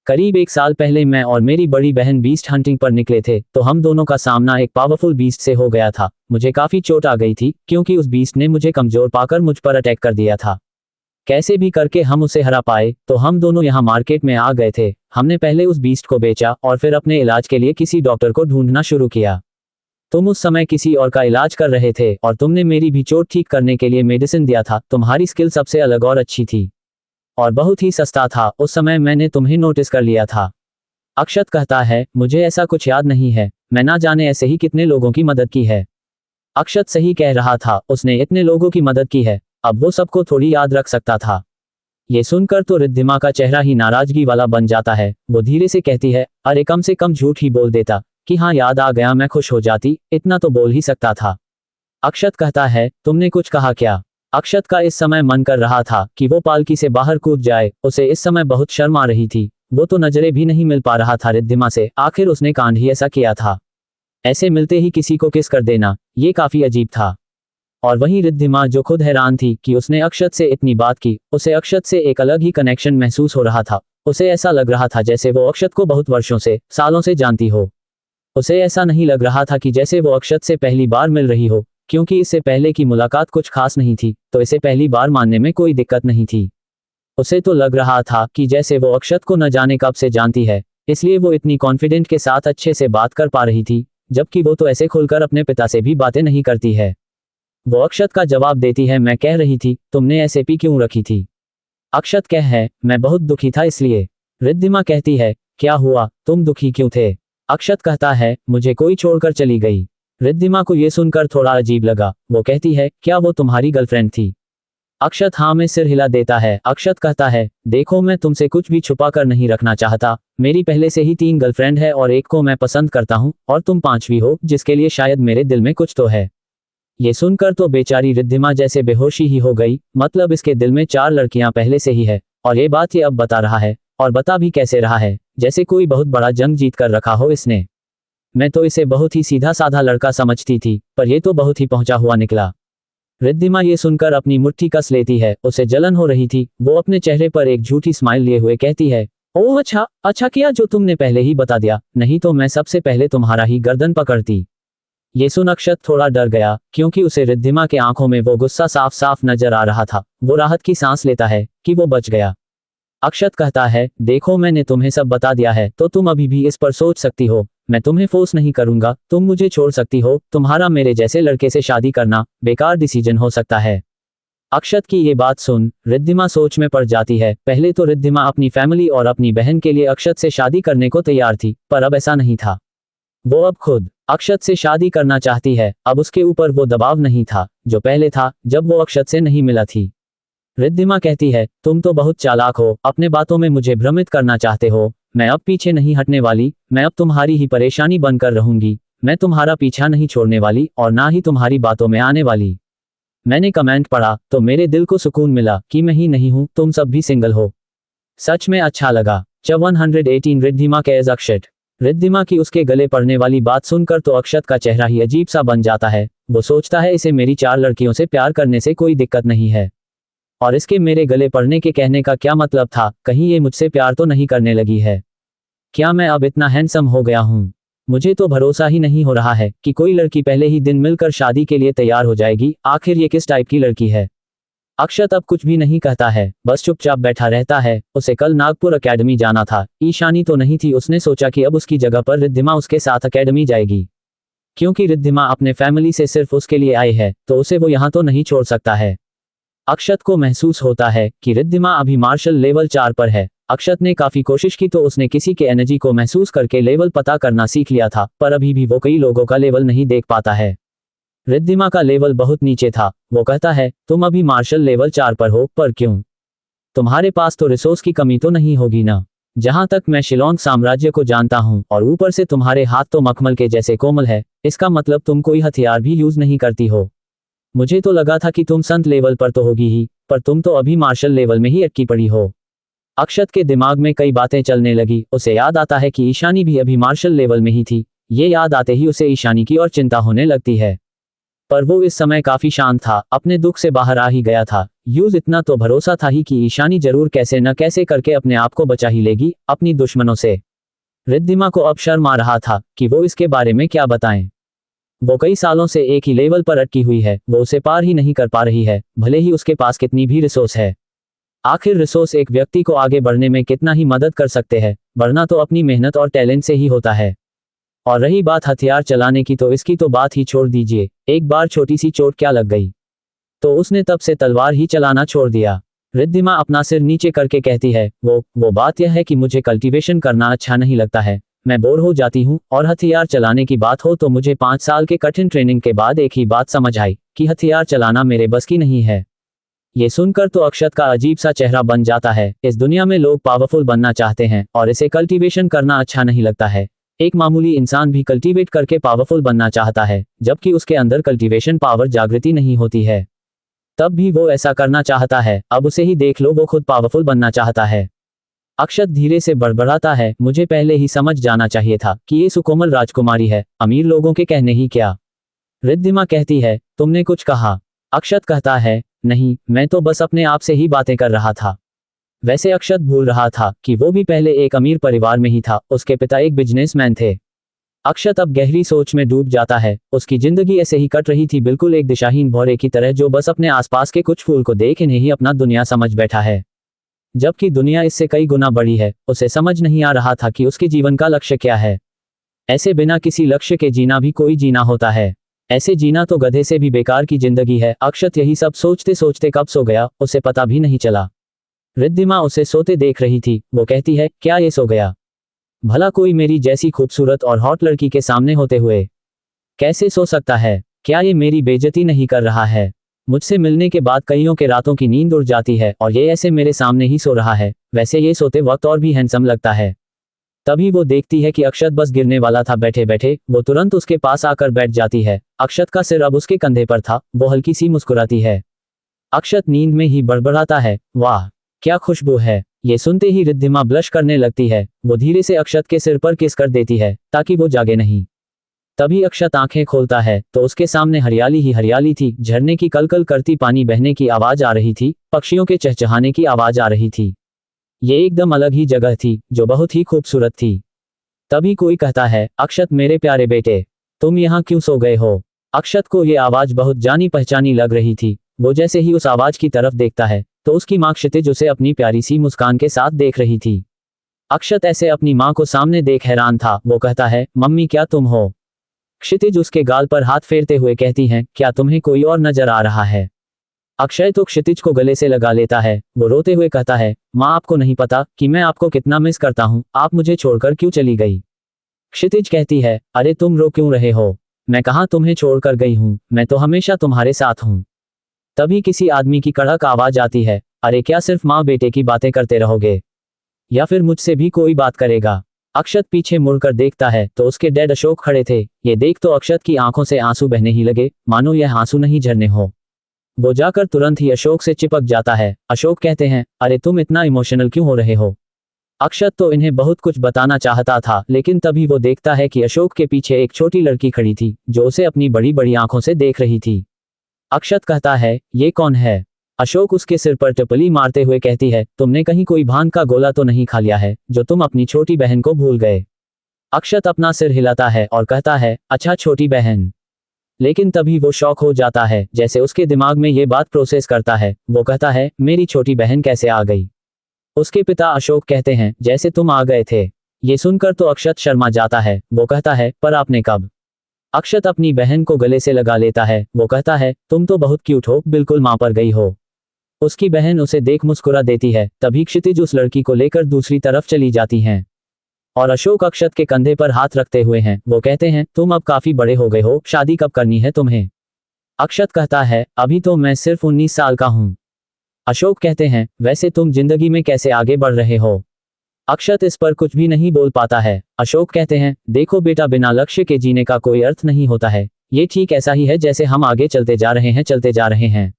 करीब 1 साल पहले मैं और मेरी बड़ी बहन बीस्ट हंटिंग पर निकले थे, तो हम दोनों का सामना एक पावरफुल बीस्ट से हो गया था। मुझे काफी चोट आ गई थी क्योंकि उस बीस्ट ने मुझे कमजोर पाकर मुझ पर अटैक कर दिया था। कैसे भी करके हम उसे हरा पाए तो हम दोनों यहाँ मार्केट में आ गए थे। हमने पहले उस बीस्ट को बेचा और फिर अपने इलाज के लिए किसी डॉक्टर को ढूंढना शुरू किया। तुम उस समय किसी और का इलाज कर रहे थे और तुमने मेरी भी चोट ठीक करने के लिए मेडिसिन दिया था। तुम्हारी स्किल सबसे अलग और अच्छी थी और बहुत ही सस्ता था। उस समय मैंने तुम्हें नोटिस कर लिया था। अक्षत कहता है, मुझे ऐसा कुछ याद नहीं है, मैं ना जाने ऐसे ही कितने लोगों की मदद की है। अक्षत सही कह रहा था, उसने इतने लोगों की मदद की है, अब वो सबको थोड़ी याद रख सकता था। ये सुनकर तो रिद्धिमा का चेहरा ही नाराजगी वाला बन जाता है। वो धीरे से कहती है, अरे कम से कम झूठ ही बोल देता कि हाँ याद आ गया, मैं खुश हो जाती, इतना तो बोल ही सकता था। अक्षत कहता है, तुमने कुछ कहा क्या? अक्षत का इस समय मन कर रहा था कि वो पालकी से बाहर कूद जाए। उसे इस समय बहुत शर्म आ रही थी, वो तो नजरें भी नहीं मिल पा रहा था रिद्धिमा से। आखिर उसने कांड ही ऐसा किया था, ऐसे मिलते ही किसी को किस कर देना, ये काफी अजीब था। और वहीं रिद्धिमा जो खुद हैरान थी कि उसने अक्षत से इतनी बात की, उसे अक्षत से एक अलग ही कनेक्शन महसूस हो रहा था। उसे ऐसा लग रहा था जैसे वो अक्षत को बहुत वर्षों से, सालों से जानती हो। उसे ऐसा नहीं लग रहा था कि जैसे वो अक्षत से पहली बार मिल रही हो, क्योंकि इससे पहले की मुलाकात कुछ खास नहीं थी तो इसे पहली बार मानने में कोई दिक्कत नहीं थी। उसे तो लग रहा था कि जैसे वो अक्षत को न जाने कब से जानती है, इसलिए वो इतनी कॉन्फिडेंट के साथ अच्छे से बात कर पा रही थी, जबकि वो तो ऐसे खुलकर अपने पिता से भी बातें नहीं करती है। वो अक्षत का जवाब देती है, मैं कह रही थी तुमने ऐसे पी क्यों रखी थी? अक्षत कह है, मैं बहुत दुखी था इसलिए। रिद्धिमा कहती है, क्या हुआ, तुम दुखी क्यों थे? अक्षत कहता है, मुझे कोई छोड़कर चली गई। रिद्धिमा को ये सुनकर थोड़ा अजीब लगा। वो कहती है, क्या वो तुम्हारी गर्लफ्रेंड थी? अक्षत हाँ में सिर हिला देता है। अक्षत कहता है, देखो मैं तुमसे कुछ भी छुपा कर नहीं रखना चाहता, मेरी पहले से ही 3 गर्लफ्रेंड है और एक को मैं पसंद करता हूँ और तुम 5वीं हो जिसके लिए शायद मेरे दिल में कुछ तो है। ये सुनकर तो बेचारी रिद्धिमा जैसे बेहोशी ही हो गई। मतलब इसके दिल में 4 लड़कियां पहले से ही है और ये बात ये अब बता रहा है, और बता भी कैसे रहा है, जैसे कोई बहुत बड़ा जंग जीत कर रखा हो इसने। मैं तो इसे बहुत ही सीधा साधा लड़का समझती थी, पर ये तो बहुत ही पहुंचा हुआ निकला। रिद्धिमा ये सुनकर अपनी मुट्ठी कस लेती है, उसे जलन हो रही थी। वो अपने चेहरे पर एक झूठी स्माइल लिए हुए कहती है, ओह अच्छा किया जो तुमने पहले ही बता दिया, नहीं तो मैं सबसे पहले तुम्हारा ही गर्दन पकड़ती। ये सुन अक्षत थोड़ा डर गया, क्योंकि उसे रिद्धिमा के आंखों में वो गुस्सा साफ साफ नजर आ रहा था। वो राहत की सांस लेता है कि वो बच गया। अक्षत कहता है, देखो मैंने तुम्हें सब बता दिया है, तो तुम अभी भी इस पर सोच सकती हो। मैं तुम्हें फोर्स नहीं करूंगा, तुम मुझे छोड़ सकती हो। तुम्हारा मेरे जैसे लड़के से शादी करना बेकार डिसीजन हो सकता है। अक्षत की ये बात सुन रिद्धिमा सोच में पड़ जाती है। पहले तो रिद्धिमा अपनी फैमिली और अपनी बहन के लिए अक्षत से शादी करने को तैयार थी, पर अब ऐसा नहीं था। वो अब खुद अक्षत से शादी करना चाहती है। अब उसके ऊपर वो दबाव नहीं था जो पहले था जब वो अक्षत से नहीं मिला थी। रिद्धिमा कहती है, तुम तो बहुत चालाक हो, अपने बातों में मुझे भ्रमित करना चाहते हो। मैं अब पीछे नहीं हटने वाली, मैं अब तुम्हारी ही परेशानी बनकर रहूंगी। मैं तुम्हारा पीछा नहीं छोड़ने वाली और ना ही तुम्हारी बातों में आने वाली। मैंने कमेंट पढ़ा तो मेरे दिल को सुकून मिला कि मैं ही नहीं हूं, तुम सब भी सिंगल हो। सच में अच्छा लगा। 118 रिद्धिमा के एज अक्षत। रिद्धिमा की उसके गले पड़ने वाली बात सुनकर तो अक्षत का चेहरा ही अजीब सा बन जाता है। वो सोचता है इसे मेरी 4 लड़कियों से प्यार करने से कोई दिक्कत नहीं है, और इसके मेरे गले पड़ने के कहने का क्या मतलब था। कहीं ये मुझसे प्यार तो नहीं करने लगी है? क्या मैं अब इतना हैंडसम हो गया हूँ? मुझे तो भरोसा ही नहीं हो रहा है कि कोई लड़की पहले ही दिन मिलकर शादी के लिए तैयार हो जाएगी। आखिर ये किस टाइप की लड़की है? अक्षत अब कुछ भी नहीं कहता है, बस चुपचाप बैठा रहता है। उसे कल नागपुर एकेडमी जाना था। ईशानी तो नहीं थी। उसने सोचा कि अब उसकी जगह पर रिद्धिमा उसके साथ एकेडमी जाएगी। क्योंकि रिद्धिमा अपने फैमिली से सिर्फ उसके लिए आई है, तो उसे वो यहाँ तो नहीं छोड़ सकता है। अक्षत को महसूस होता है कि रिद्धिमा अभी मार्शल लेवल 4 पर है। अक्षत ने काफी कोशिश की तो उसने किसी के एनर्जी को महसूस करके लेवल पता करना सीख लिया था, पर अभी भी वो कई लोगों का लेवल नहीं देख पाता है। रिद्धिमा का लेवल बहुत नीचे था। वो कहता है, तुम अभी मार्शल लेवल 4 पर हो, पर क्यों? तुम्हारे पास तो रिसोर्स की कमी तो नहीं होगी ना? जहां तक मैं शिलोंग साम्राज्य को जानता हूं, और ऊपर से तुम्हारे हाथ तो मखमल के जैसे कोमल है, इसका मतलब तुम कोई हथियार भी यूज नहीं करती हो। मुझे तो लगा था कि तुम संत लेवल पर तो होगी ही, पर तुम तो अभी मार्शल लेवल में ही अटकी पड़ी हो। अक्षत के दिमाग में कई बातें चलने लगी। उसे याद आता है कि ईशानी भी अभी मार्शल लेवल में ही थी। ये याद आते ही उसे ईशानी की और चिंता होने लगती है, पर वो इस समय काफी शांत था, अपने दुख से बाहर आ ही गया था। यूज इतना तो भरोसा था ही कि ईशानी जरूर कैसे न कैसे करके अपने आप को बचा ही लेगी अपनी दुश्मनों से। रिद्धिमा को अब शर्म आ रहा था कि वो इसके बारे में क्या बताएं। वो कई सालों से एक ही लेवल पर अटकी हुई है, वो उसे पार ही नहीं कर पा रही है, भले ही उसके पास कितनी भी रिसोर्स है। आखिर रिसोर्स एक व्यक्ति को आगे बढ़ने में कितना ही मदद कर सकते हैं, बढ़ना तो अपनी मेहनत और टैलेंट से ही होता है। और रही बात हथियार चलाने की, तो इसकी तो बात ही छोड़ दीजिए। एक बार छोटी सी चोट क्या लग गई, तो उसने तब से तलवार ही चलाना छोड़ दिया। रिद्धिमा अपना सिर नीचे करके कहती है, वो बात यह है कि मुझे कल्टीवेशन करना अच्छा नहीं लगता है, मैं बोर हो जाती हूँ। और हथियार चलाने की बात हो तो मुझे 5 साल के कठिन ट्रेनिंग के बाद एक ही बात समझ आई कि हथियार चलाना मेरे बस की नहीं है। ये सुनकर तो अक्षत का अजीब सा चेहरा बन जाता है। इस दुनिया में लोग पावरफुल बनना चाहते हैं और इसे कल्टीवेशन करना अच्छा नहीं लगता है। एक मामूली इंसान भी कल्टीवेट करके पावरफुल बनना चाहता है, जबकि उसके अंदर कल्टीवेशन पावर जागृति नहीं होती है, तब भी वो ऐसा करना चाहता है। अब उसे ही देख लो, वो खुद पावरफुल बनना चाहता है। अक्षत धीरे से बड़बड़ाता है, मुझे पहले ही समझ जाना चाहिए था कि ये सुकोमल राजकुमारी है, अमीर लोगों के कहने ही क्या। रिद्धिमा कहती है, तुमने कुछ कहा? अक्षत कहता है, नहीं, मैं तो बस अपने आप से ही बातें कर रहा था। वैसे अक्षत भूल रहा था कि वो भी पहले एक अमीर परिवार में ही था। उसके पिता एक बिजनेसमैन थे। अक्षत अब गहरी सोच में डूब जाता है। उसकी जिंदगी ऐसे ही कट रही थी, बिल्कुल एक दिशाहीन भौरे की तरह, जो बस अपने आसपास के कुछ फूल को देख इन्हें ही अपना दुनिया समझ बैठा है, जबकि दुनिया इससे कई गुना बड़ी है। उसे समझ नहीं आ रहा था कि उसके जीवन का लक्ष्य क्या है। ऐसे बिना किसी लक्ष्य के जीना भी कोई जीना होता है, ऐसे जीना तो गधे से भी बेकार की जिंदगी है। अक्षत यही सब सोचते सोचते कब सो गया, उसे पता भी नहीं चला। रिद्धिमा उसे सोते देख रही थी। वो कहती है, क्या ये सो गया? भला कोई मेरी जैसी खूबसूरत और हॉट लड़की के सामने होते हुए कैसे सो सकता है? क्या ये मेरी बेइज्जती नहीं कर रहा है? मुझसे मिलने के बाद कईयों के रातों की नींद उड़ जाती है और ये ऐसे मेरे सामने ही सो रहा है। वैसे ये सोते वक्त और भी हैंडसम लगता है। तभी वो देखती है कि अक्षत बस गिरने वाला था। बैठे बैठे वो तुरंत उसके पास आकर बैठ जाती है। अक्षत का सिर अब उसके कंधे पर था। वो हल्की सी मुस्कुराती है। अक्षत नींद में ही बड़बड़ाता है, वाह क्या खुशबू है। ये सुनते ही रिद्धिमा ब्लश करने लगती है। वो धीरे से अक्षत के सिर पर किस कर देती है ताकि वो जागे नहीं। तभी अक्षत आंखें खोलता है तो उसके सामने हरियाली ही हरियाली थी। झरने की कलकल करती पानी बहने की आवाज आ रही थी, पक्षियों के चहचहाने की आवाज आ रही थी। ये एकदम अलग ही जगह थी जो बहुत ही खूबसूरत थी। तभी कोई कहता है, अक्षत मेरे प्यारे बेटे, तुम यहाँ क्यों सो गए हो। अक्षत को ये आवाज बहुत जानी पहचानी लग रही थी। वो जैसे ही उस आवाज की तरफ देखता है तो उसकी माँ क्षितिज उसे अपनी प्यारी सी मुस्कान के साथ देख रही थी। अक्षत ऐसे अपनी माँ को सामने देख हैरान था। वो कहता है, मम्मी क्या तुम हो। क्षितिज उसके गाल पर हाथ फेरते हुए कहती हैं, क्या तुम्हें कोई और नजर आ रहा है। अक्षय तो क्षितिज को गले से लगा लेता है। वो रोते हुए कहता है, माँ आपको नहीं पता कि मैं आपको कितना मिस करता हूँ। आप मुझे छोड़कर क्यों चली गई। क्षितिज कहती है, अरे तुम रो क्यों रहे हो, मैं कहाँ तुम्हें छोड़कर गई हूँ, मैं तो हमेशा तुम्हारे साथ हूँ। तभी किसी आदमी की कड़क आवाज आती है, अरे क्या सिर्फ माँ बेटे की बातें करते रहोगे या फिर मुझसे भी कोई बात करेगा। अक्षत पीछे मुड़कर देखता है तो उसके डैड अशोक खड़े थे। ये देख तो अक्षत की आंखों से आंसू बहने ही लगे, मानो यह आंसू नहीं झरने हो। वो जाकर तुरंत ही अशोक से चिपक जाता है। अशोक कहते हैं, अरे तुम इतना इमोशनल क्यों हो रहे हो। अक्षत तो इन्हें बहुत कुछ बताना चाहता था, लेकिन तभी वो देखता है कि अशोक के पीछे एक छोटी लड़की खड़ी थी जो उसे अपनी बड़ी बड़ी आंखों से देख रही थी। अक्षत कहता है, ये कौन है। अशोक उसके सिर पर टपली मारते हुए कहती है, तुमने कहीं कोई भांग का गोला तो नहीं खा लिया है जो तुम अपनी छोटी बहन को भूल गए। अक्षत अपना सिर हिलाता है और कहता है, अच्छा छोटी बहन। लेकिन तभी वो शॉक हो जाता है, जैसे उसके दिमाग में ये बात प्रोसेस करता है। वो कहता है, मेरी छोटी बहन कैसे आ गई। उसके पिता अशोक कहते हैं, जैसे तुम आ गए थे। ये सुनकर तो अक्षत शर्मा जाता है। वो कहता है, पर आपने कब। अक्षत अपनी बहन को गले से लगा लेता है। वो कहता है, तुम तो बहुत क्यूट हो, बिल्कुल माँ पर गई हो। उसकी बहन उसे देख मुस्कुरा देती है। तभी क्षितिज उस लड़की को लेकर दूसरी तरफ चली जाती हैं और अशोक अक्षत के कंधे पर हाथ रखते हुए हैं। वो कहते हैं, तुम अब काफी बड़े हो गए हो, शादी कब करनी है तुम्हें। अक्षत कहता है, अभी तो मैं सिर्फ 19 साल का हूँ। अशोक कहते हैं, वैसे तुम जिंदगी में कैसे आगे बढ़ रहे हो। अक्षत इस पर कुछ भी नहीं बोल पाता है। अशोक कहते हैं, देखो बेटा, बिना लक्ष्य के जीने का कोई अर्थ नहीं होता है। ये ठीक ऐसा ही है जैसे हम आगे चलते जा रहे हैं।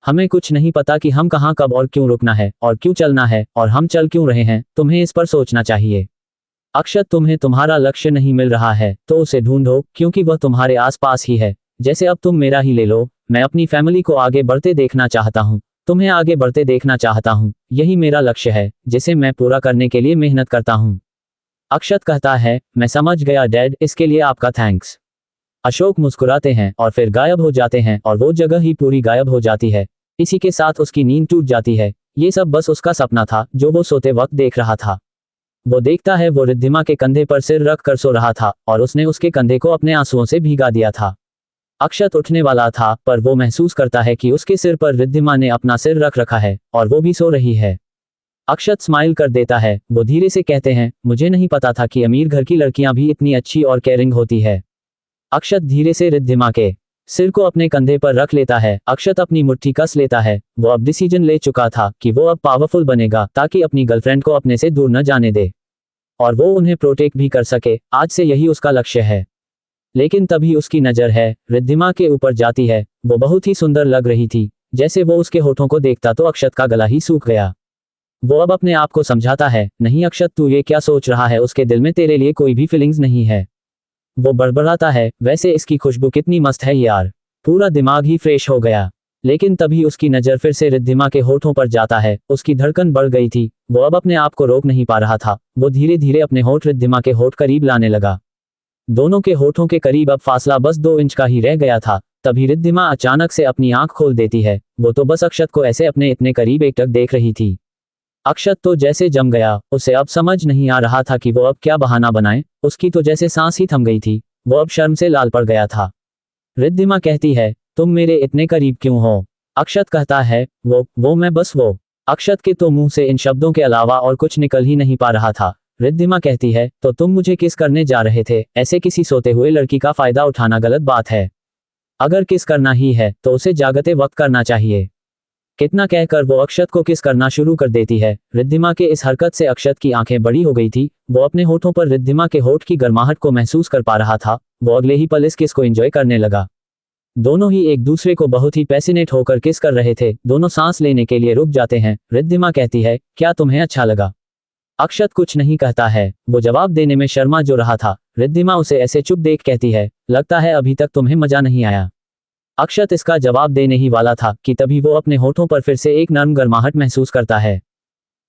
हमें कुछ नहीं पता कि हम कहाँ कब और क्यों रुकना है और क्यों चलना है और हम चल क्यों रहे हैं। तुम्हें इस पर सोचना चाहिए। अक्षत, तुम्हें तुम्हारा लक्ष्य नहीं मिल रहा है तो उसे ढूंढो, क्योंकि वह तुम्हारे आसपास ही है। जैसे अब तुम मेरा ही ले लो, मैं अपनी फैमिली को आगे बढ़ते देखना चाहता हूँ, तुम्हें आगे बढ़ते देखना चाहता हूँ। यही मेरा लक्ष्य है जिसे मैं पूरा करने के लिए मेहनत करता हूँ। अक्षत कहता है, मैं समझ गया डैड, इसके लिए आपका थैंक्स। अशोक मुस्कुराते हैं और फिर गायब हो जाते हैं और वो जगह ही पूरी गायब हो जाती है। इसी के साथ उसकी नींद टूट जाती है। ये सब बस उसका सपना था जो वो सोते वक्त देख रहा था। वो देखता है वो रिद्धिमा के कंधे पर सिर रख कर सो रहा था और उसने उसके कंधे को अपने आंसुओं से भीगा दिया था। अक्षत उठने वाला था पर वो महसूस करता है कि उसके सिर पर रिद्धिमा ने अपना सिर रख रखा है और वो भी सो रही है। अक्षत स्माइल कर देता है। वो धीरे से कहते हैं, मुझे नहीं पता था कि अमीर घर की लड़कियां भी इतनी अच्छी और केयरिंग होती है। अक्षत धीरे से रिद्धिमा के सिर को अपने कंधे पर रख लेता है। अक्षत अपनी मुट्ठी कस लेता है। वो अब डिसीजन ले चुका था कि वो अब पावरफुल बनेगा ताकि अपनी गर्लफ्रेंड को अपने से दूर न जाने दे और वो उन्हें प्रोटेक्ट भी कर सके। आज से यही उसका लक्ष्य है। लेकिन तभी उसकी नजर है रिद्धिमा के ऊपर जाती है। वो बहुत ही सुंदर लग रही थी। जैसे वो उसके होठों को देखता तो अक्षत का गला ही सूख गया। वो अब अपने आप को समझाता है, नहीं अक्षत, तू ये क्या सोच रहा है, उसके दिल में तेरे लिए कोई भी फीलिंग्स नहीं है। वो बड़बड़ाता है, वैसे इसकी खुशबू कितनी मस्त है यार। पूरा दिमाग ही फ्रेश हो गया। लेकिन तभी उसकी नज़र फिर से रिद्धिमा के होठों पर जाता है। उसकी धड़कन बढ़ गई थी। वो अब अपने आप को रोक नहीं पा रहा था। वो धीरे धीरे अपने होठ रिद्धिमा के होठ करीब लाने लगा। दोनों के होठों के करीब अब फासला बस 2 इंच का ही रह गया था। तभी रिद्धिमा अचानक से अपनी आंख खोल देती है। वो तो बस अक्षत को ऐसे अपने इतने करीब एकटक देख रही थी। अक्षत तो जैसे जम गया। उसे अब समझ नहीं आ रहा था कि वो अब क्या बहाना बनाए। उसकी तो जैसे सांस ही थम गई थी। वो अब शर्म से लाल पड़ गया था। रिद्धिमा कहती है, तुम मेरे इतने करीब क्यों हो। अक्षत कहता है, वो मैं बस वो। अक्षत के तो मुंह से इन शब्दों के अलावा और कुछ निकल ही नहीं पा रहा था। रिद्धिमा कहती है, तो तुम मुझे किस करने जा रहे थे। ऐसे किसी सोते हुए लड़की का फायदा उठाना गलत बात है। अगर किस करना ही है तो उसे जागते वक्त करना चाहिए। कितना कहकर वो अक्षत को किस करना शुरू कर देती है। रिद्धिमा के इस हरकत से अक्षत की आंखें बड़ी हो गई थी। वो अपने होठों पर रिद्धिमा के होठ की गर्माहट को महसूस कर पा रहा था। वो अगले ही पल इस किस को एंजॉय करने लगा। दोनों ही एक दूसरे को बहुत ही पैसिनेट होकर किस कर रहे थे। दोनों सांस लेने के लिए रुक जाते हैं। रिद्धिमा कहती है, क्या तुम्हें अच्छा लगा? अक्षत कुछ नहीं कहता है। वो जवाब देने में शर्मा जो रहा था। रिद्धिमा उसे ऐसे चुप देख कहती है, लगता है अभी तक तुम्हें मजा नहीं आया। अक्षत इसका जवाब देने ही वाला था कि तभी वो अपने होठों पर फिर से एक नर्म गर्माहट महसूस करता है।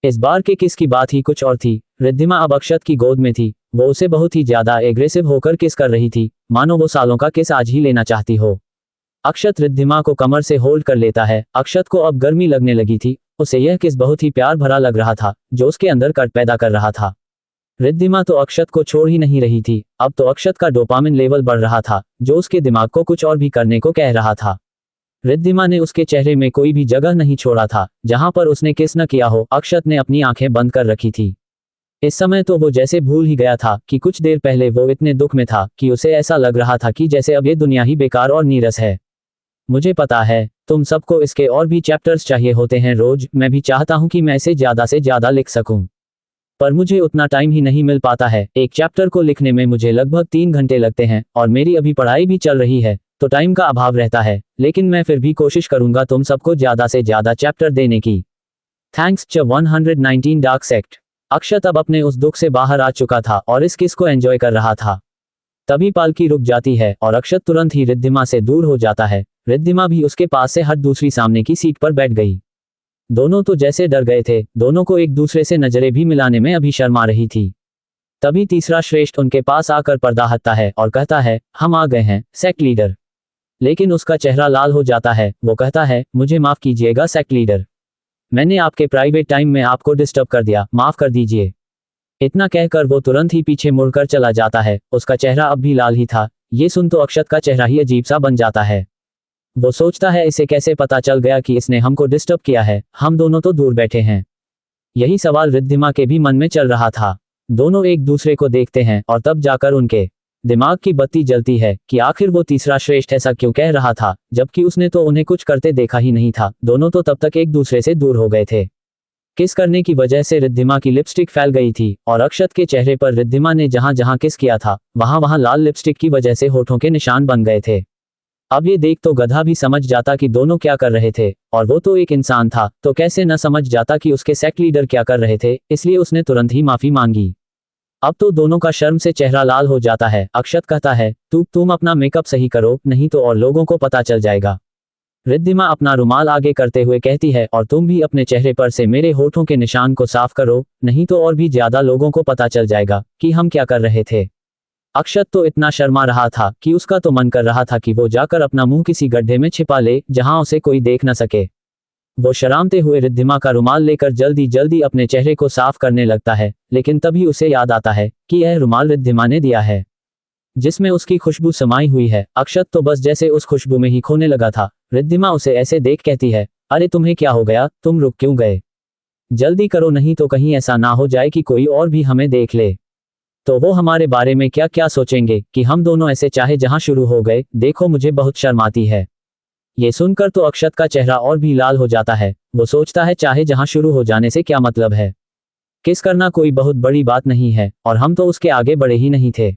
इस बार के किस की बात ही कुछ और थी। रिद्धिमा अब अक्षत की गोद में थी। वो उसे बहुत ही ज्यादा एग्रेसिव होकर किस कर रही थी, मानो वो सालों का किस आज ही लेना चाहती हो। अक्षत रिद्धिमा को कमर से होल्ड कर लेता है। अक्षत को अब गर्मी लगने लगी थी। उसे यह किस बहुत ही प्यार भरा लग रहा था, जो उसके अंदर कट पैदा कर रहा था। रिद्धिमा तो अक्षत को छोड़ ही नहीं रही थी। अब तो अक्षत का डोपामिन लेवल बढ़ रहा था, जो उसके दिमाग को कुछ और भी करने को कह रहा था। रिद्धिमा ने उसके चेहरे में कोई भी जगह नहीं छोड़ा था जहां पर उसने किस न किया हो। अक्षत ने अपनी आंखें बंद कर रखी थी। इस समय तो वो जैसे भूल ही गया था कि कुछ देर पहले वो इतने दुख में था कि उसे ऐसा लग रहा था कि जैसे अब ये दुनिया ही बेकार और नीरस है। मुझे पता है तुम सबको इसके और भी चैप्टर्स चाहिए होते हैं रोज। मैं भी चाहता हूं कि मैं इसे ज्यादा से ज्यादा लिख सकूं, पर मुझे उतना टाइम ही नहीं मिल पाता है। एक चैप्टर को लिखने में मुझे लगभग 3 घंटे लगते हैं और मेरी अभी पढ़ाई भी चल रही है, तो टाइम का अभाव रहता है। लेकिन मैं फिर भी कोशिश करूंगा तुम सबको ज्यादा से ज्यादा चैप्टर देने की। थैंक्स च 119 डार्क सेक्ट। अक्षत अब अपने उस दुख से बाहर आ चुका था और इस किस को एंजॉय कर रहा था। तभी पालकी रुक जाती है और अक्षत तुरंत ही रिद्धिमा से दूर हो जाता है। रिद्धिमा भी उसके पास से हट दूसरी सामने की सीट पर बैठ गई। दोनों तो जैसे डर गए थे। दोनों को एक दूसरे से नजरें भी मिलाने में अभी शर्मा रही थी। तभी तीसरा श्रेष्ठ उनके पास आकर पर्दा हटता है और कहता है, हम आ गए हैं सेक्ट लीडर। लेकिन उसका चेहरा लाल हो जाता है। वो कहता है, मुझे माफ कीजिएगा सेक्ट लीडर, मैंने आपके प्राइवेट टाइम में आपको डिस्टर्ब कर दिया, माफ कर दीजिए। इतना कहकर वो तुरंत ही पीछे मुड़कर चला जाता है। उसका चेहरा अब भी लाल ही था। ये सुन तो अक्षत का चेहरा ही अजीब सा बन जाता है। वो सोचता है, इसे कैसे पता चल गया कि इसने हमको डिस्टर्ब किया है? हम दोनों तो दूर बैठे हैं। यही सवाल रिद्धिमा के भी मन में चल रहा था। दोनों एक दूसरे को देखते हैं और तब जाकर उनके दिमाग की बत्ती जलती है कि आखिर वो तीसरा श्रेष्ठ ऐसा क्यों कह रहा था, जबकि उसने तो उन्हें कुछ करते देखा ही नहीं था। दोनों तो तब तक एक दूसरे से दूर हो गए थे। किस करने की वजह से रिद्धिमा की लिपस्टिक फैल गई थी और अक्षत के चेहरे पर रिद्धिमा ने जहां जहां किस किया था वहां वहां लाल लिपस्टिक की वजह से होठों के निशान बन गए थे। अब ये देख तो गधा भी समझ जाता कि दोनों क्या कर रहे थे, और वो तो एक इंसान था, तो कैसे न समझ जाता कि उसके सेक्ट लीडर क्या कर रहे थे। इसलिए उसने तुरंत ही माफी मांगी। अब तो दोनों का शर्म से चेहरा लाल हो जाता है। अक्षत कहता है, तुम अपना मेकअप सही करो, नहीं तो और लोगों को पता चल जाएगा। रिद्धिमा अपना रुमाल आगे करते हुए कहती है, और तुम भी अपने चेहरे पर से मेरे होठों के निशान को साफ करो, नहीं तो और भी ज्यादा लोगों को पता चल जाएगा कि हम क्या कर रहे थे। अक्षत तो इतना शर्मा रहा था कि उसका तो मन कर रहा था कि वो जाकर अपना मुंह किसी गड्ढे में छिपा ले जहां उसे कोई देख न सके। वो शरामते हुए रिद्धिमा का रुमाल लेकर जल्दी जल्दी अपने चेहरे को साफ करने लगता है, लेकिन तभी उसे याद आता है कि यह रुमाल रिद्धिमा ने दिया है, जिसमें उसकी खुशबू समाई हुई है। अक्षत तो बस जैसे उस खुशबू में ही खोने लगा था। रिद्धिमा उसे ऐसे देख कहती है, अरे तुम्हें क्या हो गया, तुम रुक क्यों गए? जल्दी करो, नहीं तो कहीं ऐसा ना हो जाए कि कोई और भी हमें देख ले, तो वो हमारे बारे में क्या क्या सोचेंगे कि हम दोनों ऐसे चाहे जहां शुरू हो गए। देखो मुझे बहुत शर्म आती है। ये सुनकर तो अक्षत का चेहरा और भी लाल हो जाता है। वो सोचता है, चाहे जहां शुरू हो जाने से क्या मतलब है, किस करना कोई बहुत बड़ी बात नहीं है, और हम तो उसके आगे बढ़े ही नहीं थे।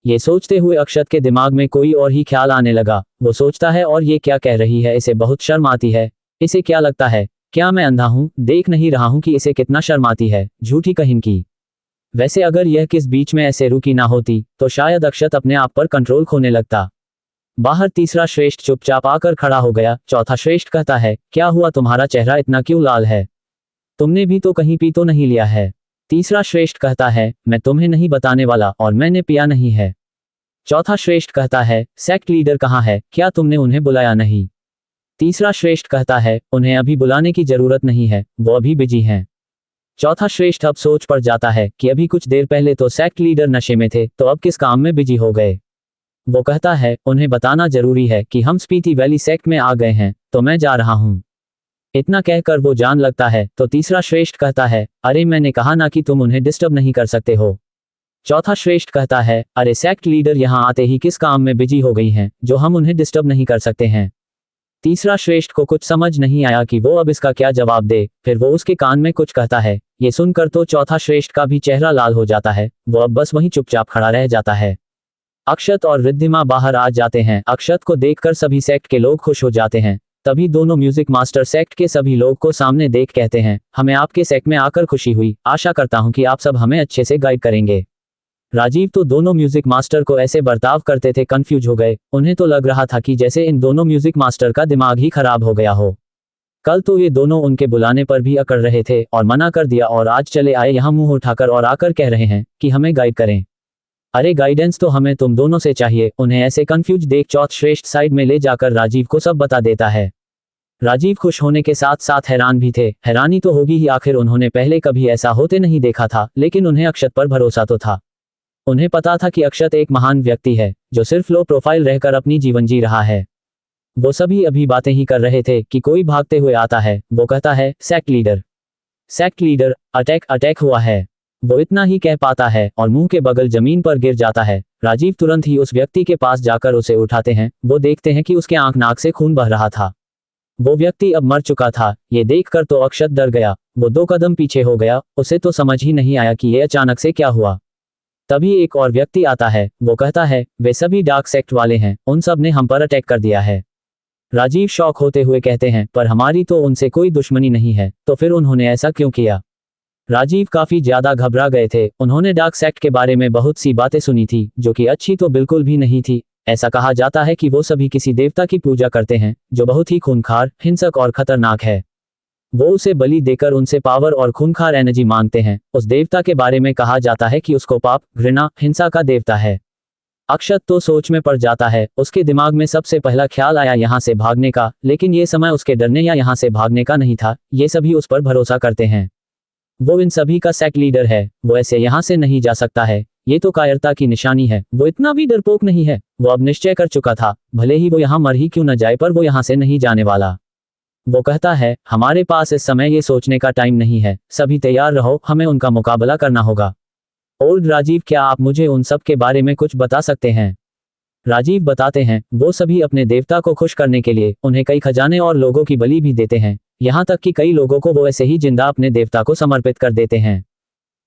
ये सोचते हुए अक्षत के दिमाग में कोई और ही ख्याल आने लगा। वो सोचता है, और ये क्या कह रही है, इसे बहुत शर्म आती है। इसे क्या लगता है, क्या मैं अंधा हूं, देख नहीं रहा हूं कि इसे कितना शर्म आती है, झूठी कहीं की। वैसे अगर यह किस बीच में ऐसे रुकी ना होती तो शायद अक्षत अपने आप पर कंट्रोल खोने लगता। बाहर तीसरा श्रेष्ठ चुपचाप आकर खड़ा हो गया। चौथा श्रेष्ठ कहता है, क्या हुआ, तुम्हारा चेहरा इतना क्यों लाल है? तुमने भी तो कहीं पी तो नहीं लिया है? तीसरा श्रेष्ठ कहता है, मैं तुम्हें नहीं बताने वाला, और मैंने पिया नहीं है। चौथा श्रेष्ठ कहता है, सेक्ट लीडर कहाँ है, क्या तुमने उन्हें बुलाया नहीं? तीसरा श्रेष्ठ कहता है, उन्हें अभी बुलाने की जरूरत नहीं है, वो अभी बिजी हैं। चौथा श्रेष्ठ अब सोच पड़ जाता है कि अभी कुछ देर पहले तो सेक्ट लीडर नशे में थे, तो अब किस काम में बिजी हो गए। वो कहता है, उन्हें बताना जरूरी है कि हम स्पीति वैली सेक्ट में आ गए हैं, तो मैं जा रहा हूँ। इतना कहकर वो जान लगता है तो तीसरा श्रेष्ठ कहता है, अरे मैंने कहा ना कि तुम उन्हें डिस्टर्ब नहीं कर सकते हो। चौथा श्रेष्ठ कहता है, अरे सेक्ट लीडर यहाँ आते ही किस काम में बिजी हो गई हैं, जो हम उन्हें डिस्टर्ब नहीं कर सकते हैं। तीसरा श्रेष्ठ को कुछ समझ नहीं आया कि वो अब इसका क्या जवाब दे, फिर वो उसके कान में कुछ कहता है। ये सुनकर तो चौथा श्रेष्ठ का भी चेहरा लाल हो जाता है, वो अब बस वहीं चुपचाप खड़ा रह जाता है। अक्षत और रिद्धिमा बाहर आ जाते हैं। अक्षत को देखकर सभी सेक्ट के लोग खुश हो जाते हैं। तभी दोनों म्यूजिक मास्टर सेक्ट के सभी लोग को सामने देख कहते हैं, हमें आपके सेक्ट में आकर खुशी हुई, आशा करता हूं कि आप सब हमें अच्छे से गाइड करेंगे। राजीव तो दोनों म्यूजिक मास्टर को ऐसे बर्ताव करते थे कंफ्यूज हो गए। उन्हें तो लग रहा था कि जैसे इन दोनों म्यूजिक मास्टर का दिमाग ही खराब हो गया हो। कल तो ये दोनों उनके बुलाने पर भी अकड़ रहे थे और मना कर दिया, और आज चले आए यहाँ मुंह उठाकर और आकर कह रहे हैं कि हमें गाइड करें। अरे गाइडेंस तो हमें तुम दोनों से चाहिए। उन्हें ऐसे कंफ्यूज देख चौथ श्रेष्ठ साइड में ले जाकर राजीव को सब बता देता है। राजीव खुश होने के साथ साथ हैरान भी थे। हैरानी तो होगी ही, आखिर उन्होंने पहले कभी ऐसा होते नहीं देखा था, लेकिन उन्हें अक्षत पर भरोसा तो था। उन्हें पता था कि अक्षत एक महान व्यक्ति है जो सिर्फ लो प्रोफाइल रहकर अपनी जीवन जी रहा है। वो सभी अभी बातें ही कर रहे थे कि कोई भागते हुए आता है। वो कहता है, sect leader, sect leader, attack attack हुआ है। वो इतना ही कह पाता है और मुंह के बगल जमीन पर गिर जाता है। राजीव तुरंत ही उस व्यक्ति के पास जाकर उसे उठाते हैं। वो देखते हैं कि उसके आंख नाक से खून बह रहा था। वो व्यक्ति अब मर चुका था। ये देखकर तो अक्षत डर गया। वो 2 कदम पीछे हो गया। उसे तो समझ ही नहीं आया कि ये अचानक से क्या हुआ। तभी एक और व्यक्ति आता है। वो कहता है, वे सभी डार्क सेक्ट वाले हैं, उन सब ने हम पर अटैक कर दिया है। राजीव शॉक होते हुए कहते हैं, पर हमारी तो उनसे कोई दुश्मनी नहीं है, तो फिर उन्होंने ऐसा क्यों किया। राजीव काफी ज्यादा घबरा गए थे। उन्होंने डार्क सेक्ट के बारे में बहुत सी बातें सुनी थी जो कि अच्छी तो बिल्कुल भी नहीं थी। ऐसा कहा जाता है कि वो सभी किसी देवता की पूजा करते हैं जो बहुत ही खूंखार, हिंसक और खतरनाक है। वो उसे बलि देकर उनसे पावर और खूंखार एनर्जी मांगते हैं। उस देवता के बारे में कहा जाता है कि उसको पाप, घृणा, हिंसा का देवता है। अक्षत तो सोच में पड़ जाता है। उसके दिमाग में सबसे पहला ख्याल आया यहाँ से भागने का, लेकिन ये समय उसके डरने या यहाँ से भागने का नहीं था। ये सभी उस पर भरोसा करते हैं। वो इन सभी का सेक्ट लीडर है। वो ऐसे यहाँ से नहीं जा सकता है। ये तो कायरता की निशानी है। वो इतना भी डरपोक नहीं है। वो अब निश्चय कर चुका था, भले ही वो यहाँ मर ही क्यों न जाए, पर वो यहाँ से नहीं जाने वाला। वो कहता है, हमारे पास इस समय ये सोचने का टाइम नहीं है। सभी तैयार रहो, हमें उनका मुकाबला करना होगा। ओल्ड राजीव, क्या आप मुझे उन सब के बारे में कुछ बता सकते हैं। राजीव बताते हैं, वो सभी अपने देवता को खुश करने के लिए उन्हें कई खजाने और लोगों की बलि भी देते हैं। यहाँ तक कि कई लोगों को वो ऐसे ही जिंदा अपने देवता को समर्पित कर देते हैं।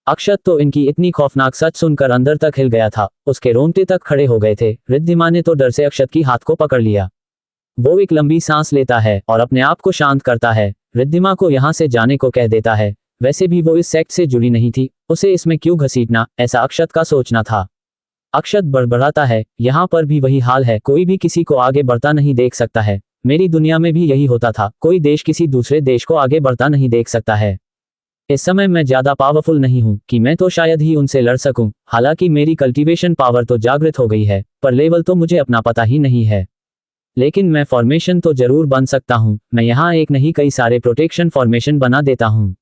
अक्षत तो इनकी इतनी खौफनाक सच सुनकर अंदर तक हिल गया था। उसके रोंगटे तक खड़े हो गए थे। रिद्धिमा ने तो डर से अक्षत की हाथ को पकड़ लिया। वो एक लंबी सांस लेता है और अपने आप को शांत करता है। रिद्धिमा को यहाँ से जाने को कह देता है। वैसे भी वो इस सेक्ट से जुड़ी नहीं थी, उसे इसमें क्यों घसीटना, ऐसा अक्षत का सोचना था। अक्षत बड़बड़ाता है, यहाँ पर भी वही हाल है, कोई भी किसी को आगे बढ़ता नहीं देख सकता है। मेरी दुनिया में भी यही होता था, कोई देश किसी दूसरे देश को आगे बढ़ता नहीं देख सकता है। इस समय मैं ज्यादा पावरफुल नहीं हूँ कि मैं तो शायद ही उनसे लड़ सकूं। हालांकि मेरी कल्टीवेशन पावर तो जागृत हो गई है, पर लेवल तो मुझे अपना पता ही नहीं है। लेकिन मैं फॉर्मेशन तो जरूर बन सकता हूँ। मैं यहाँ एक नहीं कई सारे प्रोटेक्शन फॉर्मेशन बना देता हूँ।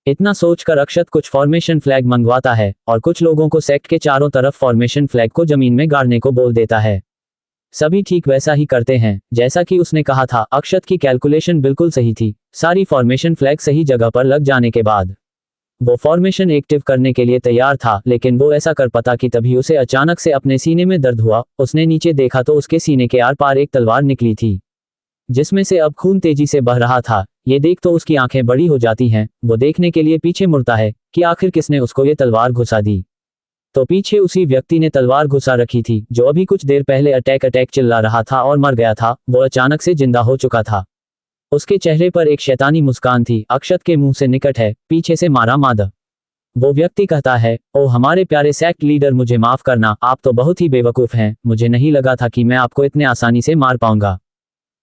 इतना सोचकर अक्षत कुछ फॉर्मेशन फ्लैग मंगवाता है और कुछ लोगों को सेक्ट के चारों तरफ फॉर्मेशन फ्लैग को जमीन में गाड़ने को बोल देता है। सभी ठीक वैसा ही करते हैं जैसा कि उसने कहा था। अक्षत की कैलकुलेशन बिल्कुल सही थी। सारी फॉर्मेशन फ्लैग सही जगह पर लग जाने के बाद वो फॉर्मेशन एक्टिव करने के लिए तैयार था, लेकिन वो ऐसा कर पाता कि तभी उसे अचानक से अपने सीने में दर्द हुआ। उसने नीचे देखा तो उसके सीने के आर पार एक तलवार निकली थी, जिसमें से अब खून तेजी से बह रहा था। ये देख तो उसकी आंखें बड़ी हो जाती हैं। वो देखने के लिए पीछे मुड़ता है कि आखिर किसने उसको ये तलवार घुसा दी। तो पीछे उसी व्यक्ति ने तलवार घुसा रखी थी जो अभी कुछ देर पहले अटैक अटैक चिल्ला रहा था और मर गया था। वो अचानक से जिंदा हो चुका था। उसके चेहरे पर एक शैतानी मुस्कान थी। अक्षत के मुंह से निकट है, पीछे से मारा मादा। वो व्यक्ति कहता है, ओ हमारे प्यारे सेक्ट लीडर, मुझे माफ करना, आप तो बहुत ही बेवकूफ हैं। मुझे नहीं लगा था कि मैं आपको इतने आसानी से मार पाऊंगा।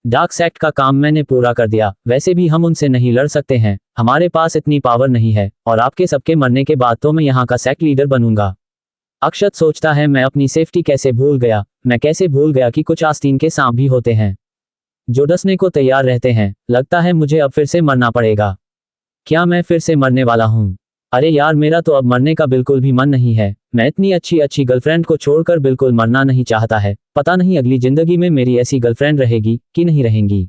डार्क सेक्ट का काम मैंने पूरा कर दिया। वैसे भी हम उनसे नहीं लड़ सकते हैं, हमारे पास इतनी पावर नहीं है, और आपके सबके मरने के बाद तो मैं यहाँ का सेक्ट लीडर बनूंगा। अक्षत सोचता है, मैं अपनी सेफ्टी कैसे भूल गया। मैं कैसे भूल गया कि कुछ आस्तीन के सांप भी होते हैं जो डसने को तैयार रहते हैं। लगता है मुझे अब फिर से मरना पड़ेगा। क्या मैं फिर से मरने वाला हूँ? अरे यार, मेरा तो अब मरने का बिल्कुल भी मन नहीं है। मैं इतनी अच्छी अच्छी गर्लफ्रेंड को छोड़कर बिल्कुल मरना नहीं चाहता है। पता नहीं अगली जिंदगी में मेरी ऐसी गर्लफ्रेंड रहेगी कि नहीं रहेंगी।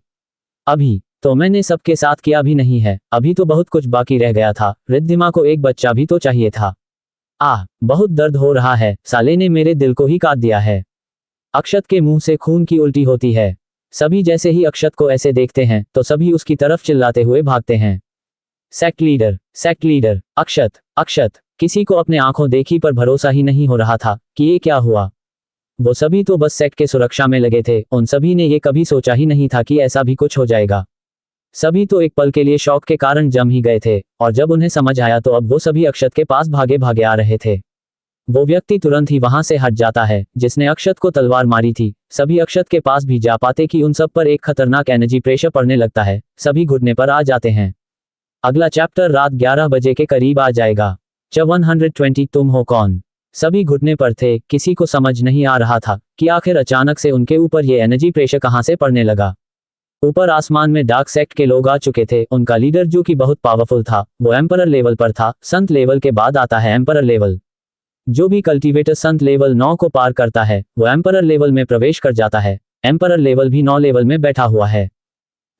अभी तो मैंने सबके साथ किया भी नहीं है, अभी तो बहुत कुछ बाकी रह गया था। रिद्धिमा को एक बच्चा भी तो चाहिए था। बहुत दर्द हो रहा है, साले ने मेरे दिल को ही काट दिया है। अक्षत के मुंह से खून की उल्टी होती है। सभी जैसे ही अक्षत को ऐसे देखते हैं तो सभी उसकी तरफ चिल्लाते हुए भागते हैं। सेक्ट लीडर, अक्षत, अक्षत। किसी को अपने आंखों देखी पर भरोसा ही नहीं हो रहा था कि ये क्या हुआ। वो सभी तो बस सेक्ट के सुरक्षा में लगे थे, उन सभी ने ये कभी सोचा ही नहीं था कि ऐसा भी कुछ हो जाएगा। सभी तो एक पल के लिए शौक के कारण जम ही गए थे, और जब उन्हें समझ आया तो अब वो सभी अक्षत के पास भागे भागे आ रहे थे। वो व्यक्ति तुरंत ही वहां से हट जाता है जिसने अक्षत को तलवार मारी थी। सभी अक्षत के पास भी जा पाते कि उन सब पर एक खतरनाक एनर्जी प्रेशर पड़ने लगता है। सभी घुटने पर आ जाते हैं। अगला चैप्टर रात 11 बजे के करीब आ जाएगा। 120 तुम हो कौन? सभी घुटने पर थे, किसी को समझ नहीं आ रहा था कि आखिर अचानक से उनके ऊपर ये एनर्जी प्रेशर कहां से पड़ने लगा। ऊपर आसमान में डार्क सेक्ट के लोग आ चुके थे। उनका लीडर जो कि बहुत पावरफुल था वो एम्परर लेवल पर था। संत लेवल के बाद आता है एम्परर लेवल। जो भी कल्टीवेटर संत लेवल 9 को पार करता है वो एम्परर लेवल में प्रवेश कर जाता है। एम्परर लेवल भी 9 लेवल में बैठा हुआ है।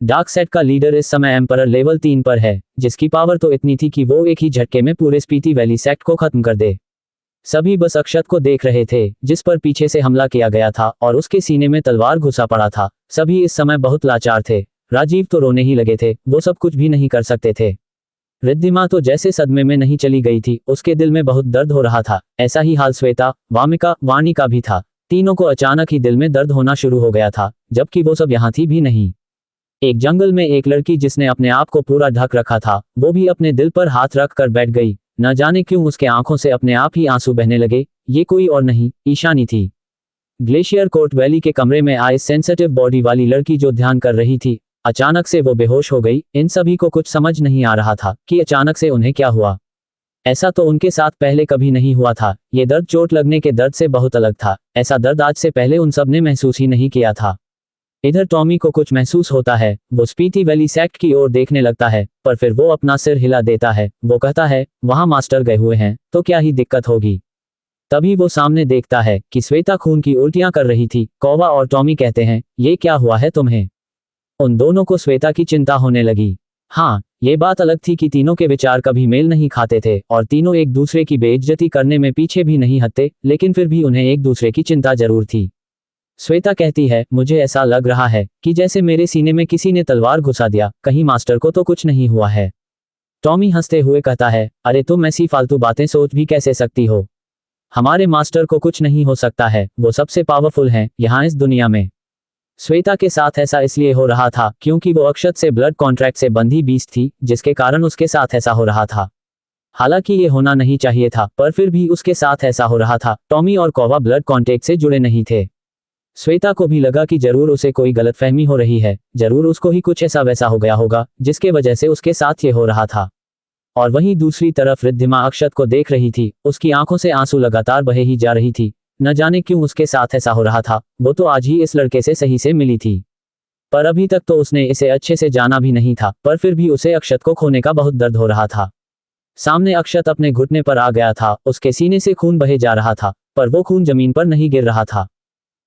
डार्क सेक्ट का लीडर इस समय एम्परर लेवल 3 पर है, जिसकी पावर तो इतनी थी कि वो एक ही झटके में पूरे स्पीति वैली सेक्ट को खत्म कर दे। सभी बस अक्षत को देख रहे थे जिस पर पीछे से हमला किया गया था और उसके सीने में तलवार घुसा पड़ा था। सभी इस समय बहुत लाचार थे। राजीव तो रोने ही लगे थे, वो सब कुछ भी नहीं कर सकते थे। रिद्धिमा तो जैसे सदमे में नहीं चली गई थी, उसके दिल में बहुत दर्द हो रहा था। ऐसा ही हाल श्वेता, वामिका, वाणी का भी था। तीनों को अचानक ही दिल में दर्द होना शुरू हो गया था, जबकि वो सब यहाँ थी भी नहीं। एक जंगल में एक लड़की जिसने अपने आप को पूरा ढक रखा था, वो भी अपने दिल पर हाथ रख कर बैठ गई। न जाने क्यों उसके आंखों से अपने आप ही आंसू बहने लगे। ये कोई और नहीं, ईशानी थी। ग्लेशियर कोर्ट वैली के कमरे में आई सेंसिटिव बॉडी वाली लड़की जो ध्यान कर रही थी। अचानक से वो बेहोश हो गई। इन सभी को कुछ समझ नहीं आ रहा था कि अचानक से उन्हें क्या हुआ। ऐसा तो उनके साथ पहले कभी नहीं हुआ था। ये दर्द चोट लगने के दर्द से बहुत अलग था। ऐसा दर्द आज से पहले उन सब ने महसूस ही नहीं किया था। इधर टॉमी को कुछ महसूस होता है। वो स्पीति वैली सेक्ट की ओर देखने लगता है, पर फिर वो अपना सिर हिला देता है। वो कहता है वहां मास्टर गए हुए हैं तो क्या ही दिक्कत होगी। तभी वो सामने देखता है कि श्वेता खून की उल्टियां कर रही थी। कौवा और टॉमी कहते हैं ये क्या हुआ है तुम्हें। उन दोनों को श्वेता की चिंता होने लगी। हाँ, ये बात अलग थी कि तीनों के विचार कभी मेल नहीं खाते थे और तीनों एक दूसरे की बेइज्जती करने में पीछे भी नहीं हटते, लेकिन फिर भी उन्हें एक दूसरे की चिंता जरूर थी। श्वेता कहती है मुझे ऐसा लग रहा है कि जैसे मेरे सीने में किसी ने तलवार घुसा दिया, कहीं मास्टर को तो कुछ नहीं हुआ है। टॉमी हंसते हुए कहता है अरे तुम ऐसी फालतू बातें सोच भी कैसे सकती हो। हमारे मास्टर को कुछ नहीं हो सकता है, वो सबसे पावरफुल हैं यहाँ इस दुनिया में। श्वेता के साथ ऐसा इसलिए हो रहा था क्योंकि वो अक्षत से ब्लड कॉन्ट्रैक्ट से बंधी बीस्ट थी, जिसके कारण उसके साथ ऐसा हो रहा था। हालांकि ये होना नहीं चाहिए था, पर फिर भी उसके साथ ऐसा हो रहा था। टॉमी और कौवा ब्लड कॉन्टैक्ट से जुड़े नहीं थे। श्वेता को भी लगा कि जरूर उसे कोई गलतफहमी हो रही है, जरूर उसको ही कुछ ऐसा वैसा हो गया होगा जिसके वजह से उसके साथ ये हो रहा था। और वहीं दूसरी तरफ रिद्धिमा अक्षत को देख रही थी। उसकी आंखों से आंसू लगातार बहे ही जा रही थी। न जाने क्यों उसके साथ ऐसा हो रहा था। वो तो आज ही इस लड़के से सही से मिली थी, पर अभी तक तो उसने इसे अच्छे से जाना भी नहीं था, पर फिर भी उसे अक्षत को खोने का बहुत दर्द हो रहा था। सामने अक्षत अपने घुटने पर आ गया था। उसके सीने से खून बहे जा रहा था, पर वो खून जमीन पर नहीं गिर रहा था।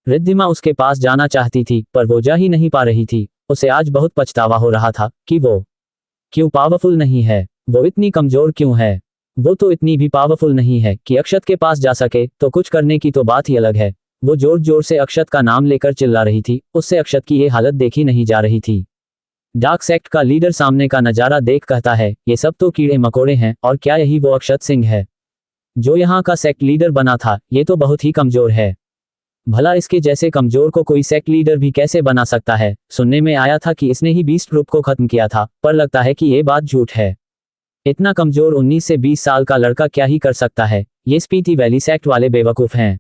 रिद्धिमा उसके पास जाना चाहती थी, पर वो जा ही नहीं पा रही थी। उसे आज बहुत पछतावा हो रहा था कि वो क्यों पावरफुल नहीं है, वो इतनी कमजोर क्यों है। वो तो इतनी भी पावरफुल नहीं है कि अक्षत के पास जा सके, तो कुछ करने की तो बात ही अलग है। वो जोर जोर से अक्षत का नाम लेकर चिल्ला रही थी। उससे अक्षत की ये हालत देखी नहीं जा रही थी। डार्क सेक्ट का लीडर सामने का नजारा देख कहता है ये सब तो कीड़े मकोड़े हैं, और क्या यही वो अक्षत सिंह है जो यहाँ का सेक्ट लीडर बना था। ये तो बहुत ही कमजोर है। भला इसके जैसे कमजोर को कोई सेक्ट लीडर भी कैसे बना सकता है। सुनने में आया था कि इसने ही बीस्ट ग्रुप को खत्म किया था, पर लगता है कि ये बात झूठ है। इतना कमजोर 19 से 20 साल का लड़का क्या ही कर सकता है। ये स्पीति वैली सेक्ट वाले बेवकूफ हैं।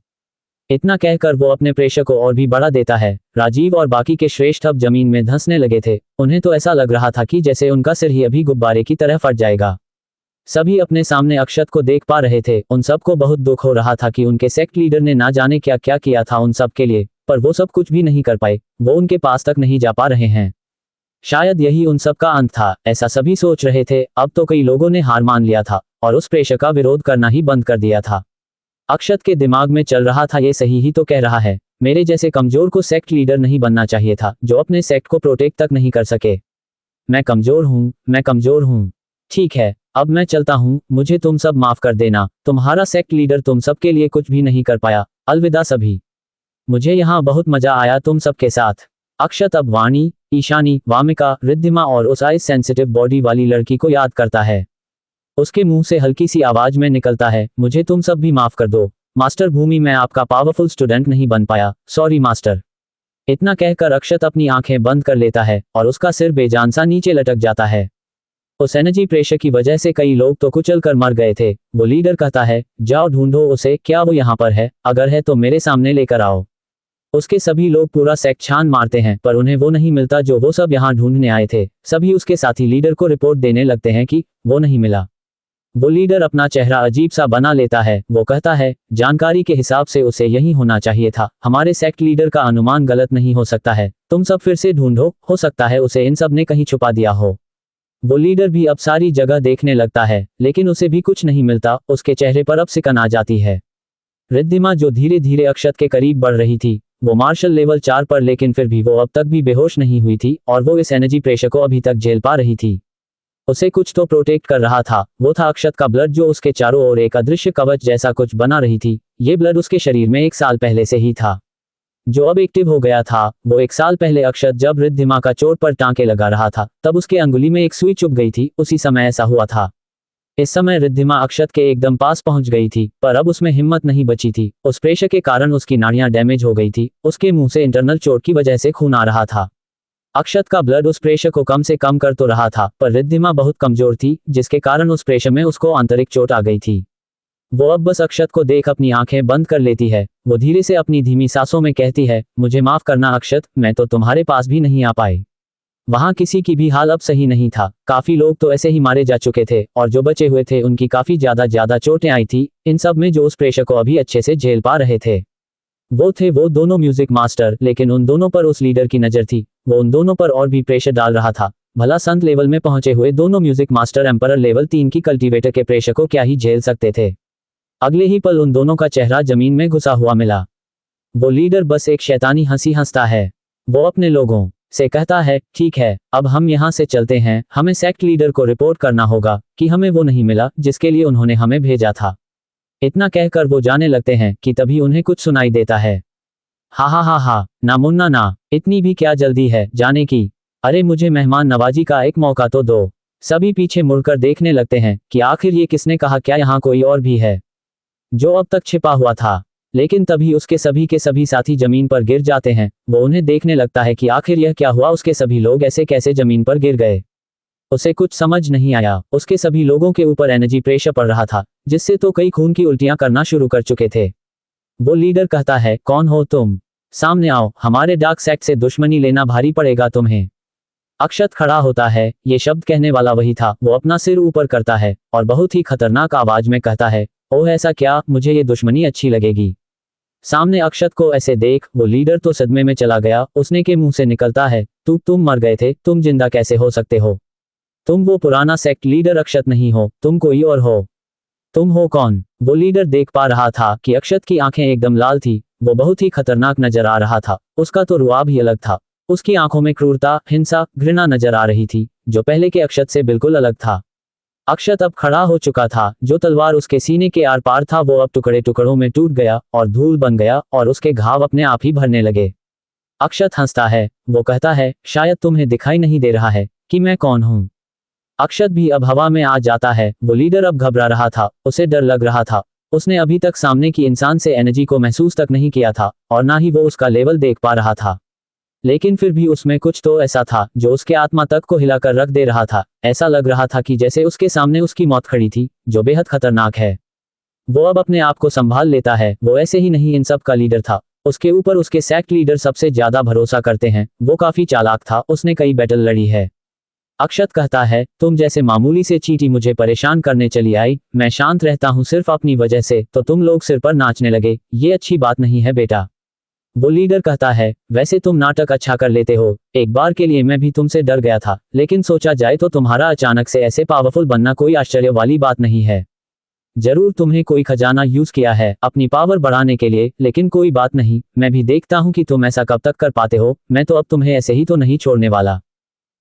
इतना कहकर वो अपने प्रेशर को और भी बढ़ा देता है। राजीव और बाकी के श्रेष्ठ अब जमीन में धंसने लगे थे। उन्हें तो ऐसा लग रहा था कि जैसे उनका सिर ही अभी गुब्बारे की तरह फट जाएगा। सभी अपने सामने अक्षत को देख पा रहे थे। उन सबको बहुत दुख हो रहा था कि उनके सेक्ट लीडर ने ना जाने क्या क्या किया था उन सब के लिए, पर वो सब कुछ भी नहीं कर पाए। वो उनके पास तक नहीं जा पा रहे हैं। शायद यही उन सब का अंत था, ऐसा सभी सोच रहे थे। अब तो कई लोगों ने हार मान लिया था और उस प्रेशर का विरोध करना ही बंद कर दिया था। अक्षत के दिमाग में चल रहा था ये सही ही तो कह रहा है। मेरे जैसे कमजोर को सेक्ट लीडर नहीं बनना चाहिए था, जो अपने सेक्ट को प्रोटेक्ट तक नहीं कर सके। मैं कमजोर हूँ, मैं कमजोर हूँ। ठीक है, अब मैं चलता हूँ। मुझे तुम सब माफ कर देना। तुम्हारा सेक्ट लीडर तुम सब के लिए कुछ भी नहीं कर पाया। अलविदा सभी। मुझे यहाँ बहुत मजा आया तुम सबके साथ। अक्षत अब वाणी, ईशानी, वामिका, रिद्धिमा और उस आइस सेंसिटिव बॉडी वाली लड़की को याद करता है। उसके मुंह से हल्की सी आवाज में निकलता है, मुझे तुम सब भी माफ कर दो मास्टर भूमि, मैं आपका पावरफुल स्टूडेंट नहीं बन पाया, सॉरी मास्टर। इतना कहकर अक्षत अपनी आंखें बंद कर लेता है और उसका सिर बेजान सा नीचे लटक जाता है। उस एनर्जी प्रेशर की वजह से कई लोग तो कुचल कर मर गए थे। वो लीडर कहता है, जाओ ढूंढो उसे, क्या वो यहाँ पर है? अगर है तो मेरे सामने लेकर आओ। उसके सभी लोग पूरा सेक्ट छान मारते हैं पर उन्हें वो नहीं मिलता जो वो सब यहाँ ढूंढने आए थे। सभी उसके साथी लीडर को रिपोर्ट देने लगते हैं कि वो नहीं मिला। वो लीडर अपना चेहरा अजीब सा बना लेता है। वो कहता है, जानकारी के हिसाब से उसे यही होना चाहिए था। हमारे सेक्ट लीडर का अनुमान गलत नहीं हो सकता है। तुम सब फिर से ढूंढो, हो सकता है उसे इन सब ने कहीं छुपा दिया हो। वो लीडर भी अब सारी जगह देखने लगता है लेकिन उसे भी कुछ नहीं मिलता। उसके चेहरे पर अब सिकन आ जाती है। रिद्धिमा जो धीरे धीरे अक्षत के करीब बढ़ रही थी, वो मार्शल लेवल 4 पर, लेकिन फिर भी वो अब तक भी बेहोश नहीं हुई थी और वो इस एनर्जी प्रेशर को अभी तक झेल पा रही थी। उसे कुछ तो प्रोटेक्ट कर रहा था। वो था अक्षत का ब्लड जो उसके चारों ओर एक अदृश्य कवच जैसा कुछ बना रही थी। ये ब्लड उसके शरीर में 1 साल पहले से ही था, जो अब एक्टिव हो गया था। वो 1 साल पहले अक्षत जब रिद्धिमा का चोट पर टांके लगा रहा था तब उसके अंगुली में एक सुई चुभ गई थी। उसी समय ऐसा हुआ था। इस समय रिद्धिमा अक्षत के एकदम पास पहुंच गई थी पर अब उसमें हिम्मत नहीं बची थी। उस प्रेशर के कारण उसकी नाड़ियां डैमेज हो गई थी। उसके मुंह से इंटरनल चोट की वजह से खून आ रहा था। अक्षत का ब्लड उस प्रेशर को कम से कम कर तो रहा था पर रिद्धिमा बहुत कमजोर थी जिसके कारण उस प्रेशर में उसको आंतरिक चोट आ गई थी। वो अब बस अक्षत को देख अपनी आंखें बंद कर लेती है। वो धीरे से अपनी धीमी सांसों में कहती है, मुझे माफ करना अक्षत, मैं तो तुम्हारे पास भी नहीं आ पाई। वहां किसी की भी हाल अब सही नहीं था। काफी लोग तो ऐसे ही मारे जा चुके थे और जो बचे हुए थे उनकी काफी ज्यादा चोटें आई थी। इन सब में जो उस प्रेशर को अभी अच्छे से झेल पा रहे थे वो थे वो दोनों म्यूजिक मास्टर। लेकिन उन दोनों पर उस लीडर की नजर थी। वो उन दोनों पर और भी प्रेशर डाल रहा था। भला संत लेवल में पहुंचे हुए दोनों म्यूजिक मास्टर एम्परर लेवल 3 की कल्टीवेटर के प्रेशर को क्या ही झेल सकते थे। अगले ही पल उन दोनों का चेहरा जमीन में घुसा हुआ मिला। वो लीडर बस एक शैतानी हंसी हंसता है। वो अपने लोगों से कहता है, ठीक है, अब हम यहाँ से चलते हैं। हमें सेक्ट लीडर को रिपोर्ट करना होगा कि हमें वो नहीं मिला जिसके लिए उन्होंने हमें भेजा था। इतना कहकर वो जाने लगते हैं कि तभी उन्हें कुछ सुनाई देता है। हा हा हा हा, ना मुन्ना ना, इतनी भी क्या जल्दी है जाने की? अरे मुझे मेहमान नवाजी का एक मौका तो दो। सभी पीछे मुड़कर देखने लगते हैं कि आखिर ये किसने कहा, क्या यहाँ कोई और भी है जो अब तक छिपा हुआ था? लेकिन तभी उसके सभी के सभी साथी जमीन पर गिर जाते हैं। वो उन्हें देखने लगता है कि आखिर यह क्या हुआ, उसके सभी लोग ऐसे कैसे जमीन पर गिर गए। उसे कुछ समझ नहीं आया। उसके सभी लोगों के ऊपर एनर्जी प्रेशर पड़ रहा था जिससे तो कई खून की उल्टियां करना शुरू कर चुके थे। वो लीडर कहता है, कौन हो तुम? सामने आओ, हमारे डार्क सेक्ट से दुश्मनी लेना भारी पड़ेगा तुम्हें। अक्षत खड़ा होता है। ये शब्द कहने वाला वही था। वो अपना सिर ऊपर करता है और बहुत ही खतरनाक आवाज में कहता है, ओह ऐसा क्या? मुझे ये दुश्मनी अच्छी लगेगी। सामने अक्षत को ऐसे देख वो लीडर तो सदमे में चला गया। उसने के मुंह से निकलता है, तुम मर गए थे, तुम जिंदा कैसे हो सकते हो? तुम वो पुराना सेक्ट लीडर अक्षत नहीं हो, तुम कोई और हो। तुम हो कौन? वो लीडर देख पा रहा था कि अक्षत की आंखें एकदम लाल थी। वो बहुत ही खतरनाक नजर आ रहा था। उसका तो रुआब ही अलग था। उसकी आंखों में क्रूरता, हिंसा, घृणा नजर आ रही थी जो पहले के अक्षत से बिल्कुल अलग था। अक्षत अब खड़ा हो चुका था। जो तलवार उसके सीने के आर पार था वो अब टुकड़े टुकड़ों में टूट गया और धूल बन गया और उसके घाव अपने आप ही भरने लगे। अक्षत हंसता है। वो कहता है, शायद तुम्हें दिखाई नहीं दे रहा है कि मैं कौन हूं। अक्षत भी अब हवा में आ जाता है। वो लीडर अब घबरा रहा था। उसे डर लग रहा था। उसने अभी तक सामने की इंसान से एनर्जी को महसूस तक नहीं किया था और ना ही वो उसका लेवल देख पा रहा था। लेकिन फिर भी उसमें कुछ तो ऐसा था जो उसके आत्मा तक को हिलाकर रख दे रहा था। ऐसा लग रहा था कि जैसे उसके सामने उसकी मौत खड़ी थी, जो बेहद खतरनाक है। वो अब अपने आप को संभाल लेता है। वो ऐसे ही नहीं इन सब का लीडर था। उसके ऊपर उसके सेक्ट लीडर सबसे ज्यादा भरोसा करते हैं। वो काफी चालाक था। उसने कई बैटल लड़ी है। अक्षत कहता है, तुम जैसे मामूली से चींटी मुझे परेशान करने चली आई। मैं शांत रहता हूँ सिर्फ अपनी वजह से, तो तुम लोग सिर पर नाचने लगे। ये अच्छी बात नहीं है बेटा। वो लीडर कहता है, वैसे तुम नाटक अच्छा कर लेते हो। एक बार के लिए मैं भी तुमसे डर गया था, लेकिन सोचा जाए तो तुम्हारा अचानक से ऐसे पावरफुल बनना कोई आश्चर्य वाली बात नहीं है। जरूर तुम्हें कोई खजाना यूज किया है अपनी पावर बढ़ाने के लिए, लेकिन कोई बात नहीं, मैं भी देखता हूँ कि तुम ऐसा कब तक कर पाते हो। मैं तो अब तुम्हें ऐसे ही तो नहीं छोड़ने वाला।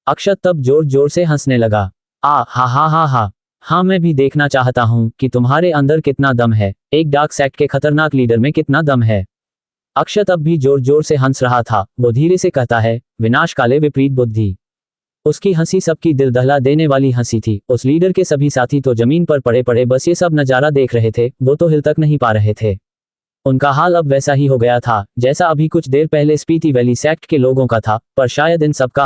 अक्षत तब जोर जोर से हंसने लगा। हा हा हा हा, हाँ मैं भी देखना चाहता हूँ कि तुम्हारे अंदर कितना दम है। एक डार्क सेक्ट के खतरनाक लीडर में कितना दम है। अक्षत अब भी जोर जोर से हंस रहा था। वो धीरे से कहता है, विनाश काले विपरीत बुद्धि। उसकी हंसी सबकी दिल दहला देने वाली हंसी थी। उस लीडर के सभी साथी तो जमीन पर पड़े पड़े बस ये सब नजारा देख रहे थे, वो तो हिल तक नहीं पा रहे थे। उनका हाल अब वैसा ही हो गया था जैसा अभी कुछ देर पहले स्पीति वैली सेक्ट के लोगों का था, पर शायद इन सबका